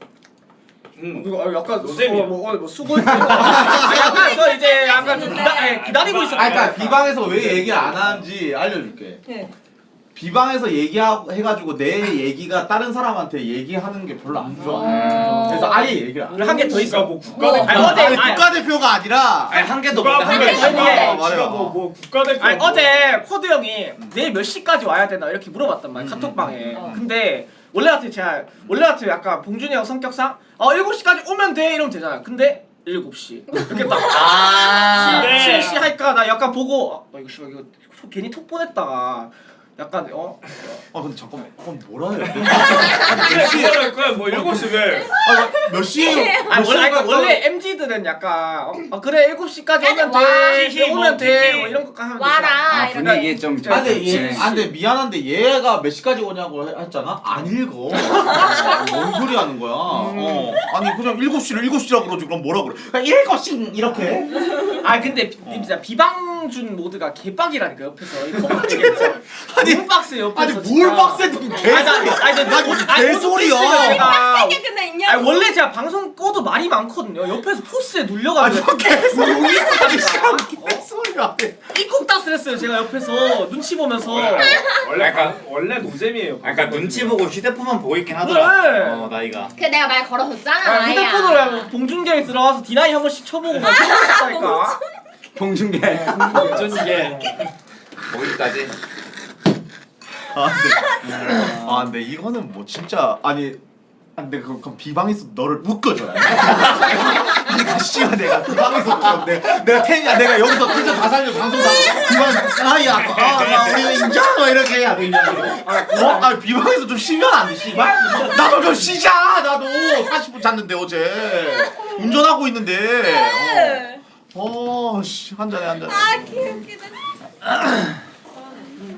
Speaker 5: 이거 약간
Speaker 1: 노잼이야.
Speaker 5: 뭐 수고했다. 약간 저 이제 약간 좀 기다리고 있어.
Speaker 2: 그러니까 비방에서 왜 얘기를 안 하는지 알려줄게.
Speaker 4: 네.
Speaker 2: 비방에서 얘기해가지고 내 얘기가 다른 사람한테 얘기하는 게 별로 안 좋아. 그래서 아예 얘기를 안 해.
Speaker 5: 한 개 더 있어.
Speaker 1: 뭐 국가대표
Speaker 5: 어제
Speaker 2: 국가대표가 아니라
Speaker 7: 한 개도 못해 한 개.
Speaker 1: 지가 뭐 국가대표
Speaker 5: 아니 어제 코드 형이 내일 몇 시까지 와야 되나 이렇게 물어봤단 말이야 카톡방에. 근데 원래 같으면 약간 봉준이 형 성격상 7시까지 오면 돼 이러면 되잖아. 근데 7시 이렇게 딱
Speaker 1: 네.
Speaker 5: 7시 할까 나 약간 보고 이거 괜히 톡 보냈다가 약간
Speaker 2: 근데 잠깐만 그럼 뭐라 해야 돼?
Speaker 1: 몇 시에 할 거야? 뭐 7시 왜?
Speaker 2: 몇 시에?
Speaker 5: 원래 MZ들은 약간 그래 7시까지 오면
Speaker 4: 와.
Speaker 5: 돼 오면 돼 뭐 이런 거 하면
Speaker 4: 와라.
Speaker 5: 되잖아.
Speaker 3: 분위기 좀.
Speaker 2: 근데 미안한데 얘가 몇 시까지 오냐고 했잖아? 안 읽어. 뭔 소리 하는 거야? 아니 그냥 7시를 7시라고 그러지 그럼 뭐라 그래? 그냥 7시 이렇게 해?
Speaker 5: 아 근데 진짜 비방준 모드가 개빡이라니까 옆에서. 아니 박스 옆에서.
Speaker 2: 아니 뭘 빡세든 개소리야. 개소리야.
Speaker 4: 빡세게 근데 있냐고.
Speaker 5: 아니 원래 제가 방송 꺼도 말이 많거든요. 옆에서 포스에 눌려가지고.
Speaker 2: 개소리야.
Speaker 5: 입국 다 쓰랬어요 제가 옆에서 눈치 보면서.
Speaker 1: 원래 노잼이에요.
Speaker 7: 약간 눈치 보고 휴대폰만 보고 있긴 하더라.
Speaker 5: 그래.
Speaker 7: 나이가.
Speaker 4: 그 내가 말 걸어줬잖아.
Speaker 5: 휴대폰으로 봉준경이 들어가서 디나이 한 번씩 쳐보고 막 그랬다니까.
Speaker 3: 봉준계.
Speaker 1: 어쩐게.
Speaker 7: 거기까지.
Speaker 2: 근데 이거는 뭐 진짜 아니 근데 그럼 비방에서 너를 묶어줘야 돼. 아니 씨발 내가 비방에서 내가 텐이야 내가 여기서 텐션 다 살려 방송 다 비방 나 우리 인정 뭐 이렇게 해야 돼 아니 비방에서 좀 쉬면 안 돼 씨발 나도 좀 쉬자 나도 40분 잤는데 어제 운전하고 있는데 씨 한 잔해 한 잔.
Speaker 4: 아 개웃기다.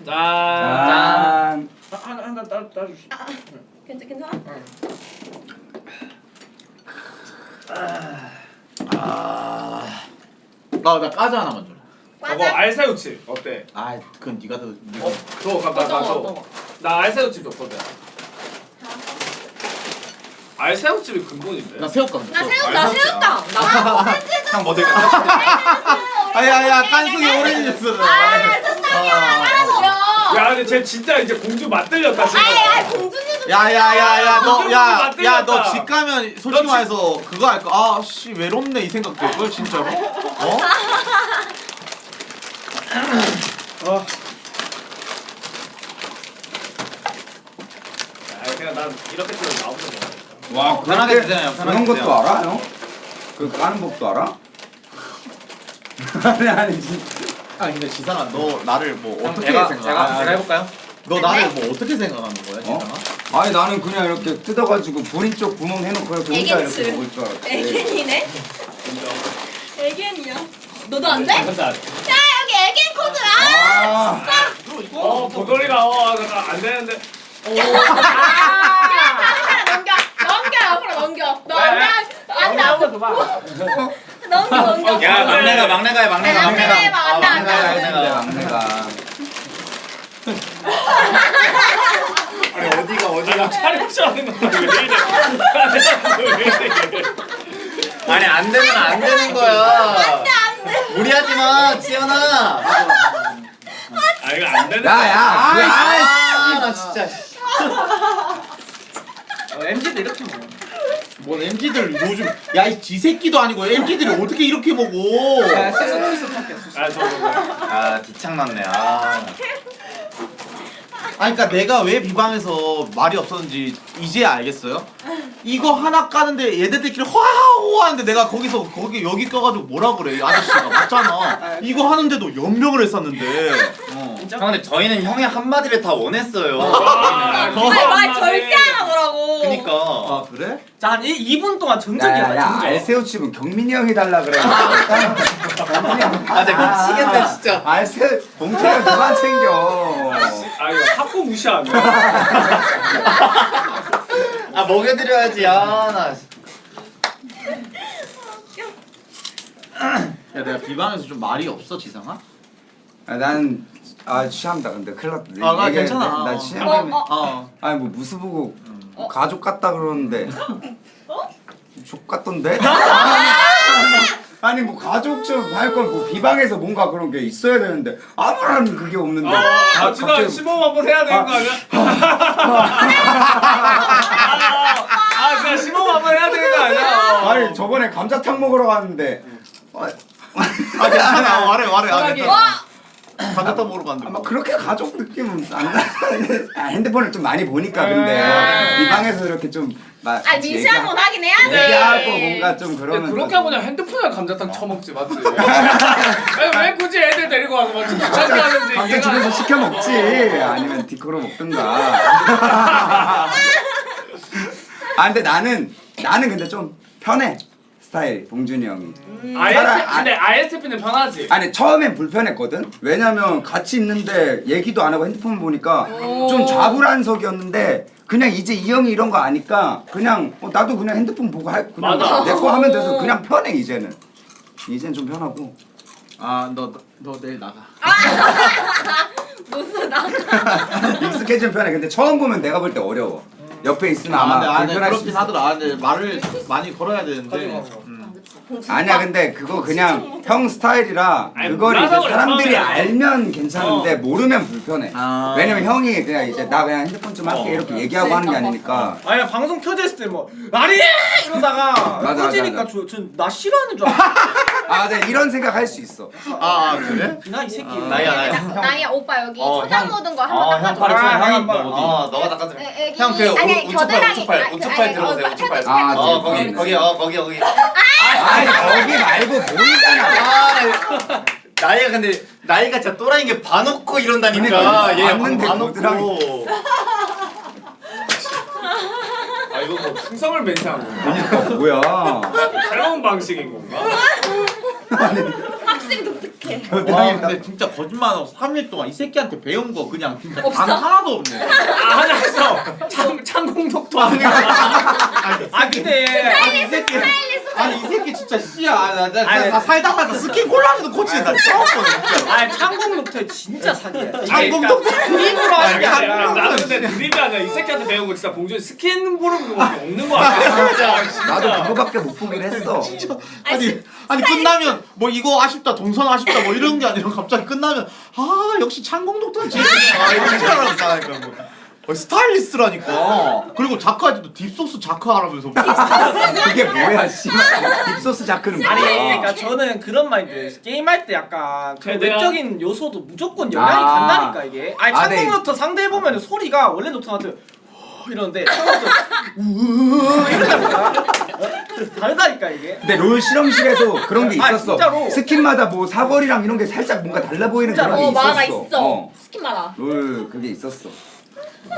Speaker 1: 짠.
Speaker 5: 한잔 따주시.
Speaker 4: 괜찮아?
Speaker 2: 나 과자 하나만 줘.
Speaker 1: 저거 알새우칩 어때?
Speaker 2: 그건 네가 더.
Speaker 1: 줘 갖다 줘. 나 알새우칩 줬거든. 알새우칩이 근본인데.
Speaker 2: 나 새우깡.
Speaker 4: 나 새우깡.
Speaker 7: 형 뭐 들까?
Speaker 2: 아야야 깐숙이 오렌지 주스.
Speaker 1: 야 근데 쟤 진짜 이제 공주 맞들렸다 지금.
Speaker 4: 공주님도.
Speaker 2: 야야야야
Speaker 1: 맞들렸다.
Speaker 2: 너 집 가면 솔직히 말해서 그거 할까? 아씨 외롭네 이 생각 들 걸 진짜로?
Speaker 1: 그냥 난 이렇게 찍어 나오는 거야.
Speaker 3: 와
Speaker 7: 편하게 드세요.
Speaker 3: 그런 것도 알아 형? 그 까는 법도 알아? 아니 진짜.
Speaker 2: 근데 지상아 너 나를 뭐 어떻게
Speaker 7: 제가
Speaker 2: 생각해?
Speaker 7: 해볼까요?
Speaker 2: 너 나를 뭐 어떻게 생각하는 거야 지상아?
Speaker 3: 아니 나는 그냥 이렇게 뜯어가지고 본인 쪽 구멍 해놓고 이렇게 혼자
Speaker 4: 애견츠.
Speaker 3: 이렇게 먹을 줄 알았지.
Speaker 4: 애견이네. 애견이야. 너도 안 돼? 야
Speaker 1: 근데
Speaker 4: 여기 애견 코드야.
Speaker 1: 보돌이가 안 되는데.
Speaker 4: 넘겨 앞으로 넘겨. 넘겨.
Speaker 7: 야 막내가 해 막내가.
Speaker 4: 막내가 해봐. 안 돼, 안 돼, 안 돼.
Speaker 3: 막내가.
Speaker 7: 아니 어디가
Speaker 1: 촬영실 하는 거야 왜 이래?
Speaker 7: 아니 안 되면 안 되는 거야. 무리하지 마 지연아.
Speaker 1: 이거 안 되는.
Speaker 3: 야야.
Speaker 7: 나 진짜.
Speaker 5: MZ도 이렇게 먹어.
Speaker 2: 뭔 MZ들 요즘 야이 지새끼도 아니고 MZ들이 어떻게 이렇게 먹어?
Speaker 7: 뒤창났네.
Speaker 2: 그러니까 내가 왜 비방에서 말이 없었는지 이제 알겠어요? 이거 하나 까는데 얘네들끼리 호하호 하는데 내가 거기서 여기 까가지고 뭐라 그래 이 아저씨가 맞잖아. 이거 하는데도 연명을 했었는데.
Speaker 7: 형 근데 저희는 형의 한마디를 다 원했어요.
Speaker 4: 말 절대 안 하더라고.
Speaker 7: 그니까.
Speaker 2: 그래?
Speaker 5: 자, 한 2분 동안 정적이야.
Speaker 3: 야야야
Speaker 5: 정적.
Speaker 3: 알새우칩은 경민이 형이 달라 그래.
Speaker 7: 나 미치겠네 진짜.
Speaker 3: 알새우 봉태를 그만 챙겨.
Speaker 1: 이거 학고 무시하네.
Speaker 7: 먹여드려야지. 나.
Speaker 2: 야 내가 비방에서 좀 말이 없어 지상아?
Speaker 3: 난 취한다 근데 큰일 났다.
Speaker 2: 나 괜찮아.
Speaker 3: 나 취한.
Speaker 2: 어.
Speaker 3: 아니 뭐 무수 보고 가족 같다 그러는데. 족 같던데? 아니 뭐 가족 좀 할 건 뭐 비방에서 뭔가 그런 게 있어야 되는데 아무런 그게 없는데.
Speaker 1: 지금 시범 한번 해야 되는 거 아니야? 그냥 시범 한번 해야 되는 거 아니야?
Speaker 3: 아니 저번에 감자탕 먹으러 갔는데.
Speaker 2: 괜찮아 말해.
Speaker 4: 와.
Speaker 2: 감자탕 먹으러 갔는데.
Speaker 3: 막 그렇게 가족 느낌은 안 나. 핸드폰을 좀 많이 보니까 근데 이 방에서 이렇게 좀
Speaker 4: 미시한 건 하긴 해야 돼.
Speaker 3: 얘기하고 뭔가 좀 그러면.
Speaker 1: 그렇게 하고 그냥 핸드폰에 감자탕 처먹지 맞지? 왜 굳이 애들 데리고 와서 막 귀찮게 하는지
Speaker 3: 감자 집에서 시켜 먹지. 아니면 디코로 먹든가. 근데 나는 근데 좀 편해. 스타일 봉준이 형이.
Speaker 1: 근데 ISTP는 편하지.
Speaker 3: 아니 처음엔 불편했거든. 왜냐면 같이 있는데 얘기도 안 하고 핸드폰 보니까 좀 좌불안석이었는데 그냥 이제 이 형이 이런 거 아니까 그냥 나도 그냥 핸드폰 보고 그냥
Speaker 1: 맞아.
Speaker 3: 내 거 하면 돼서 그냥 편해 이제는. 이제는 좀 편하고.
Speaker 2: 아너 내일 나가.
Speaker 4: 무슨 나?
Speaker 3: 익숙해진 편에 근데 처음 보면 내가 볼 때 어려워. 옆에 있으면 아마 불편할 수
Speaker 2: 그렇긴
Speaker 3: 있어.
Speaker 2: 하더라. 근데 말을 많이 걸어야 되는데.
Speaker 3: 아니야 근데 그거 그냥 형 스타일이라
Speaker 1: 아니,
Speaker 3: 그거를 이제
Speaker 1: 몰라서
Speaker 3: 사람들이
Speaker 1: 그래, 처음에.
Speaker 3: 알면 괜찮은데 모르면 불편해.
Speaker 2: 아.
Speaker 3: 왜냐면 형이 그냥 이제 나 그냥 핸드폰 좀 할게 이렇게 얘기하고 하는 게 아니니까.
Speaker 5: 아니 방송 켜져 있을 때 뭐 말이 이러다가
Speaker 3: 맞아,
Speaker 5: 꺼지니까
Speaker 3: 맞아.
Speaker 5: 나 싫어하는 줄 알아.
Speaker 3: 아, 네 이런 생각 할 수 있어.
Speaker 2: 그래?
Speaker 5: 비나 이 새끼.
Speaker 7: 나야.
Speaker 4: 나야 오빠 여기
Speaker 7: 어,
Speaker 4: 초장
Speaker 7: 형.
Speaker 4: 묻은 거 한번
Speaker 7: 형
Speaker 4: 닦아줘.
Speaker 7: 팔이
Speaker 5: 아,
Speaker 7: 형이
Speaker 5: 한번.
Speaker 7: 너가 닦아줘.
Speaker 4: 여기
Speaker 7: 형 그
Speaker 4: 아니,
Speaker 7: 우측팔
Speaker 4: 겨드랑이.
Speaker 7: 우측팔 들어오세요. 우측팔.
Speaker 3: 아,
Speaker 7: 거기
Speaker 3: 네.
Speaker 7: 거기 거기.
Speaker 3: 아니 거기 말고 보이잖아.
Speaker 7: 나이가 근데 나이가 진짜 또라이인 게 봐놓고 이런다니까. 얘
Speaker 3: 맞는데
Speaker 7: 봐놓고.
Speaker 3: 겨드랑이.
Speaker 1: 아 이거 뭐 충성을 맹세한 건가?
Speaker 3: 그러니까 뭐야.
Speaker 1: 새로운 방식인 건가?
Speaker 4: 학생 독특해.
Speaker 2: 와 근데 진짜 거짓말 안 하고 3일 동안 이 새끼한테 배운 거 그냥 진짜
Speaker 4: 없어?
Speaker 2: 단 하나도 없네.
Speaker 1: 아 하나 있어. 창공독도 아니야.
Speaker 5: 아 근데
Speaker 2: 아니 이 새끼 아니 이 새끼 진짜 씨야. 나 살다가 스킨 콜라도 고치는 나 처음 보네 진짜.
Speaker 5: 아 창공 녹태 진짜 사기야.
Speaker 2: 창공도
Speaker 5: 드립으로 하는 게 아니라.
Speaker 1: 나는 근데 드립이 아니라 이 새끼한테 배운 거 진짜 봉준이 스킨 보는 거밖에 없는 거 같아. 진짜.
Speaker 3: 나도 그거밖에 못 보긴 했어.
Speaker 2: 아니 끝나면 뭐 이거 아쉽다 동선 아쉽다 뭐 이런 게 아니라 갑자기 끝나면 아 역시 창공독터는 진짜 이런 줄 알았다니까 뭐 스타일리스트라니까. 그리고 자크한테도 딥소스 자크 하라면서
Speaker 3: 그게 뭐야 씨발. 딥소스 자크는
Speaker 5: 아니
Speaker 3: 뭐야.
Speaker 5: 그러니까 저는 그런 마인드 게임할 때 약간 그
Speaker 1: 최대한-
Speaker 5: 외적인 요소도 무조건 영향이
Speaker 3: 아.
Speaker 5: 간다니까 이게. 아니
Speaker 3: 아, 네.
Speaker 5: 창공부터 상대해보면 소리가 원래 녹턴한테 이러는데 창공부터 우으으 이러니까 다르다니까 이게.
Speaker 3: 근데 롤 실험실에서 그런 게
Speaker 5: 아,
Speaker 3: 있었어.
Speaker 5: 진짜로.
Speaker 3: 스킨마다 뭐 사거리랑 이런 게 살짝 뭔가 달라 보이는
Speaker 5: 진짜로.
Speaker 3: 그런 게
Speaker 4: 맞아
Speaker 3: 있었어.
Speaker 4: 있어. 스킨마다.
Speaker 3: 롤 그게 있었어.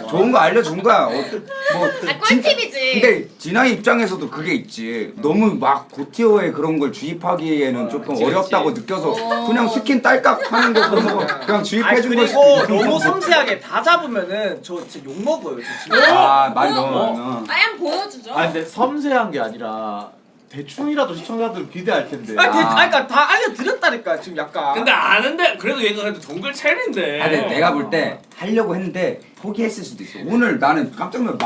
Speaker 3: 좋은 거 알려준 거야. 뭐
Speaker 4: 꿀팁이지.
Speaker 3: 근데 진아이 입장에서도 그게 있지. 너무 막 고티어의 그런 걸 주입하기에는 조금 어렵다고 느껴서 그냥 스킨 딸깍 하는 거 그런 거 그냥 주입해준 걸 수도
Speaker 5: 그리고
Speaker 3: 있고.
Speaker 5: 너무 섬세하게 다 잡으면은 저 진짜 욕 먹어요. 저 진짜.
Speaker 3: 아 말이 너무 많아.
Speaker 4: 아니 한번 보여주죠.
Speaker 2: 아니 근데 섬세한 게 아니라 대충이라도 시청자들 기대할 텐데.
Speaker 5: 그러니까 다 알려드렸다니까 지금 약간.
Speaker 1: 근데 아는데 그래도 얘가 그래도 정글 첼인데.
Speaker 3: 아니 내가 볼 때 하려고 했는데 포기했을 수도 있어. 오늘 나는 깜짝 놀라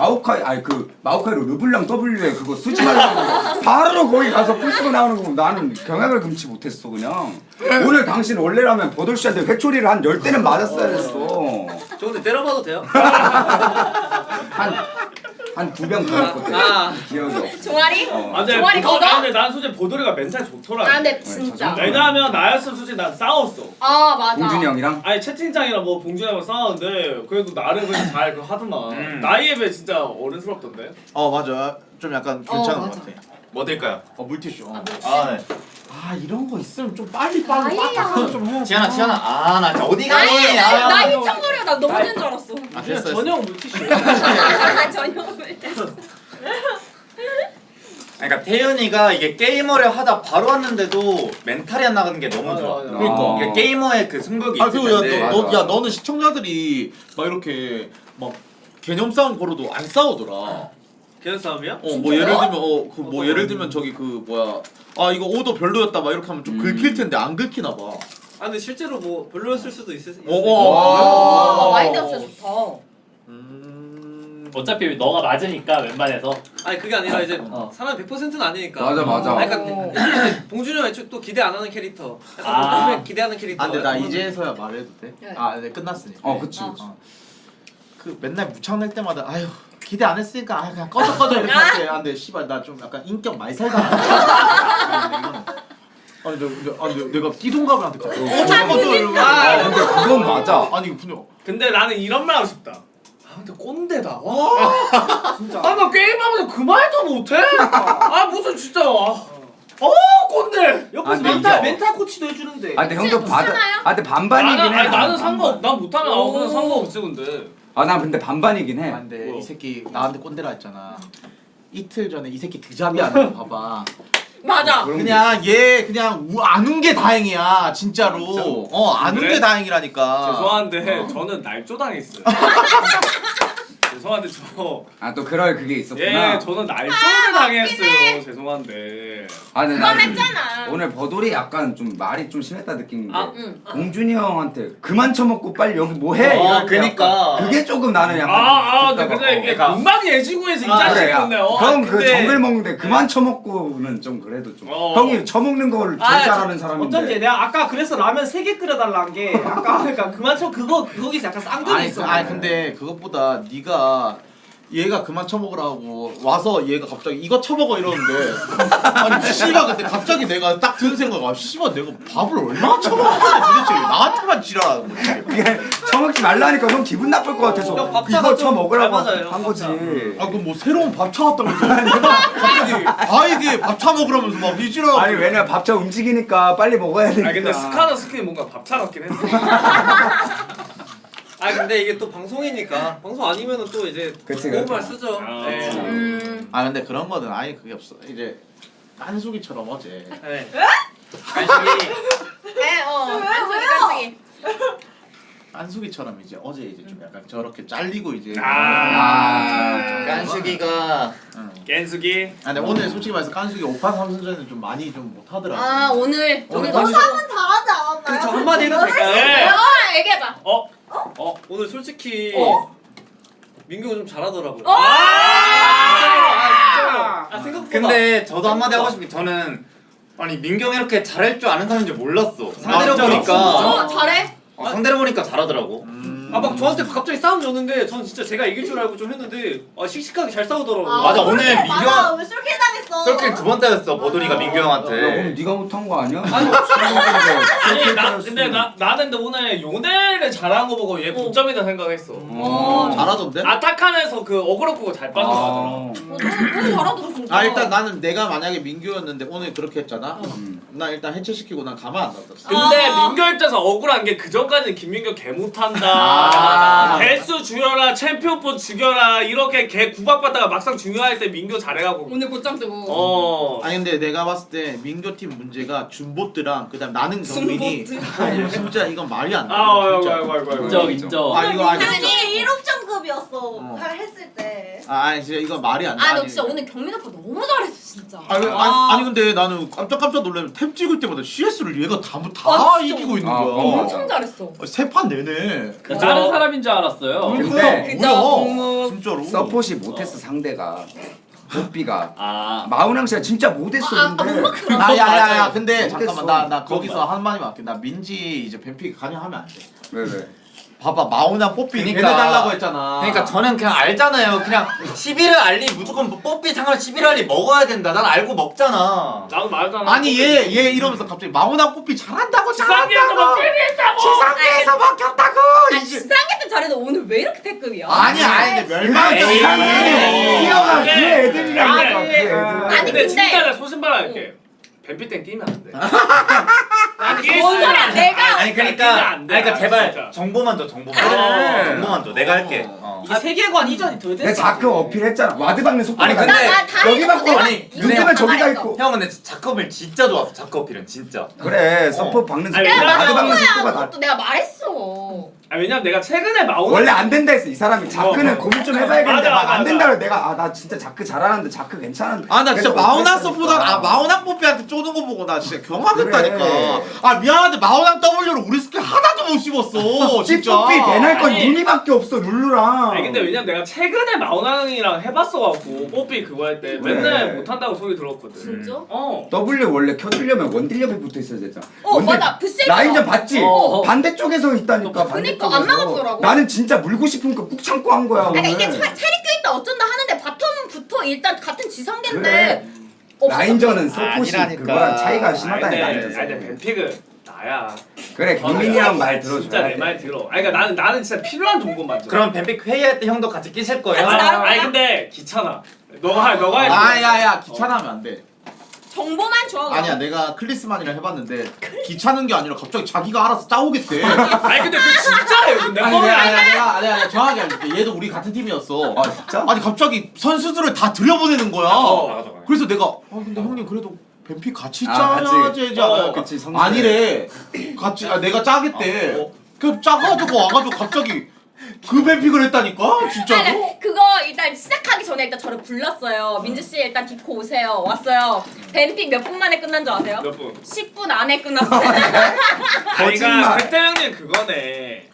Speaker 3: 마오카이로 르블랑 W에 그거 쓰지 말라고 바로 거기 가서 부시고 나오는 거 나는 경악을 금치 못했어 그냥. 오늘 당신 원래라면 버돌씨한테 회초리를 한 10대는 맞았어야 했어.
Speaker 6: 저 근데 때려봐도 돼요?
Speaker 3: 한 2병 더 먹거든. 기억이 없어.
Speaker 4: 종아리?
Speaker 1: 아 근데
Speaker 4: 종아리
Speaker 1: 보도-
Speaker 4: 걷어?
Speaker 1: 아, 근데 난 솔직히 보돌이가 멘탈 좋더라.
Speaker 4: 아 근데 진짜.
Speaker 1: 왜냐하면 나였으면 솔직히 난 싸웠어.
Speaker 4: 아 맞아.
Speaker 3: 봉준이 형이랑?
Speaker 1: 아니 채팅창이랑 뭐 봉준이랑 싸웠는데 그래도 나를 그냥 잘 하더만. 나이에 비해 진짜 어른스럽던데.
Speaker 2: 맞아 좀 약간 괜찮은 것
Speaker 4: 맞아.
Speaker 2: 같아.
Speaker 7: 뭐 될까요?
Speaker 2: 물티슈.
Speaker 7: 아 네.
Speaker 2: 이런 거 있으면 좀 빨리
Speaker 4: 나이야.
Speaker 2: 좀 해야지.
Speaker 7: 지안아 나 어디 가니?
Speaker 4: 나 희청거려. 나 넘어진 줄 알았어.
Speaker 2: 됐어.
Speaker 5: 전용 물티슈.
Speaker 4: 나 전용을 뗐어.
Speaker 7: 그러니까 태윤이가 이게 게이머를 하다 바로 왔는데도 멘탈이 안 나가는 게 너무 좋아.
Speaker 5: 맞아.
Speaker 2: 그러니까.
Speaker 7: 이게 게이머의 그 승부욕이 있을
Speaker 2: 그리고
Speaker 7: 텐데.
Speaker 2: 너는 시청자들이 막 이렇게 막 개념 싸움 걸어도 안 싸우더라.
Speaker 1: 개연 싸움이야?
Speaker 2: 뭐 예를 들면 뭐 예를 들면 저기 그 뭐야 이거 오더 별로였다 막 이렇게 하면 좀 긁힐 텐데 안 긁히나 봐.
Speaker 6: 아 근데 실제로 뭐 별로였을 수도 있을
Speaker 4: 마인드가 진짜 좋다.
Speaker 12: 어차피 너가 맞으니까 웬만해서.
Speaker 6: 아니 그게 아니라 이제 사람이 100%는 아니니까.
Speaker 3: 맞아.
Speaker 6: 약간 봉준이 형 애초에 또 기대 안 하는 캐릭터. 약간
Speaker 12: 아.
Speaker 6: 기대하는 캐릭터.
Speaker 2: 근데 나 이제서야 말해도 돼?
Speaker 4: 네.
Speaker 2: 네 끝났으니까.
Speaker 3: 그치.
Speaker 2: 그 맨날 무창 낼 때마다 아유 기대 안 했으니까 그냥 꺼져 이렇게 할게. 근데 씨발 나 좀 약간 인격 많이 살다. 아니 내가 띠동갑을 한테 갔어.
Speaker 3: 근데 그건 맞아.
Speaker 2: 아니 그냥
Speaker 1: 근데 나는 이런 말 하고 싶다. 근데 꼰대다. 와. 진짜. 나 게임하면서 그 말도 못해. 무슨 진짜. 꼰대.
Speaker 5: 옆에서
Speaker 3: 근데
Speaker 5: 멘탈 코치도 해주는데.
Speaker 3: 근데 형도 근데 반반이긴 해.
Speaker 1: 나는 상관. 난 못하면 그냥 상관없지 근데.
Speaker 3: 난 근데 반반이긴 해.
Speaker 2: 근데 이 새끼 나한테 꼰대라 했잖아. 이틀 전에 이 새끼 드잡이 안 하는 거 봐봐.
Speaker 4: 맞아.
Speaker 2: 그냥 얘 그냥 안 운 게 다행이야 진짜로. 안 운 게
Speaker 1: 그래?
Speaker 2: 다행이라니까.
Speaker 1: 죄송한데 저는 날조당했어요. 죄송한데 저
Speaker 3: 아 또 그럴 그게 있었구나.
Speaker 1: 예, 저는 날조를 당했어요. 죄송한데.
Speaker 3: 아 근데
Speaker 4: 그건
Speaker 3: 나
Speaker 4: 했잖아.
Speaker 3: 오늘 버돌이 약간 좀 말이 좀 심했다 느낀 게
Speaker 4: 응.
Speaker 3: 봉준이 형한테 그만 처먹고 빨리 여기 뭐해?
Speaker 7: 그니까.
Speaker 3: 그게 조금 나는 약간
Speaker 1: 근데 이게 금방 예지구에서 이
Speaker 3: 그래, 야.
Speaker 1: 자식인데.
Speaker 3: 형 그 정글 먹는데 그만 처먹고는 좀 그래도 좀 형이 처먹는 걸 제일 잘하는 사람인데
Speaker 5: 어쩐지 내가 아까 그래서 라면 3개 끓여달라는 게 아까 그러니까 그만 쳐 거기서 약간 쌍둥이 있어.
Speaker 2: 아니 근데 그것보다 네가 얘가 그만 쳐먹으라고 와서 얘가 갑자기 이거 쳐먹어 이러는데 아니 씨발 근데 갑자기 내가 딱 든 생각이 씨발 내가 밥을 얼마나 쳐먹었는데 도대체 왜 나한테만 지랄하는 거지?
Speaker 3: 그게 처먹지 말라니까 형 기분 나쁠 것 같아서 이거 처먹으라고 한 거지.
Speaker 2: 아 그럼 뭐 새로운 밥 차왔다면서 내가 갑자기 아이게 밥 차먹으라면서 막 이지랄하고
Speaker 3: 아니 왜냐 밥차 움직이니까 빨리 먹어야 되니까.
Speaker 1: 아 근데 스카너 스킨이 뭔가 밥차 같긴 했어.
Speaker 6: 아 근데 이게 또 방송이니까 방송 아니면은 또 이제
Speaker 3: 그치,
Speaker 6: 좋은
Speaker 3: 그치.
Speaker 6: 말 쓰죠. 네.
Speaker 2: 아 근데 그런 거는 아예 그게 없어 이제 깐숙이처럼 어제
Speaker 5: 네.
Speaker 4: 깐숙이 깐숙이.
Speaker 2: 깐숙이처럼 이제 어제 이제 좀 약간 저렇게 잘리고 이제
Speaker 7: 깐숙이가
Speaker 1: 깬숙이.
Speaker 2: 아 근데 오늘 솔직히 말해서 깐숙이 5판 3선전에는 좀 많이 좀 못하더라고.
Speaker 4: 아 오늘
Speaker 2: 오늘
Speaker 11: 너
Speaker 2: 거기서
Speaker 11: 사면 잘하지 않았나요?
Speaker 6: 근데 저 한마디 해도 될까요?
Speaker 1: 네.
Speaker 4: 얘기해봐.
Speaker 6: 오늘 솔직히 민규가 좀 잘하더라고요.
Speaker 5: 생각보다.
Speaker 7: 근데 저도 한마디 하고 싶은 게 저는 아니 민경이 이렇게 잘할 줄 아는 사람인 줄 몰랐어. 상대로
Speaker 6: 진짜?
Speaker 7: 보니까
Speaker 4: 잘해?
Speaker 7: 상대로 보니까 잘하더라고.
Speaker 6: 막 저한테 갑자기 싸움 줬는데 전 진짜 제가 이길 줄 알고 좀 했는데 씩씩하게 잘 싸우더라고요.
Speaker 7: 맞아, 오늘
Speaker 11: 그래,
Speaker 7: 민규-
Speaker 11: 맞아 왜 쏠킬 당했어?
Speaker 7: 솔직히 2번 때렸어 버돌이가 민규
Speaker 3: 야,
Speaker 7: 형한테.
Speaker 3: 오늘 네가 못한 거 아니야?
Speaker 1: 아니 근데 나는 근데 오늘 요네를 잘한 거 보고 얘 고점이다 생각했어.
Speaker 2: 잘하던데?
Speaker 1: 아타칸에서 그 어그로 끄고 잘 빠져나가더라.
Speaker 4: 너무 잘하더라 진짜.
Speaker 2: 아 일단 나는 내가 만약에 민규였는데 오늘 그렇게 했잖아. 나 일단 해체시키고 난 가만 안 놔뒀어.
Speaker 1: 근데 민규 입장에서 억울한 게 그 전까지는 김민규 개 못한다. 개수 죽여라, 챔피언폰 죽여라 이렇게 개 구박받다가 막상 중요할 때 민규 잘해가고.
Speaker 4: 오늘 고점 뜨고.
Speaker 2: 아니 근데 내가 봤을 때 민규 팀 문제가 준보트랑 그다음 나는 경민이 진짜 이건 말이 안 돼. 진짜.
Speaker 12: 인정.
Speaker 2: 아 이거 아니.
Speaker 11: 아니 1옵션급이었어 했을 때.
Speaker 2: 아니 진짜 이거 말이 안 돼.
Speaker 4: 너 진짜 오늘 경민 오빠 너무 잘했어 진짜.
Speaker 2: 아니 근데 나는 깜짝 놀라면 탭 찍을 때마다 CS를 얘가 다 이기고 있는 거야.
Speaker 4: 엄청 잘했어.
Speaker 2: 세 판 내내.
Speaker 12: 다른 사람인 줄 알았어요.
Speaker 3: 근데
Speaker 2: 뭐야? 진짜로.
Speaker 3: 서폿이 못했어 상대가. 뽀삐가 마운항 씨가 진짜 못했었는데.
Speaker 2: 야야야 근데
Speaker 3: 못했어.
Speaker 2: 잠깐만 나 거기서 한 마디만 할게. 나 민지 이제 뱀픽 관여하면 안 돼.
Speaker 3: 왜?
Speaker 2: 봐봐 마운항 뽀삐
Speaker 7: 그러니까.
Speaker 2: 해달라고 했잖아.
Speaker 7: 그러니까 저는 그냥 알잖아요. 그냥 11을 알리 무조건 뽀삐 상관 11을 알리 먹어야 된다. 난 알고 먹잖아.
Speaker 1: 나도 말잖아.
Speaker 2: 아니 얘 이러면서 갑자기 마운항 뽀삐 잘한다고
Speaker 1: 지상계에서 먹겠다고.
Speaker 2: 지상계에서 먹혔다고.
Speaker 4: 아니 지상계 때 잘해도 오늘 왜 이렇게 패급이야?
Speaker 2: 아니 근데 멸망
Speaker 3: 티어가 그 애들이라니까 그 애들.
Speaker 4: 아니,
Speaker 1: 근데 진짜
Speaker 4: 근데-
Speaker 1: 내가 소신발할게. 뱀피 땐 끼면 안 돼.
Speaker 4: 뭔 소리야 내가.
Speaker 7: 아니 그러니까 제발 정보만 줘 정보만. 정보만 줘. 내가 할게.
Speaker 5: 이게 세계관 이전이 덜 됐어.
Speaker 3: 내가 자크 어필했잖아. 와드박는 속도가
Speaker 7: 아니, 근데
Speaker 4: 나
Speaker 3: 여기 받고
Speaker 7: 아니,
Speaker 3: 눈뜨면 저기가 있고.
Speaker 7: 형 근데 자커빌 진짜 좋았어. 자커빌은 진짜.
Speaker 3: 그래 서폿 박는
Speaker 1: 아니,
Speaker 3: 속도가
Speaker 1: 내가
Speaker 3: 와드 박는
Speaker 4: 뭐야
Speaker 3: 속도가 나.
Speaker 4: 그것도 내가 말했어.
Speaker 1: 왜냐면 내가 최근에 마운
Speaker 3: 원래 안 된다 했어 이 사람이. 자크는 고민 좀 해봐야겠는데
Speaker 1: 맞아,
Speaker 3: 안
Speaker 1: 맞아.
Speaker 3: 된다 그래. 내가 나 진짜 자크 잘하는데 자크 괜찮은데.
Speaker 2: 나 진짜
Speaker 3: 그래서
Speaker 2: 마운항
Speaker 3: 어필했다니까.
Speaker 2: 서보다 마운항 뽀삐한테 쪼는 거 보고 나 진짜 경악했다니까.
Speaker 3: 그래.
Speaker 2: 미안한데 마운항 W를 우리 스킬 하나도 못 씹었어. 진짜.
Speaker 3: 찌뿌삐 배날 건
Speaker 1: 아니.
Speaker 3: 눈이밖에 없어 룰루랑.
Speaker 1: 아니 근데 왜냐면 내가 최근에 마운항이랑 해봤어갖고 뽀삐 그거 할 때
Speaker 3: 그래.
Speaker 1: 맨날 못한다고 소리 들었거든.
Speaker 4: 진짜?
Speaker 3: W 원래 켜주려면 원딜력이 붙어 있어야 되잖아.
Speaker 4: 맞아 부실.
Speaker 3: 라인전 봤지? 반대쪽에서 있다니까.
Speaker 4: 그니까
Speaker 3: 반대쪽에서.
Speaker 4: 안 막아주더라고.
Speaker 3: 나는 진짜 물고 싶은 거 꾹 참고 한 거야 오늘.
Speaker 4: 그러니까 이게 차리 껴있다 어쩐다 하는데 바텀부터 일단 같은 지상계인데.
Speaker 3: 그래.
Speaker 4: 없었어.
Speaker 3: 라인전은 서폿이
Speaker 2: 아니라니까.
Speaker 3: 그거랑 차이가 심하다
Speaker 1: 아니
Speaker 3: 라인전.
Speaker 1: 근데 뱀픽은 나야.
Speaker 3: 그래 경민이랑 말
Speaker 1: 진짜 내
Speaker 3: 들어줘야
Speaker 1: 말 들어. 아니 그러니까 나는 진짜 필요한 정보만 줘.
Speaker 7: 그럼 뱀픽 회의할 때 형도 같이 끼실 거예요?
Speaker 4: 같이 나랑
Speaker 1: 아니 근데 귀찮아. 너가 해.
Speaker 2: 야야 귀찮아하면 안 돼.
Speaker 4: 정보만 줘.
Speaker 2: 아니야 내가 클리스만이랑 해봤는데 귀찮은 게 아니라 갑자기 자기가 알아서 짜오겠대.
Speaker 1: 아니 근데 그 진짜예요. 내
Speaker 2: 아니
Speaker 1: 뻔해.
Speaker 2: 내가 정확하게 알려줄게. 얘도 우리 같은 팀이었어.
Speaker 3: 아 진짜?
Speaker 2: 아니 갑자기 선수들을 다 들여보내는 거야.
Speaker 7: 맞아.
Speaker 2: 그래서 내가 근데 형님 그래도 뱀픽 같이
Speaker 3: 같이.
Speaker 2: 짜야지 하잖아.
Speaker 3: 그치
Speaker 2: 아니래. 같이 내가 짜겠대. 그 짜가지고 와가지고 갑자기 그 뱀픽을 했다니까 진짜로.
Speaker 4: 아니, 그거 일단 시작하기 전에 일단 저를 불렀어요. 민주 씨 일단 디코 오세요. 왔어요. 뱀픽 몇 분 만에 끝난 줄 아세요?
Speaker 1: 몇 분?
Speaker 4: 10분 안에 끝났어요.
Speaker 1: 그러니까 백대명님 그거네.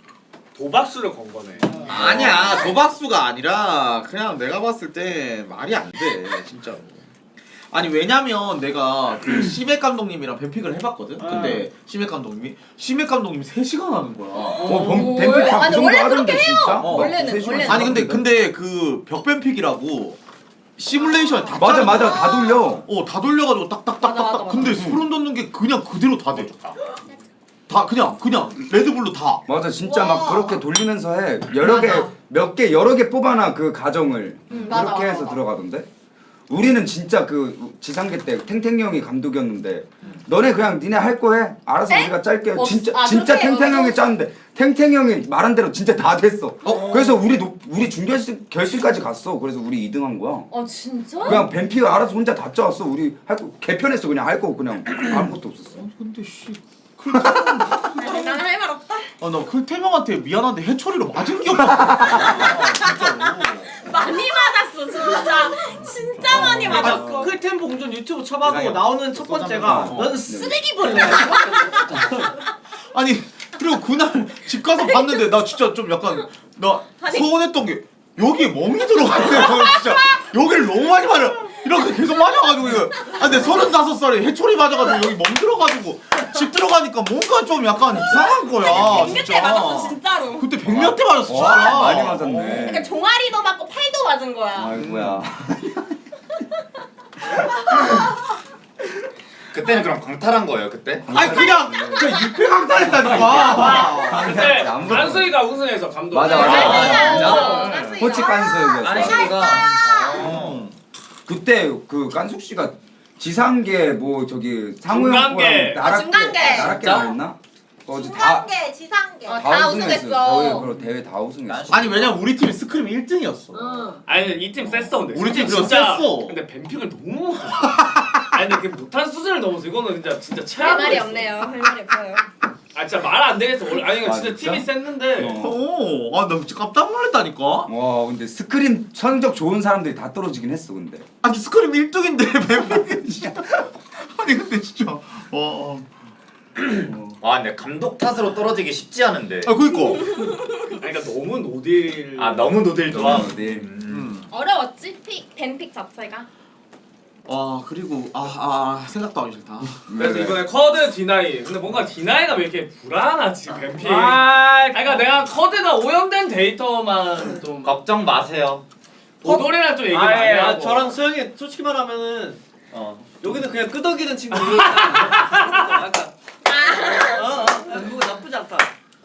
Speaker 1: 도박수를 건 거네.
Speaker 2: 아니야 도박수가 아니라 그냥 내가 봤을 때 말이 안 돼 진짜로. 아니 왜냐면 내가 그 시맥 감독님이랑 뱀픽을 해봤거든. 근데 시맥 감독님이 3시간 하는 거야.
Speaker 3: 뱀픽 다
Speaker 4: 아니,
Speaker 3: 그 정도
Speaker 4: 원래
Speaker 3: 하던데
Speaker 4: 그렇게 해요.
Speaker 3: 진짜?
Speaker 4: 원래는.
Speaker 2: 아니 근데 그 벽뱀픽이라고 시뮬레이션 다
Speaker 3: 맞아
Speaker 2: 짜는
Speaker 3: 맞아
Speaker 2: 거야.
Speaker 3: 다 돌려.
Speaker 2: 다 돌려가지고
Speaker 4: 맞아,
Speaker 2: 딱딱딱딱딱.
Speaker 4: 맞아.
Speaker 2: 근데 소름 돋는 게 그냥 그대로 다 돼. 다 그냥 레드불로 다.
Speaker 3: 맞아 진짜
Speaker 4: 와.
Speaker 3: 막 그렇게 돌리면서 해. 여러 개 뽑아놔 그 가정을.
Speaker 4: 맞아,
Speaker 3: 그렇게 해서
Speaker 4: 맞아.
Speaker 3: 들어가던데. 우리는 진짜 그 지상계 때 탱탱이 형이 감독이었는데 너네 그냥 니네 할 거 해. 알아서
Speaker 4: 네?
Speaker 3: 우리가 짤게. 진짜
Speaker 4: 그렇게
Speaker 3: 탱탱이 형이
Speaker 4: 맞아.
Speaker 3: 짰는데 탱탱이 형이 말한 대로 진짜 다 됐어. 그래서 우리 결승까지 갔어. 그래서 우리 2등한 거야.
Speaker 4: 진짜?
Speaker 3: 그냥 뱀피가 알아서 혼자 다 짜왔어. 우리 할 거 개편했어. 그냥 할 거 그냥 아무것도 없었어.
Speaker 2: 근데 씨.
Speaker 4: 아니, 나는 할 말 없다.
Speaker 2: 나 클태명한테 미안한데 해초리로 맞은 기억 나. 진짜로.
Speaker 4: 많이 맞았어 진짜. 진짜 많이 맞았어.
Speaker 5: 클템 봉준 유튜브 쳐봐도
Speaker 2: 그래.
Speaker 5: 나오는 첫 번째가
Speaker 2: 어.
Speaker 5: 너는 쓰레기벌레.
Speaker 2: 아니 그리고 그날 집 가서 봤는데 나 진짜 좀 약간 나 서운했던 게 여기에 멍이 들어가는 거야 진짜. 여기를 너무 많이 맞아. 이렇게 계속 맞아가지고 이거. 근데 35살에 해초리 맞아가지고 여기 멍 들어가지고 집 들어가니까 뭔가 좀 약간 이상한 거야.
Speaker 4: 백몇 대 맞았어 진짜로.
Speaker 2: 그때 100몇 대 맞았어 진짜.
Speaker 3: 와, 많이 맞았네.
Speaker 4: 그러니까 종아리도 맞고 팔도 맞은 거야.
Speaker 3: 아이고야.
Speaker 7: 그때는 그럼 광탈한 거예요 그때?
Speaker 2: 아니 그냥 육회 강탈했다니까.
Speaker 1: 근데
Speaker 3: 아무것도
Speaker 1: 안수이가 우승해서 감독.
Speaker 3: 맞아.
Speaker 4: 맞아.
Speaker 3: 코치 깐수였어.
Speaker 6: 안식이가
Speaker 3: 그때 그 깐숙 씨가 지상계 뭐 저기 상호 형
Speaker 1: 중간계.
Speaker 3: 거랑
Speaker 4: 중간계.
Speaker 3: 나락계 했나? 어제 다
Speaker 11: 지상계 지상계.
Speaker 4: 다 우승했어.
Speaker 3: 거의 대회 다 우승했어.
Speaker 2: 아니 왜냐면 우리 팀이 스크림 1등이었어.
Speaker 1: 아니 이 팀 셌어 근데.
Speaker 2: 우리 팀 그거
Speaker 1: 진짜
Speaker 2: 셌어.
Speaker 1: 근데 뱀픽을 너무 못했어. 아니 근데 그 못한 수준을 넘어서 이거는 진짜
Speaker 4: 할
Speaker 1: 최악.
Speaker 4: 말이 없네요. 할 말이 없어요.
Speaker 1: 아 진짜 말 안 되겠어. 아니 이거
Speaker 3: 아,
Speaker 1: 진짜
Speaker 3: 진짜?
Speaker 1: 팀이 셌는데.
Speaker 2: 나 진짜 깜짝 놀랐다니까.
Speaker 3: 와 근데 스크림 성적 좋은 사람들이 다 떨어지긴 했어 근데.
Speaker 2: 아니 스크림 1등인데 뱀픽이 진짜. 아니 근데 진짜.
Speaker 7: 아 근데 감독 탓으로 떨어지기 쉽지 않은데.
Speaker 2: 그니까.
Speaker 1: 아니 그러니까 너무 노딜.
Speaker 7: 아 너무 노딜 좋아.
Speaker 3: 네.
Speaker 4: 어려웠지? 뱀픽 자체가.
Speaker 2: 그리고 생각도 하기 싫다.
Speaker 1: 그래서 이번에 커드 디나이. 근데 뭔가 디나이가 왜 이렇게 불안하지 뱀픽. 그러니까 내가 커드가 오염된 데이터만 좀
Speaker 7: 걱정 마세요.
Speaker 1: 보돌이랑 좀 얘기 많이 하고.
Speaker 6: 저랑 소영이 솔직히 말하면은 여기는 그냥 끄덕이는 친구들. 약간 그거 나쁘지 않다.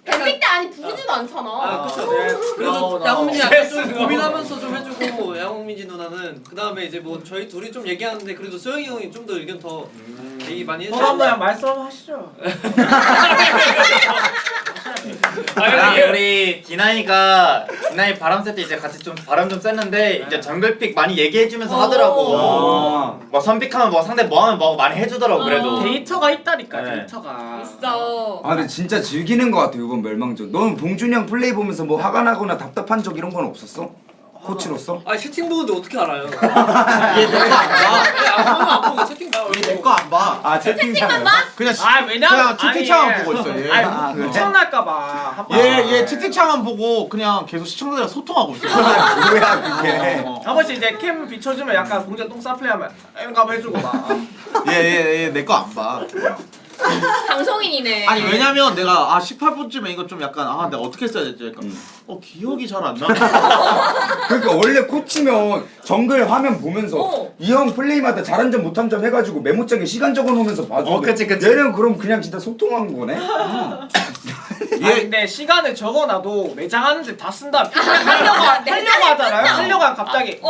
Speaker 4: 뱀픽 때 아니 부르지도 않잖아.
Speaker 6: 그쵸. 그래도 양홍민이 약간 좀 고민하면서 좀 해주고 양홍민지 누나는 그 다음에 이제 뭐 저희 둘이 좀 얘기하는데 그래도 소영이 형이 좀 더 의견 더 얘기 많이 해주고.
Speaker 5: 한번 말씀 한번 하시죠.
Speaker 7: 우리 디나이 바람 쐴 때 이제 같이 좀 바람 좀 쐈는데 이제 정글픽 많이 얘기해주면서 하더라고. 뭐 선픽하면 뭐 상대 뭐하면 뭐 많이 해주더라고 그래도.
Speaker 5: 데이터가 있다니까
Speaker 7: 네.
Speaker 5: 데이터가.
Speaker 4: 있어.
Speaker 3: 아 근데 진짜 즐기는 거 같아 이번 멸망전. 너는 봉준이 형 플레이 보면서 뭐 화가 나거나 답답한 적 이런 건 없었어? 코치로서?
Speaker 6: 채팅 보는데 어떻게 알아요?
Speaker 2: 얘 내 거 안 봐.
Speaker 6: 안 보고 채팅 봐.
Speaker 2: 얘 내 거 안 봐.
Speaker 3: 아 채팅창을
Speaker 2: 그냥
Speaker 5: 왜냐면
Speaker 2: 그냥 채팅창만 보고 있어 얘.
Speaker 3: 그래?
Speaker 5: 시청날까봐.
Speaker 2: 얘 채팅창만 보고 그냥 계속 시청자들이랑 소통하고 있어.
Speaker 3: 뭐야 그게.
Speaker 5: 한 번씩 이제 캠 비춰주면 약간 공자 똥 싸플레이하면 이런 거 한번 해주고 막.
Speaker 2: 얘 내 거 안 봐.
Speaker 4: 방송인이네.
Speaker 2: 아니 왜냐면 내가 18분쯤에 이거 좀 약간 내가 어떻게 써야 되지? 그러니까 기억이 잘 안 나.
Speaker 3: 그러니까 원래 코치면 정글 화면 보면서 이 형 플레이마다 잘한 점 못한 점 해가지고 메모장에 시간 적어놓으면서 봐줘.
Speaker 7: 그치.
Speaker 3: 얘는 그럼 그냥 진짜 소통한 거네.
Speaker 5: 근데 시간을 적어놔도 매장하는데 다 쓴다. 하려고 하잖아요. 하려고 하면 갑자기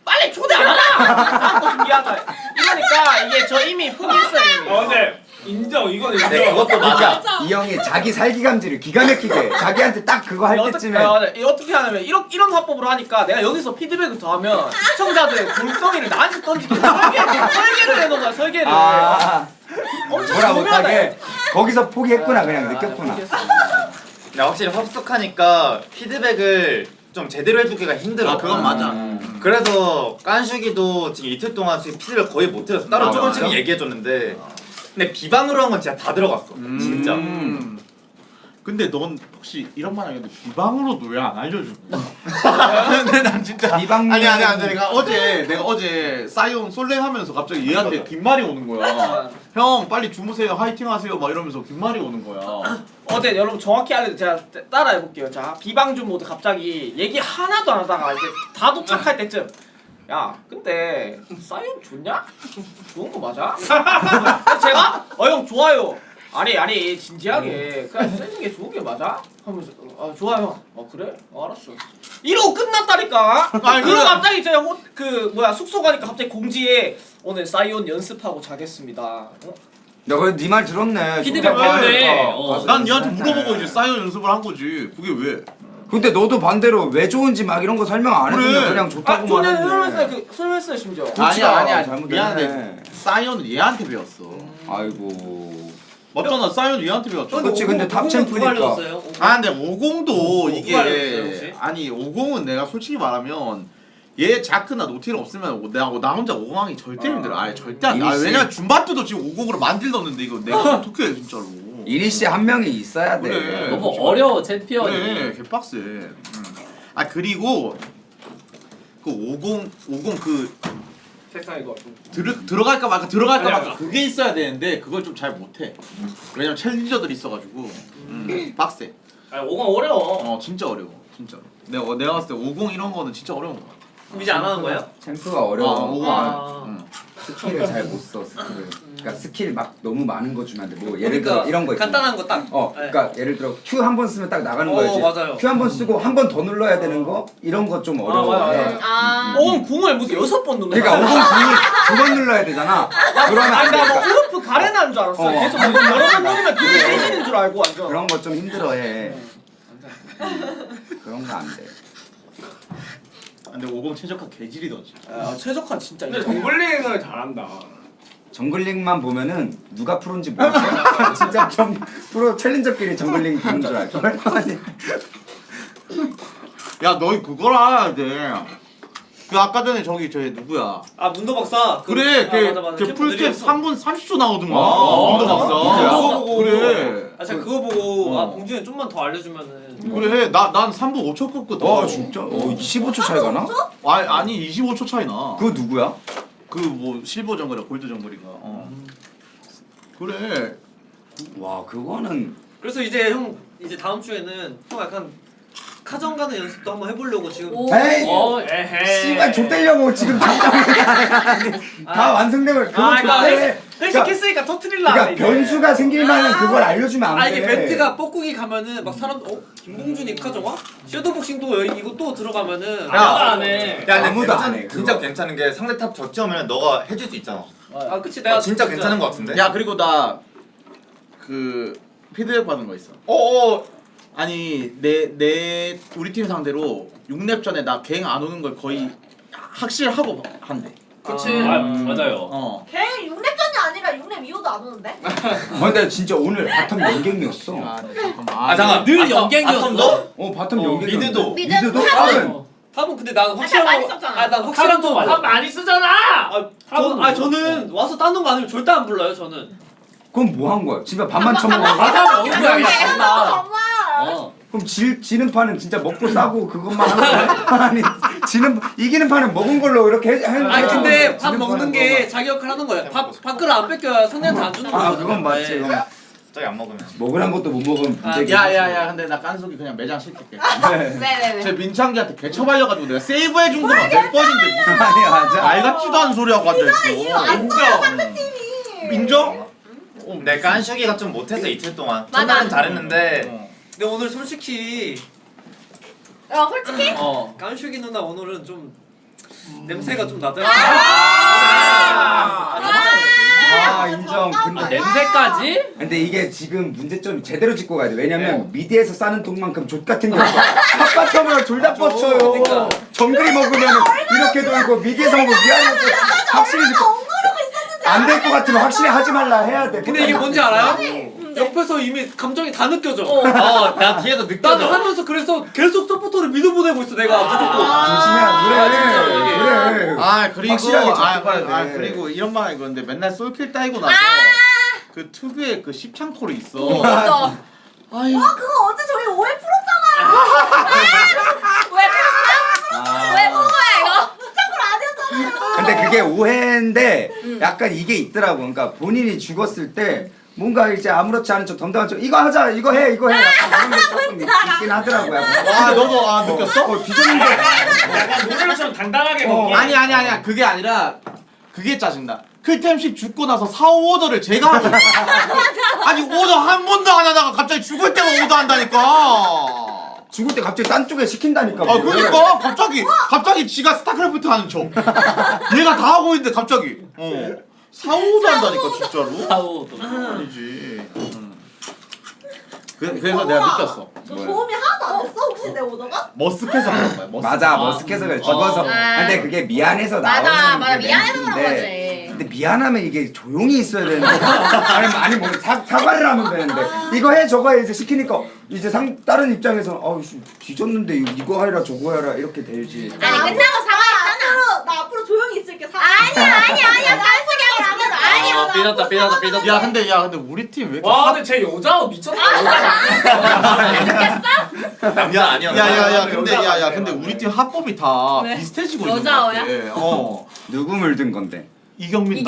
Speaker 5: 빨리 초대 안 하나? 준비하자. 이러니까 이게 저 이미 포기했어요.
Speaker 1: 근데 인정 이건 인정.
Speaker 7: 네, 그것도 맞아.
Speaker 3: 이 형이 자기 살기감지를 기가 막히게 자기한테 딱 그거 할 때쯤에
Speaker 5: 어떻게 하냐면 이런 화법으로 하니까 내가 여기서 피드백을 더하면 시청자들의 돌덩이를 나한테 던지고 설계를 해놓은 거야 설계를.
Speaker 3: 뭐라
Speaker 5: 엄청
Speaker 3: 못하게 거기서 포기했구나 그냥 느꼈구나.
Speaker 7: 근데 확실히 합숙하니까 피드백을 좀 제대로 해주기가 힘들어.
Speaker 2: 아 그건 맞아.
Speaker 7: 그래서 깐슈기도 지금 이틀 동안 지금 피드백 거의 못 들었어. 따로 조금씩
Speaker 3: 맞아?
Speaker 7: 얘기해줬는데 근데 비방으로 한 건 진짜 다 들어갔어. 진짜.
Speaker 2: 근데 넌 혹시 이런 말 하는데 비방으로도 왜 안 알려주고? 근데 난 진짜
Speaker 3: 비방
Speaker 2: 아니 내가 어제 사이온 솔랭하면서 갑자기 얘한테 뒷말이 오는 거야. 형 빨리 주무세요 화이팅하세요 막 이러면서 뒷말이 오는 거야.
Speaker 5: 어제 여러분 정확히 알려드 제가 따라 해볼게요. 자 비방준 모드 갑자기 얘기 하나도 안 하다가 이제 다 도착할 때쯤 야 근데 사이온 좋냐? 좋은 거 맞아? 제가 형 좋아요. 아니 진지하게 그냥 쓰는 게 좋은 게 맞아? 하면서 좋아요. 그래? 알았어. 이러고 끝났다니까. 그리고 갑자기 제가 숙소 가니까 갑자기 공지에 오늘 사이온 연습하고 자겠습니다.
Speaker 3: 내가 네 말 들었네.
Speaker 12: 피드백 때문에.
Speaker 2: 난 얘한테 물어보고 이제 사이온 연습을 한 거지. 그게 왜?
Speaker 3: 근데 너도 반대로 왜 좋은지 막 이런 거 설명 안 해주면
Speaker 2: 그래.
Speaker 3: 그냥 좋다고만 했네.
Speaker 5: 설명했어요 심지어.
Speaker 3: 아니야,
Speaker 2: 미안한데 사이온은 얘한테 배웠어.
Speaker 3: 아이고.
Speaker 2: 맞잖아 사이온 얘한테 배웠잖아.
Speaker 3: 그렇지 근데 탑 챔프니까.
Speaker 2: 근데 50도 이게
Speaker 6: 알려줬어요, 혹시?
Speaker 2: 아니 50은 내가 솔직히 말하면 얘 자크나 노틸 없으면 나 혼자 50하기 절대 힘들어. 아예 절대 안 돼. 왜냐면 줌바트도 지금 50으로 만들었는데 이거 내가 어떻게 해 진짜로.
Speaker 3: 이니시 한 명이 있어야 돼.
Speaker 2: 그래.
Speaker 12: 너무 어려워 챔피언이.
Speaker 2: 그래 개빡세. 그리고 그 50 그
Speaker 5: 세상 이거.
Speaker 2: 들어갈까 말까 들어갈까 말까 그게 있어야 되는데 그걸 좀 잘 못해. 왜냐면 챌린저들이 있어가지고 빡세.
Speaker 1: 아니 50 어려워.
Speaker 2: 진짜 어려워 진짜로. 내가 봤을 때 50 이런 거는 진짜 어려운 거 같아.
Speaker 6: 이제 안 하는 거예요?
Speaker 3: 챔프가 어려워.
Speaker 2: 50 안 해.
Speaker 3: 스킬을 잘 못 써 스킬을. 그러니까 스킬 막 너무 많은 거 주면 안 돼. 뭐 예를
Speaker 6: 그러니까
Speaker 3: 들어 이런 거 있잖아.
Speaker 6: 간단한 거 딱.
Speaker 3: 그러니까 예를 들어 Q 한 번 쓰면 딱 나가는 거지.
Speaker 6: 맞아요.
Speaker 3: Q 한 번 쓰고 한 번 더 눌러야 되는 거 이런 거 좀 어려워해.
Speaker 5: 궁을 무슨 6번 눌러.
Speaker 3: 그러니까 50 2번 눌러야 되잖아. 그러면 안
Speaker 5: 나뭐
Speaker 3: 되니까
Speaker 5: 우르프 가레나인 줄 알았어. 계속 여러 번 누르면 되게 세지는 줄 알고 완전.
Speaker 3: 그런 거 좀 힘들어해. 그런 거 안 돼.
Speaker 2: 근데 50 최적화 개질이던지.
Speaker 5: 최적화 진짜.
Speaker 1: 근데 정글링을 잘한다.
Speaker 3: 정글링만 보면은 누가 프로인지 모르겠어. 진짜 프로 챌린저끼리 정글링 보는 줄 알걸? 아니.
Speaker 2: 야 너희 그걸 알아야 돼. 그 아까 전에 저기 누구야?
Speaker 6: 문도 박사.
Speaker 2: 그래 걔 풀캡 3분 30초 나오더만. 문도 박사.
Speaker 6: 그거 보고.
Speaker 2: 그래.
Speaker 6: 제가 그거 보고 봉준이 좀만 더 알려주면은.
Speaker 2: 그래 난 3분 5초 껐거든.
Speaker 3: 진짜? 25초 차이가 나?
Speaker 2: 아니 25초 차이 나.
Speaker 3: 그거 누구야?
Speaker 2: 그 뭐 실버 정글이야 골드 정글인가. 그래.
Speaker 3: 와 그거는.
Speaker 6: 그래서 이제 형 이제 다음 주에는 형 약간 카정 가는 연습도 한번 해보려고 지금.
Speaker 3: 에이.
Speaker 1: 에헤이.
Speaker 3: 씨발 좆대려고 지금 다 완성되면 그거 좆대.
Speaker 5: 회식했으니까 터트릴라.
Speaker 3: 그러니까 변수가 생길만한 그걸 알려주면 안 돼.
Speaker 6: 이게 멘트가 뻐꾸기 가면은 막 사람 김봉준이 카정아? 섀도복싱도 이거 또 들어가면은.
Speaker 1: 안 해.
Speaker 7: 야,
Speaker 3: 아무도 안 해,
Speaker 7: 진짜
Speaker 3: 그거.
Speaker 7: 괜찮은 게 상대 탑 저점을 너가 해줄 수 있잖아.
Speaker 6: 그치 내가
Speaker 7: 진짜 괜찮은 거 같은데?
Speaker 2: 야 그리고 나 그 피드백 받은 거 있어. 아니 내 우리 팀 상대로 6렙 전에 나 갱 안 오는 걸 거의 확실하고 한대.
Speaker 12: 그치. 맞아요.
Speaker 11: 걔 6렙전이 아니라 6렙 이후도 안 오는데?
Speaker 3: 근데 진짜 오늘 바텀 연갱이었어.
Speaker 7: 잠깐
Speaker 6: 늘 연갱이었어?
Speaker 3: 바텀 연갱.
Speaker 7: 미드도.
Speaker 3: 미드도 탑은.
Speaker 6: 탑은 근데 난 확실한
Speaker 11: 많이
Speaker 6: 거.
Speaker 11: 썼잖아.
Speaker 6: 난 확실한 거 맞아.
Speaker 1: 많이 쓰잖아.
Speaker 6: 저는 와서 따는 거 아니면 절대 안 불러요 저는.
Speaker 3: 그럼 뭐 한 거야? 집에 밥만 처먹은 거야?
Speaker 6: 밥만 먹은 거야 그냥 밥만.
Speaker 11: 엄마.
Speaker 3: 그럼 지는 판은 진짜 먹고 싸고 그것만 하는 거야? 아니 이기는 판은 먹은 걸로 이렇게 하는 거야.
Speaker 6: 근데 밥 먹는 게 자기 역할 하는 거야. 밥그릇 안 뺏겨야 상대한테 안 주는 거야.
Speaker 3: 그건 맞지. 그럼
Speaker 7: 저기 안 먹으면.
Speaker 3: 먹으란 것도 못 먹으면 문제지.
Speaker 2: 야야야 근데 나 깐속이 그냥 매장 시킬게.
Speaker 11: 네네네.
Speaker 2: 제 민창기한테 개처발려가지고 내가 세이브해 준 거만 100번인데 무슨
Speaker 3: 아니 맞아.
Speaker 2: 알 같지도 않은 소리 하고 앉아있어. 인정?
Speaker 7: 내 깐슈기가 좀 못해서 이틀 동안.
Speaker 4: 맞아.
Speaker 7: 첫날은 잘했는데.
Speaker 6: 근데 오늘 솔직히
Speaker 4: 솔직히?
Speaker 6: 깐슈기 누나 오늘은 좀 냄새가 좀 나더라.
Speaker 3: 인정. 근데
Speaker 12: 냄새까지?
Speaker 3: 근데 이게 지금 문제점이 제대로 짚고 가야 돼. 왜냐면 미드에서 싸는 돈만큼 족 같은 게 없어. 탑바텀을 둘 다 뻗쳐요.
Speaker 6: 그러니까.
Speaker 3: 정글이 먹으면 이렇게 돌고 미드에서 먹으면 미안해. 확실히 안 될 것 같으면 확실히 하지 말라 해야 돼.
Speaker 6: 근데 이게 뭔지 알아요? 옆에서 이미 감정이 다 느껴져.
Speaker 12: 나 뒤에서
Speaker 6: 나도
Speaker 12: 느껴져.
Speaker 6: 하면서 그래서 계속 서포터를 믿어보내고 있어 내가 무조건.
Speaker 3: 그래.
Speaker 2: 아 그리고
Speaker 3: 확실하게 잡고 가야 돼.
Speaker 2: 그리고 이런 말 이건데 맨날 솔킬 따이고 나서 그 특유의 그 십창콜이 있어.
Speaker 4: 맞아.
Speaker 2: 아유.
Speaker 11: 와 그거 어제 저희 오해 풀었잖아.
Speaker 4: 왜 풀었어? 왜 푼 거야 이거?
Speaker 11: 시작을 아니었잖아요.
Speaker 3: 근데 그게 오해인데 약간 이게 있더라고. 그러니까 본인이 죽었을 때 뭔가 이제 아무렇지 않은 척 덤덤한 척 이거 하자 이거 해 약간 그런 게 조금 있긴 하더라고요.
Speaker 2: 너도 느꼈어?
Speaker 3: 뒤졌는데
Speaker 1: 약간 노래처럼 당당하게 걷기.
Speaker 2: 아니야 그게 아니라 그게 짜증나. 클템십 죽고 나서 4, 5오더를 제가 하고 아니 오더 한 번도 안 하다가 갑자기 죽을 때만 오더 한다니까.
Speaker 3: 죽을 때 갑자기 딴 쪽에 시킨다니까.
Speaker 2: 아 그러니까 갑자기 지가 스타크래프트 하는 척. 얘가 다 하고 있는데 갑자기 4, 5오더 한다니까 진짜로.
Speaker 12: 4, 5도.
Speaker 2: 아니지. 그래서 내가 느꼈어.
Speaker 11: 저 도움이 하나도 안 됐어? 혹시 내 오더가?
Speaker 2: 머쓱해서 그런 거야.
Speaker 3: 맞아 머쓱해서 그래 죽어서. 근데 그게 미안해서 나오는
Speaker 4: 맞아
Speaker 3: 게
Speaker 4: 미안해서 그런
Speaker 3: 멘트인데
Speaker 4: 거지.
Speaker 3: 근데 미안하면 이게 조용히 있어야 되는데 아니 뭐 사과를 하면 되는데 이거 해 저거 해 이제 시키니까 이제 다른 입장에서 뒤졌는데 이거 해라 저거 해라 이렇게 되지.
Speaker 4: 아니 끝나고 사과했잖아.
Speaker 11: 나 앞으로 조용히 있을게.
Speaker 4: 아니야 딴소리 하고 싶어도 아니야.
Speaker 12: 삐졌다.
Speaker 2: 야 근데 우리 팀 왜 이렇게
Speaker 1: 와 근데 쟤 여자 미쳤다.
Speaker 2: 야야야 근데 우리 팀 합법이 다
Speaker 4: 왜?
Speaker 2: 비슷해지고 있는 것
Speaker 4: 여자어야?
Speaker 2: 같아.
Speaker 3: 누구 물든 건데?
Speaker 2: 이경민
Speaker 1: 예?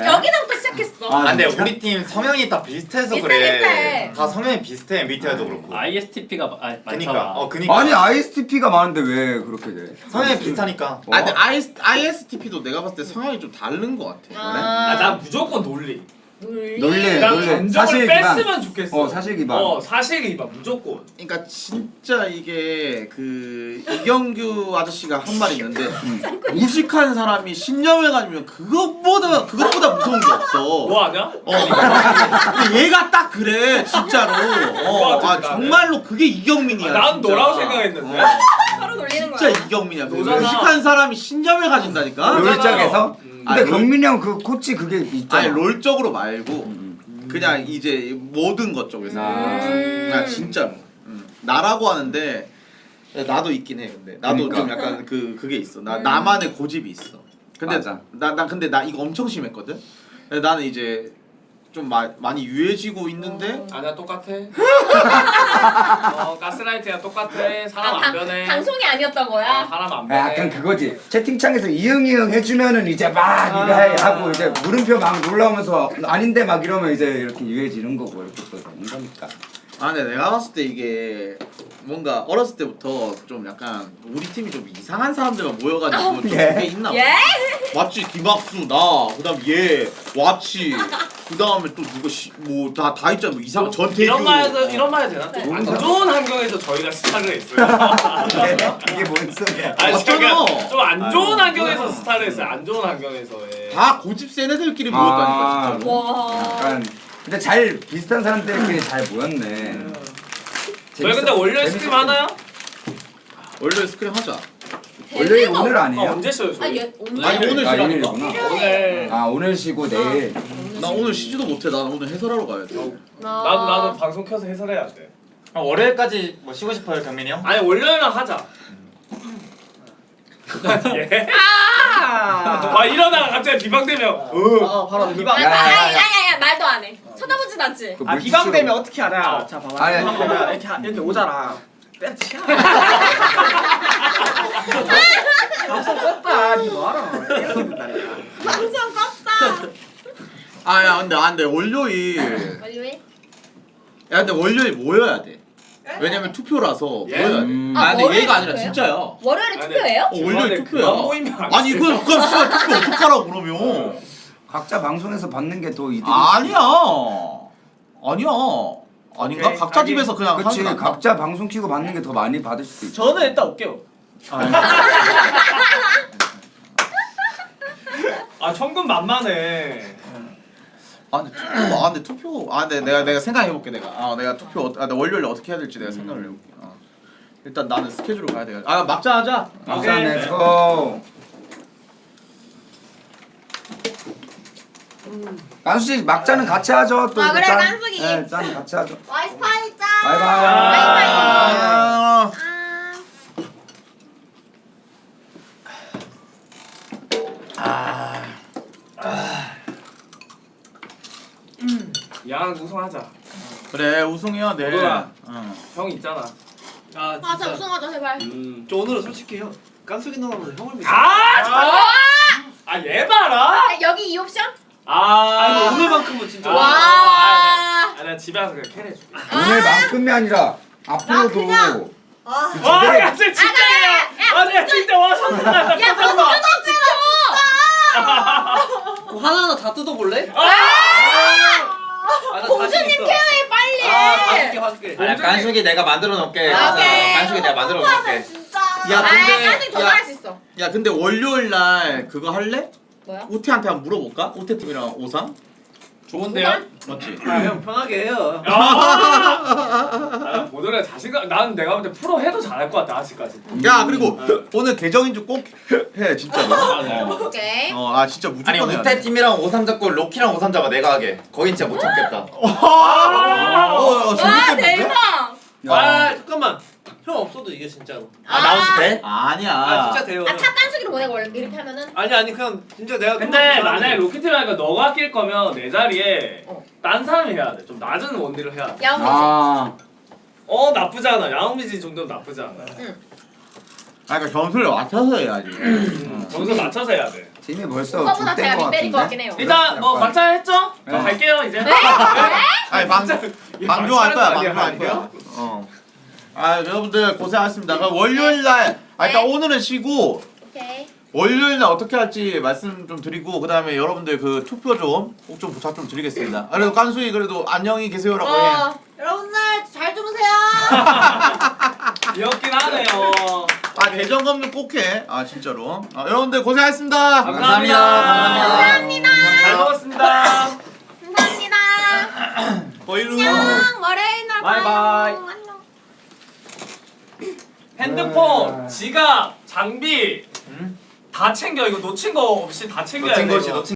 Speaker 4: 여기서부터 시작했어.
Speaker 7: 근데 우리 팀 성향이 다 비슷해서
Speaker 4: 비슷해,
Speaker 7: 그래.
Speaker 4: 비슷해.
Speaker 7: 다 성향이 비슷해 MBTI도 그렇고.
Speaker 12: ISTP가
Speaker 7: 그니까.
Speaker 12: 많잖아.
Speaker 7: 그니까.
Speaker 3: 아니 ISTP가 많은데 왜 그렇게 돼?
Speaker 7: 성향이 비슷하니까.
Speaker 2: 아 근데 ISTP도 내가 봤을 때 성향이 좀 다른 것 같아.
Speaker 1: 난 무조건 논리.
Speaker 3: 논리
Speaker 1: 난
Speaker 3: 논리
Speaker 1: 감정을
Speaker 3: 사실 기반.
Speaker 1: 뺐으면 좋겠어.
Speaker 3: 사실 기반.
Speaker 1: 사실 기반 무조건.
Speaker 2: 그러니까 진짜 이게 그 이경규 아저씨가 한 말이 있는데 무식한 사람이 신념해가지고 그것보다 무서운 게 없어.
Speaker 1: 뭐 하냐?
Speaker 2: 근데 얘가 딱 그래 진짜로. 정말로 그게 이경민이야.
Speaker 1: 난
Speaker 2: 진짜.
Speaker 1: 너라고 생각했는데.
Speaker 4: 서로 놀리는 거야.
Speaker 2: 진짜 이경민이야.
Speaker 1: 노잖아.
Speaker 2: 무식한 사람이 신념을 가진다니까.
Speaker 3: 롤짝에서? 근데
Speaker 2: 롤-
Speaker 3: 경민이 형 그 코치 그게 있잖아.
Speaker 2: 아니 롤적으로 말고 그냥 이제 모든 것 쪽에서 그냥 진짜로 나라고 하는데 나도 있긴 해. 근데 나도 좀 약간 그게 있어. 나만의 고집이 있어. 근데
Speaker 3: 맞아.
Speaker 2: 근데 나 이거 엄청 심했거든. 근데 나는 이제 좀 많이 유해지고 있는데
Speaker 1: 아니야 똑같아. 가스라이트야 똑같아. 사람 안 변해.
Speaker 4: 방송이 아니었던 거야.
Speaker 1: 사람 안 변해.
Speaker 3: 약간 그거지. 채팅창에서 이응 해주면은 이제 막 이거 해 하고 이제 물음표 막 놀라우면서 아닌데 막 이러면 이제 이렇게 유해지는 거고 이렇게 또 되는 거니까.
Speaker 2: 근데 내가 봤을 때 이게 뭔가 어렸을 때부터 좀 약간 우리 팀이 좀 이상한 사람들만 모여가지고 좀 그게 있나 봐.
Speaker 4: 예?
Speaker 2: 맞지 김학수 나 그다음 얘 와치 그다음에 또 누가 뭐다 있잖아 뭐 이상 전태규
Speaker 1: 이런 말 해도 되나? 또 안 좋은 환경에서 저희가 스타를 했어요.
Speaker 3: 이게 뭔 소리야?
Speaker 1: 아니
Speaker 2: 맞잖아.
Speaker 1: 좀 안 좋은 환경에서 스타를 했어요. 안 좋은 환경에서. 예.
Speaker 2: 다 고집 센 애들끼리 모였다니까 진짜로.
Speaker 4: 와.
Speaker 3: 약간 근데 잘 비슷한 사람들끼리 잘 모였네.
Speaker 1: 저희 근데 월요일 스크림 하나요?
Speaker 2: 원래 스크림 하자.
Speaker 3: 월요일 오늘 아니에요?
Speaker 1: 언제 쉬어요 저희?
Speaker 4: 오늘.
Speaker 2: 아니 오늘 쉬라니까.
Speaker 3: 일요일이구나.
Speaker 1: 오늘
Speaker 3: 오늘 쉬고 내일.
Speaker 2: 나 오늘 쉬지도 못해. 나 오늘 해설하러 가야 돼.
Speaker 1: 나도 방송 켜서 해설해야 돼.
Speaker 7: 월요일까지 뭐 쉬고 싶어요 경민이 형?
Speaker 1: 아니 월요일은 하자. 예? 이러다가 갑자기 비방되면
Speaker 5: 바로 비방.
Speaker 4: 아니야 말도 안 해. 쳐다보진 않지.
Speaker 5: 비방되면 어떻게 알아? 자 봐봐.
Speaker 3: 아니,
Speaker 5: 비방되면 이렇게 오잖아. 때려치야. 방송 껐다. 니 뭐하러? 이렇게 된다니까.
Speaker 11: 방송 껐다.
Speaker 2: 근데 월요일.
Speaker 4: 월요일?
Speaker 2: 야 근데 월요일 모여야 돼. 왜냐면 투표라서 모여야 돼. 근데
Speaker 4: 월요일
Speaker 2: 얘가 아니라
Speaker 4: 투표예요?
Speaker 2: 진짜야.
Speaker 4: 월요일에 투표예요?
Speaker 2: 월요일 투표야.
Speaker 1: 그만 모이면 안
Speaker 2: 아니 그럼 씨발 투표 어떡하라고 그러면.
Speaker 3: 각자 방송에서 받는 게 더 이득이.
Speaker 2: 아니야. 아닌가?
Speaker 5: 오케이,
Speaker 2: 각자 집에서 그냥
Speaker 3: 그렇지.
Speaker 2: 하는 거
Speaker 3: 각자 방송 키고 받는 게 더 많이 받을 수도 있어.
Speaker 5: 저는 일단 올게요.
Speaker 1: 천금 만만해.
Speaker 2: 근데 투표. 근데 내가 생각해 볼게 내가. 내가 투표 나 월요일 어떻게 해야 될지 내가 생각을 해 볼게. 일단 나는 스케줄을 가야 돼. 막자 하자.
Speaker 3: 감사합니다. 렛츠고. 깐수 씨 막자는 같이 하죠. 또
Speaker 4: 아, 그래,
Speaker 3: 짠.
Speaker 4: 깐숙이.
Speaker 3: 네, 짠 같이 하죠.
Speaker 11: 와이파이 짱.
Speaker 3: 바이바이.
Speaker 2: 아.
Speaker 1: 양 우승하자.
Speaker 2: 그래 우승이야 내일.
Speaker 1: 뭐야?
Speaker 2: 응.
Speaker 1: 형 있잖아.
Speaker 6: 아
Speaker 4: 맞아
Speaker 6: 진짜.
Speaker 4: 우승하자 제발.
Speaker 6: 저 오늘은 솔직히 형 깐숙이 누나보다 형을 믿어.
Speaker 1: 얘 봐라.
Speaker 4: 아, 여기 이 옵션?
Speaker 6: 아니 뭐 오늘만큼은 진짜.
Speaker 4: 와.
Speaker 1: 나 집에 가서 그냥 캐내 줄게.
Speaker 3: 오늘만큼이 아니라 앞으로도
Speaker 11: 그냥- 아.
Speaker 1: 와, 야, 진짜 진짜야. 야, 진짜 와, 성공한다.
Speaker 4: 야 공주도 지켜.
Speaker 6: 뭐 하나하나 다 뜯어볼래? 아, 나 자신
Speaker 4: 공주님
Speaker 6: 있어.
Speaker 4: 케어해 빨리.
Speaker 6: 봐줄게 봐줄게.
Speaker 7: 아니 깐숙이 내가 만들어 놓을게.
Speaker 4: 오케이.
Speaker 7: 깐숙이 내가 만들어 놓을게.
Speaker 11: 진짜.
Speaker 2: 야, 근데-
Speaker 4: 아직 더
Speaker 2: 야.
Speaker 4: 잘할 수 있어.
Speaker 2: 야 근데 월요일 날 그거 할래?
Speaker 4: 뭐야?
Speaker 2: 오태한테 한번 물어볼까? 오태 팀이랑 오상?
Speaker 1: 좋은데요?
Speaker 2: 맞지?
Speaker 6: 아, 형 편하게 해요.
Speaker 1: 보드레 자신감. 나는 내가 볼 때 프로 해도 잘할 것 같아 아직까지.
Speaker 2: 야 그리고 오늘 계정인주 꼭 해 진짜로.
Speaker 4: 오케이.
Speaker 2: 아 진짜 무조건
Speaker 7: 아니
Speaker 2: 해야
Speaker 7: 우태
Speaker 2: 돼.
Speaker 7: 팀이랑 오삼 잡고 로키랑 오삼 잡아 내가 하게. 거긴 진짜 못 참겠다.
Speaker 4: 와
Speaker 2: 재밌겠는데?
Speaker 4: 대박.
Speaker 6: 아 잠깐만. 형 없어도 이게 진짜로.
Speaker 7: 아 나오시 돼?
Speaker 2: 아니야.
Speaker 6: 아 진짜 돼요. 형.
Speaker 4: 아차 깐수기로 보내고 원래 이렇게 하면은.
Speaker 6: 아니 그냥 진짜 내가.
Speaker 1: 근데 만약에 로키팀 하니까 너가 낄 거면 내 자리에
Speaker 4: 어.
Speaker 1: 딴 사람이 해야 돼. 좀 낮은 원딜을 해야 돼.
Speaker 4: 야옹이지.
Speaker 1: 나쁘지 않아. 야옹미지 정도는 나쁘지 않아.
Speaker 2: 그러니까 점수를 맞춰서 해야지.
Speaker 1: 점수 맞춰서 해야 돼.
Speaker 3: 팀이 벌써
Speaker 4: 오빠보다 제가
Speaker 3: 족된 것
Speaker 4: 밑배일 것
Speaker 3: 같은데?
Speaker 4: 같긴 해요.
Speaker 1: 일단 뭐 막차 했죠? 저
Speaker 3: 네.
Speaker 1: 갈게요 이제.
Speaker 2: 아니 방종할 거야
Speaker 1: 아니야,
Speaker 2: 방종할
Speaker 1: 아니야.
Speaker 2: 거야. 아 여러분들 고생하셨습니다. 그럼 월요일 날 일단 오늘은 쉬고
Speaker 4: 오케이.
Speaker 2: 월요일 날 어떻게 할지 말씀 좀 드리고 그 다음에 여러분들 그 투표 좀 꼭 좀 부탁 좀 드리겠습니다. 그래도 깐수이 그래도 안녕히 계세요라고 해.
Speaker 11: 여러분들 잘 주무세요.
Speaker 1: 귀엽긴 하네요.
Speaker 2: 아 계정 검증 꼭 해. 아 진짜로. 여러분들 고생하셨습니다.
Speaker 1: 감사합니다.
Speaker 4: 감사합니다.
Speaker 1: 잘 먹었습니다.
Speaker 4: 감사합니다.
Speaker 2: 월요일.
Speaker 4: 안녕. 월요일 날
Speaker 1: 바이바이.
Speaker 4: 봐요. 안녕.
Speaker 1: 핸드폰, 지갑, 장비 다 챙겨. 이거 놓친 거 없이 다 챙겨야 돼.
Speaker 7: 놓친 것이
Speaker 1: 이거.
Speaker 7: 놓친